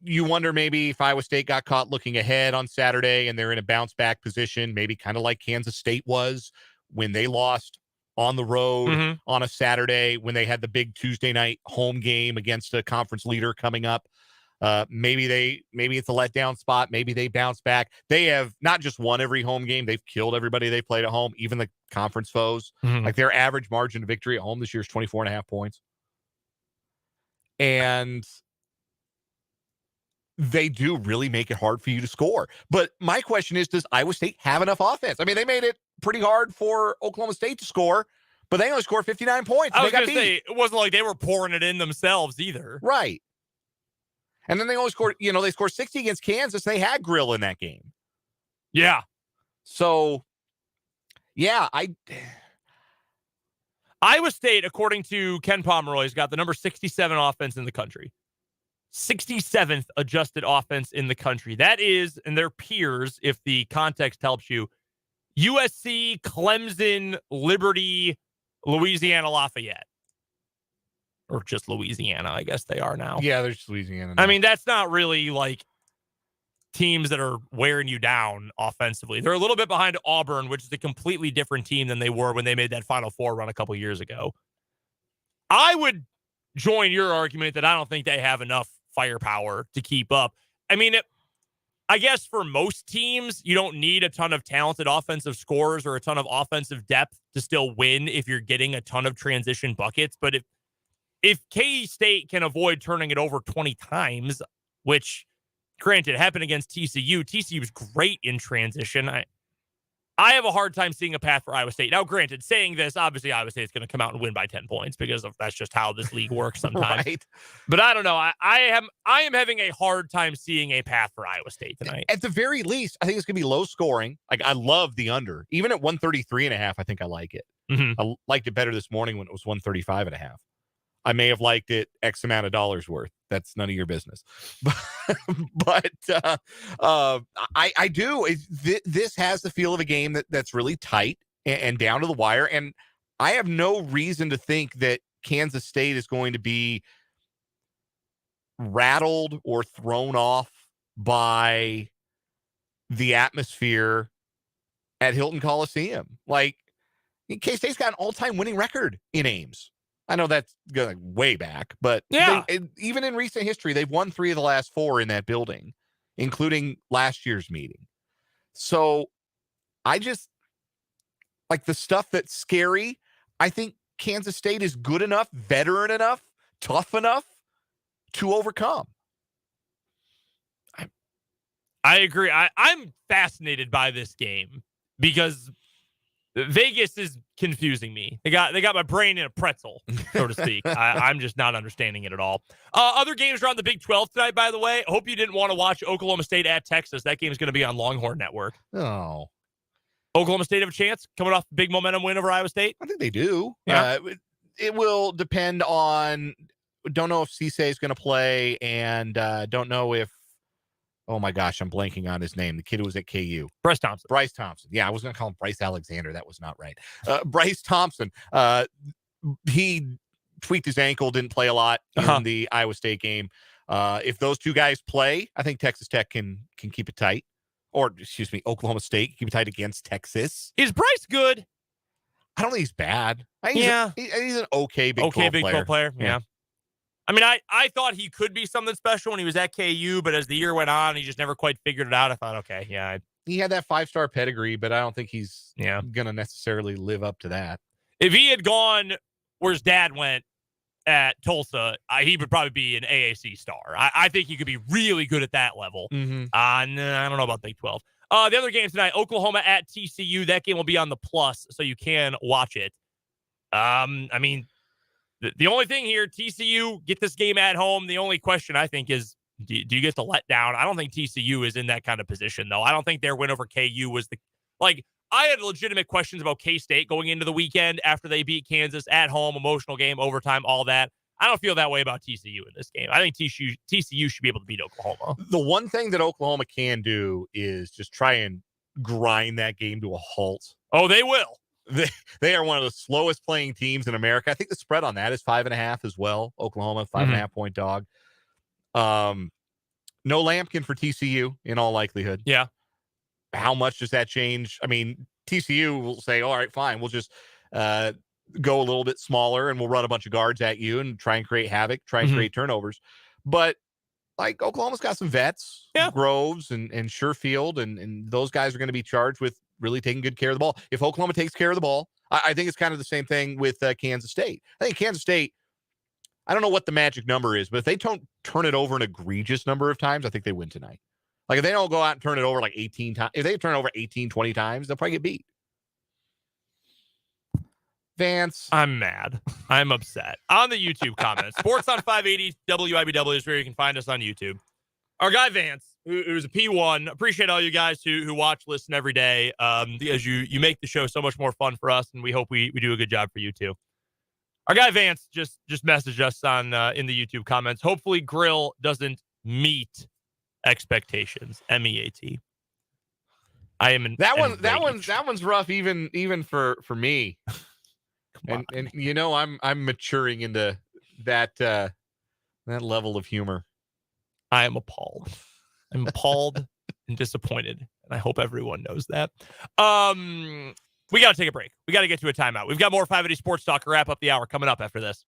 You wonder maybe if Iowa State got caught looking ahead on Saturday and they're in a bounce back position, maybe kind of like Kansas State was when they lost on the road on a Saturday, when they had the big Tuesday night home game against a conference leader coming up. Maybe it's a letdown spot. Maybe they bounce back. They have not just won every home game. They've killed everybody they played at home, even the conference foes. Like, their average margin of victory at home this year is 24.5 points. And they do really make it hard for you to score. But my question is, does Iowa State have enough offense? I mean, they made it pretty hard for Oklahoma State to score, but they only scored 59 points. I was going to say, it wasn't like they were pouring it in themselves either. Right. And then they only scored, they scored 60 against Kansas. They had Grill in that game. Yeah. So, yeah, Iowa State, according to Ken Pomeroy, has got the number 67 offense in the country. 67th adjusted offense in the country. That is, and their peers, if the context helps you, USC, Clemson, Liberty, Louisiana Lafayette. Or just Louisiana, I guess they are now. Yeah, they're just Louisiana now. I mean, that's not really like teams that are wearing you down offensively. They're a little bit behind Auburn, which is a completely different team than they were when they made that Final Four run a couple years ago. I would join your argument that I don't think they have enough firepower to keep up. I mean, I guess for most teams, you don't need a ton of talented offensive scorers or a ton of offensive depth to still win if you're getting a ton of transition buckets. But if K-State can avoid turning it over 20 times, which, granted, happened against TCU. TCU was great in transition. I have a hard time seeing a path for Iowa State. Now, granted, saying this, obviously Iowa State is going to come out and win by 10 points because that's just how this league works sometimes. Right. But I don't know. I am having a hard time seeing a path for Iowa State tonight. At the very least, I think it's going to be low scoring. Like, I love the under. Even at 133.5, I think I like it. Mm-hmm. I liked it better this morning when it was 135.5. I may have liked it X amount of dollars worth. That's none of your business. But I do. This has the feel of a game that's really tight and down to the wire. And I have no reason to think that Kansas State is going to be rattled or thrown off by the atmosphere at Hilton Coliseum. Like, K-State's got an all-time winning record in Ames. I know that's going way back, but yeah, even in recent history, they've won 3 of the last 4 in that building, including last year's meeting. So I just like the stuff that's scary. I think Kansas State is good enough, veteran enough, tough enough to overcome. I agree. I'm fascinated by this game because Vegas is confusing me. They got my brain in a pretzel, so to speak. I'm just not understanding it at all. Other games are on the Big 12 tonight, by the way. I hope you didn't want to watch Oklahoma State at Texas. That game is going to be on Longhorn Network. Oh. Oklahoma State have a chance coming off a big momentum win over Iowa State? I think they do. Yeah. It will depend on, don't know if Cisse is going to play, and don't know if, oh my gosh, I'm blanking on his name. The kid who was at KU. Bryce Thompson. Bryce Thompson. Yeah, I was going to call him Bryce Alexander. That was not right. Bryce Thompson. He tweaked his ankle, didn't play a lot in the Iowa State game. If those two guys play, I think Texas Tech can keep it tight. Or, excuse me, Oklahoma State keep it tight against Texas. Is Bryce good? I don't think he's bad. He's an okay Big 12 player. Yeah. I mean, I thought he could be something special when he was at KU, but as the year went on, he just never quite figured it out. I thought, okay, yeah. He had that 5-star pedigree, but I don't think he's going to necessarily live up to that. If he had gone where his dad went at Tulsa, he would probably be an AAC star. I think he could be really good at that level. Mm-hmm. I don't know about Big 12. The other games tonight, Oklahoma at TCU. That game will be on the Plus, so you can watch it. I mean, the only thing here, TCU, get this game at home. The only question, I think, is do you get to let down? I don't think TCU is in that kind of position, though. I don't think their win over KU was I had legitimate questions about K-State going into the weekend after they beat Kansas at home, emotional game, overtime, all that. I don't feel that way about TCU in this game. I think TCU should be able to beat Oklahoma. The one thing that Oklahoma can do is just try and grind that game to a halt. Oh, they will. They are one of the slowest playing teams in America. I think the spread on that is 5.5 as well. Oklahoma, 5.5 point dog. No Lampkin for TCU in all likelihood. Yeah. How much does that change? I mean, TCU will say, all right, fine. We'll just go a little bit smaller and we'll run a bunch of guards at you and try and create havoc, try and create turnovers. But like Oklahoma's got some vets, Groves and Sherfield, and those guys are going to be charged with really taking good care of the ball. If Oklahoma takes care of the ball, I think it's kind of the same thing with Kansas State. I think Kansas State, I don't know what the magic number is, but if they don't turn it over an egregious number of times, I think they win tonight. Like, if they don't go out and turn it over like 18 times, if they turn it over 18, 20 times, they'll probably get beat. Vance. I'm mad. I'm upset. On the YouTube comments, Sports on 580 WIBW is where you can find us on YouTube. Our guy Vance, who's a P1, appreciate all you guys who watch, listen every day, because you make the show so much more fun for us, and we hope we do a good job for you too. Our guy Vance just messaged us on in the YouTube comments. Hopefully, Grill doesn't meet expectations. MEAT. I am that one's rough even for me. And you know, I'm maturing into that level of humor. I am appalled. I'm appalled and disappointed, and I hope everyone knows that. We got to take a break. We got to get to a timeout. We've got more 580 Sports Talk to wrap up the hour coming up after this.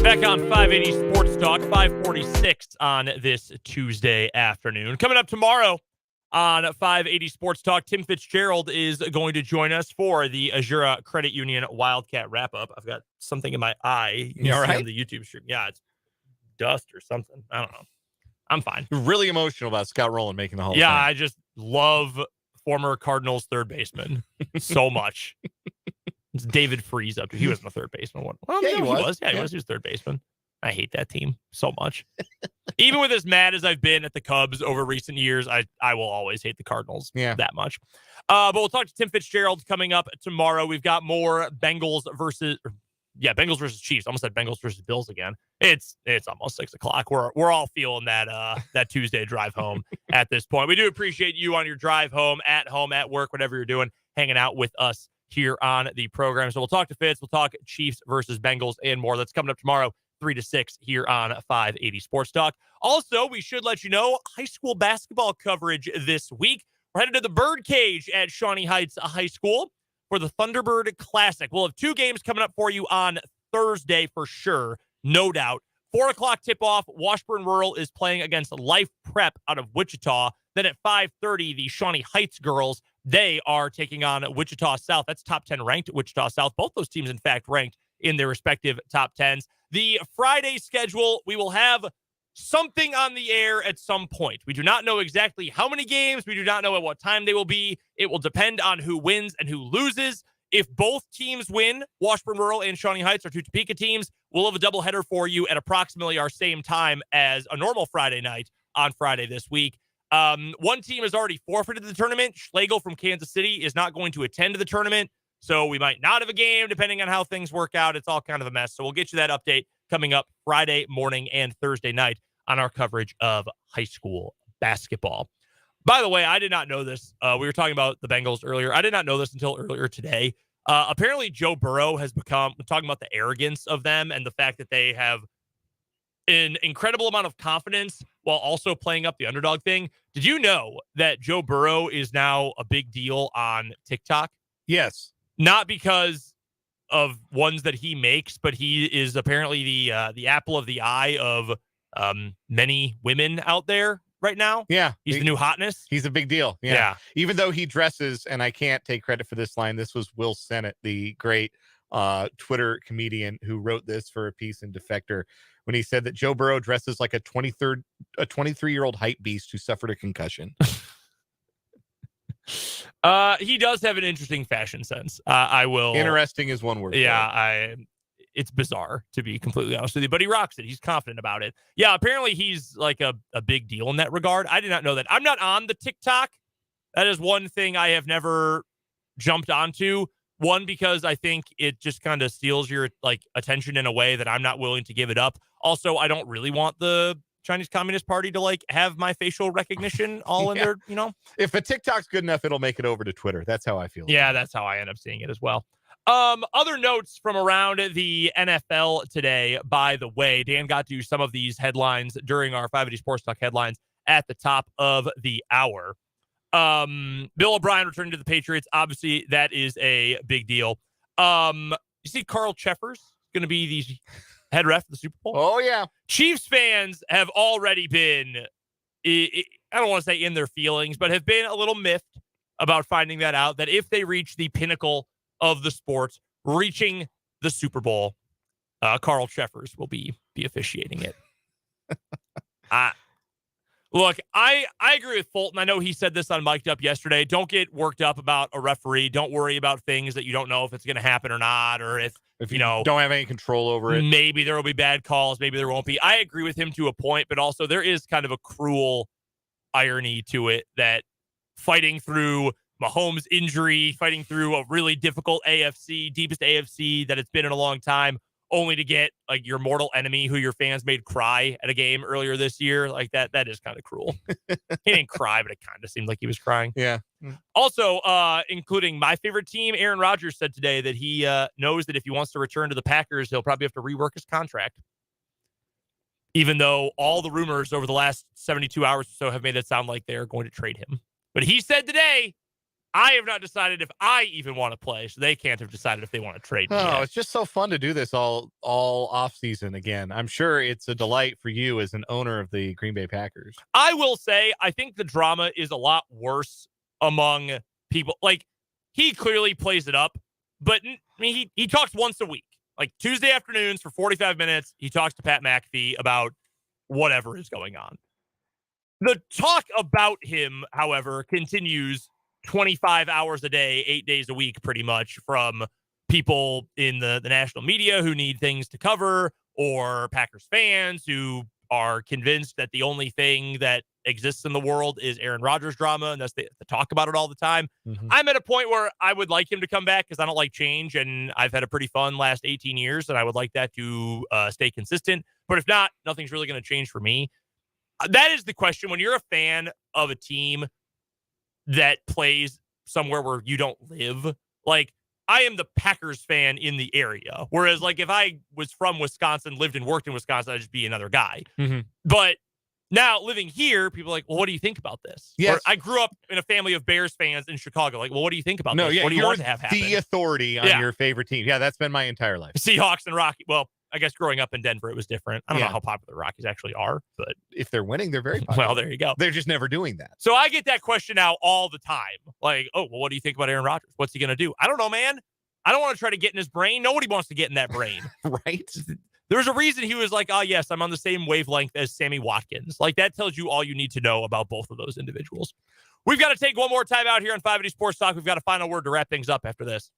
Back on 580 Sports Talk, 546 on this Tuesday afternoon. Coming up tomorrow on 580 Sports Talk, Tim Fitzgerald is going to join us for the Azura Credit Union Wildcat wrap-up. I've got something in my eye. You all right? On the YouTube stream. Yeah, it's dust or something. I don't know. I'm fine. You're really emotional about Scott Rowland making the Hall of Yeah, Fame. I just love former Cardinals third baseman so much. It's David Freese up to. He wasn't a third baseman. Well, Yeah, he was. Yeah, he was. He was third baseman. I hate that team so much. Even with as mad as I've been at the Cubs over recent years, I will always hate the Cardinals that much. But we'll talk to Tim Fitzgerald coming up tomorrow. We've got more Bengals versus Bengals versus Chiefs. Almost said Bengals versus Bills again. It's almost 6:00. We're all feeling that Tuesday drive home at this point. We do appreciate you on your drive home, at work, whatever you're doing, hanging out with us here on the program. So we'll talk to Fitz. We'll talk Chiefs versus Bengals and more. That's coming up tomorrow, 3 to 6 here on 580 Sports Talk. Also, we should let you know high school basketball coverage this week. We're headed to the Birdcage at Shawnee Heights High School for the Thunderbird Classic. We'll have 2 games coming up for you on Thursday for sure, no doubt. 4:00 tip-off, Washburn Rural is playing against Life Prep out of Wichita. Then at 5:30, the Shawnee Heights girls, they are taking on Wichita South. That's top 10 ranked Wichita South. Both those teams, in fact, ranked in their respective top 10s. The Friday schedule, we will have something on the air at some point. We do not know exactly how many games. We do not know at what time they will be. It will depend on who wins and who loses. If both teams win, Washburn Rural and Shawnee Heights, our 2 Topeka teams, we'll have a doubleheader for you at approximately our same time as a normal Friday night on Friday this week. One team has already forfeited the tournament. Schlegel from Kansas City is not going to attend the tournament, so we might not have a game depending on how things work out. It's all kind of a mess. So we'll get you that update coming up Friday morning and Thursday night on our coverage of high school basketball. By the way, I did not know this. We were talking about the Bengals earlier. I did not know this until earlier today. Apparently, Joe Burrow has become, talking about the arrogance of them and the fact that they have an incredible amount of confidence while also playing up the underdog thing. Did you know that Joe Burrow is now a big deal on TikTok? Yes. Not because of ones that he makes, but he is apparently the apple of the eye of many women out there right now. Yeah. He's the new hotness. He's a big deal. Yeah. Even though he dresses, and I can't take credit for this line, this was Will Sennett, the great Twitter comedian who wrote this for a piece in Defector, when he said that Joe Burrow dresses like a 23-year-old hype beast who suffered a concussion. He does have an interesting fashion sense. I will. Interesting is one word. Yeah, it's bizarre, to be completely honest with you, but he rocks it. He's confident about it. Yeah, apparently he's like a big deal in that regard. I did not know that. I'm not on the TikTok. That is one thing I have never jumped onto. One, because I think it just kind of steals your attention in a way that I'm not willing to give it up. Also, I don't really want the Chinese Communist Party to have my facial recognition all in their, If a TikTok's good enough, it'll make it over to Twitter. That's how I feel. Yeah, that's how I end up seeing it as well. Other notes from around the NFL today, by the way. Dan got to some of these headlines during our 580 Sports Talk headlines at the top of the hour. Bill O'Brien returning to the Patriots. Obviously, that is a big deal. You see Carl Cheffers going to be the head ref of the Super Bowl? Oh, yeah. Chiefs fans have already been, I don't want to say in their feelings, but have been a little miffed about finding that out, that if they reach the pinnacle of the sport, reaching the Super Bowl, Carl Cheffers will be officiating it. Look, I agree with Fulton. I know he said this on Mic'd Up yesterday. Don't get worked up about a referee. Don't worry about things that you don't know if it's going to happen or not, or if you don't have any control over it. Maybe there will be bad calls. Maybe there won't be. I agree with him to a point, but also there is kind of a cruel irony to it that fighting through Mahomes' injury, fighting through a really difficult deepest AFC that it's been in a long time, only to get your mortal enemy who your fans made cry at a game earlier this year. That is kind of cruel. He didn't cry, but it kind of seemed like he was crying. Yeah. Also, including my favorite team, Aaron Rodgers said today that he knows that if he wants to return to the Packers, he'll probably have to rework his contract. Even though all the rumors over the last 72 hours or so have made it sound like they're going to trade him. But he said today, I have not decided if I even want to play, so they can't have decided if they want to trade me yet. It's just so fun to do this all off season again. I'm sure it's a delight for you as an owner of the Green Bay Packers. I will say, I think the drama is a lot worse among people. He clearly plays it up, but he talks once a week. Tuesday afternoons for 45 minutes, he talks to Pat McAfee about whatever is going on. The talk about him, however, continues 25 hours a day, 8 days a week, pretty much, from people in the national media who need things to cover, or Packers fans who are convinced that the only thing that exists in the world is Aaron Rodgers drama, and that's the talk about it all the time. Mhm. I'm at a point where I would like him to come back because I don't like change, and I've had a pretty fun last 18 years, and I would like that to stay consistent. But if not, nothing's really going to change for me. That is the question. When you're a fan of a team that plays somewhere where you don't live, like, I am the Packers fan in the area. Whereas, like, if I was from Wisconsin, lived and worked in Wisconsin, I'd just be another guy. Mhm. But now living here, people are like, well, what do you think about this? Yes. Or I grew up in a family of Bears fans in Chicago. Like, well, what do you think about No, this? yeah, What do you you're want to have happen? the authority on Yeah. your favorite team. Yeah, that's been my entire life. Seahawks and Rocky. Well, I guess growing up in Denver, it was different. I don't Yeah. know how popular the Rockies actually are, but If they're winning, they're very popular. well, there you go. They're just never doing that. So I get that question now all the time. Like, oh, well, what do you think about Aaron Rodgers? What's he going to do? I don't know, man. I don't want to try to get in his brain. Nobody wants to get in that brain. Right? There's a reason he was like, oh, yes, I'm on the same wavelength as Sammy Watkins. Like, that tells you all you need to know about both of those individuals. We've got to take one more time out here on 580 Sports Talk. We've got a final word to wrap things up after this.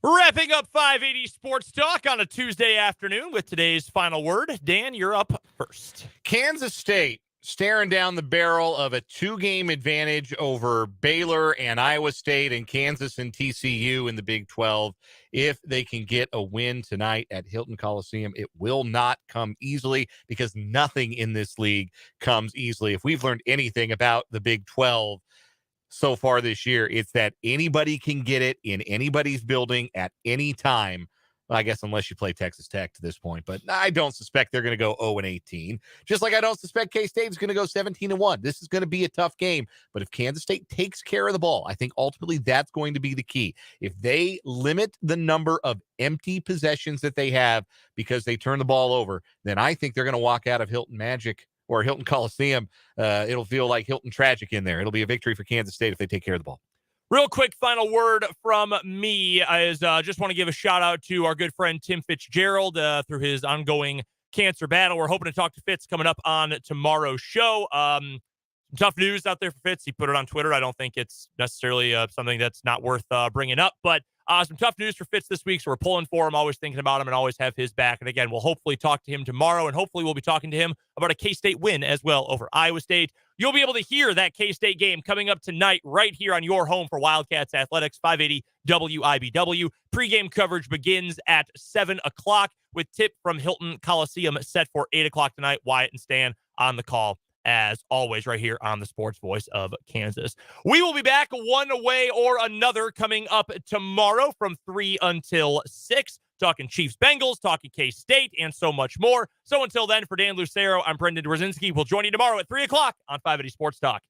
Wrapping up 580 Sports Talk on a Tuesday afternoon with today's final word. Dan, you're up first. Kansas State staring down the barrel of a 2-game advantage over Baylor and Iowa State and Kansas and TCU in the Big 12. If they can get a win tonight at Hilton Coliseum, it will not come easily because nothing in this league comes easily. If we've learned anything about the Big 12 so far this year, it's that anybody can get it in anybody's building at any time. Well, I guess unless you play Texas Tech to this point, but I don't suspect they're going to go 0-18. Just like I don't suspect K-State is going to go 17-1. This is going to be a tough game, but if Kansas State takes care of the ball, I think ultimately that's going to be the key. If they limit the number of empty possessions that they have because they turn the ball over, then I think they're going to walk out of Hilton Magic or Hilton Coliseum. It'll feel like Hilton Tragic in there. It'll be a victory for Kansas State if they take care of the ball. Real quick final word from me is just want to give a shout out to our good friend Tim Fitzgerald through his ongoing cancer battle. We're hoping to talk to Fitz coming up on tomorrow's show. Tough news out there for Fitz. He put it on Twitter. I don't think it's necessarily something that's not worth bringing up, but Some tough news for Fitz this week, so we're pulling for him, always thinking about him, and always have his back. And again, we'll hopefully talk to him tomorrow, and hopefully we'll be talking to him about a K-State win as well over Iowa State. You'll be able to hear that K-State game coming up tonight right here on your home for Wildcats Athletics, 580 WIBW. Pre-game coverage begins at 7 o'clock with tip from Hilton Coliseum set for 8 o'clock tonight. Wyatt and Stan on the call, as always, right here on the Sports Voice of Kansas. We will be back one way or another coming up tomorrow from 3 until 6, talking Chiefs Bengals, talking K-State, and so much more. So until then, for Dan Lucero, I'm Brendan Dworzinski. We'll join you tomorrow at 3 o'clock on 580 Sports Talk.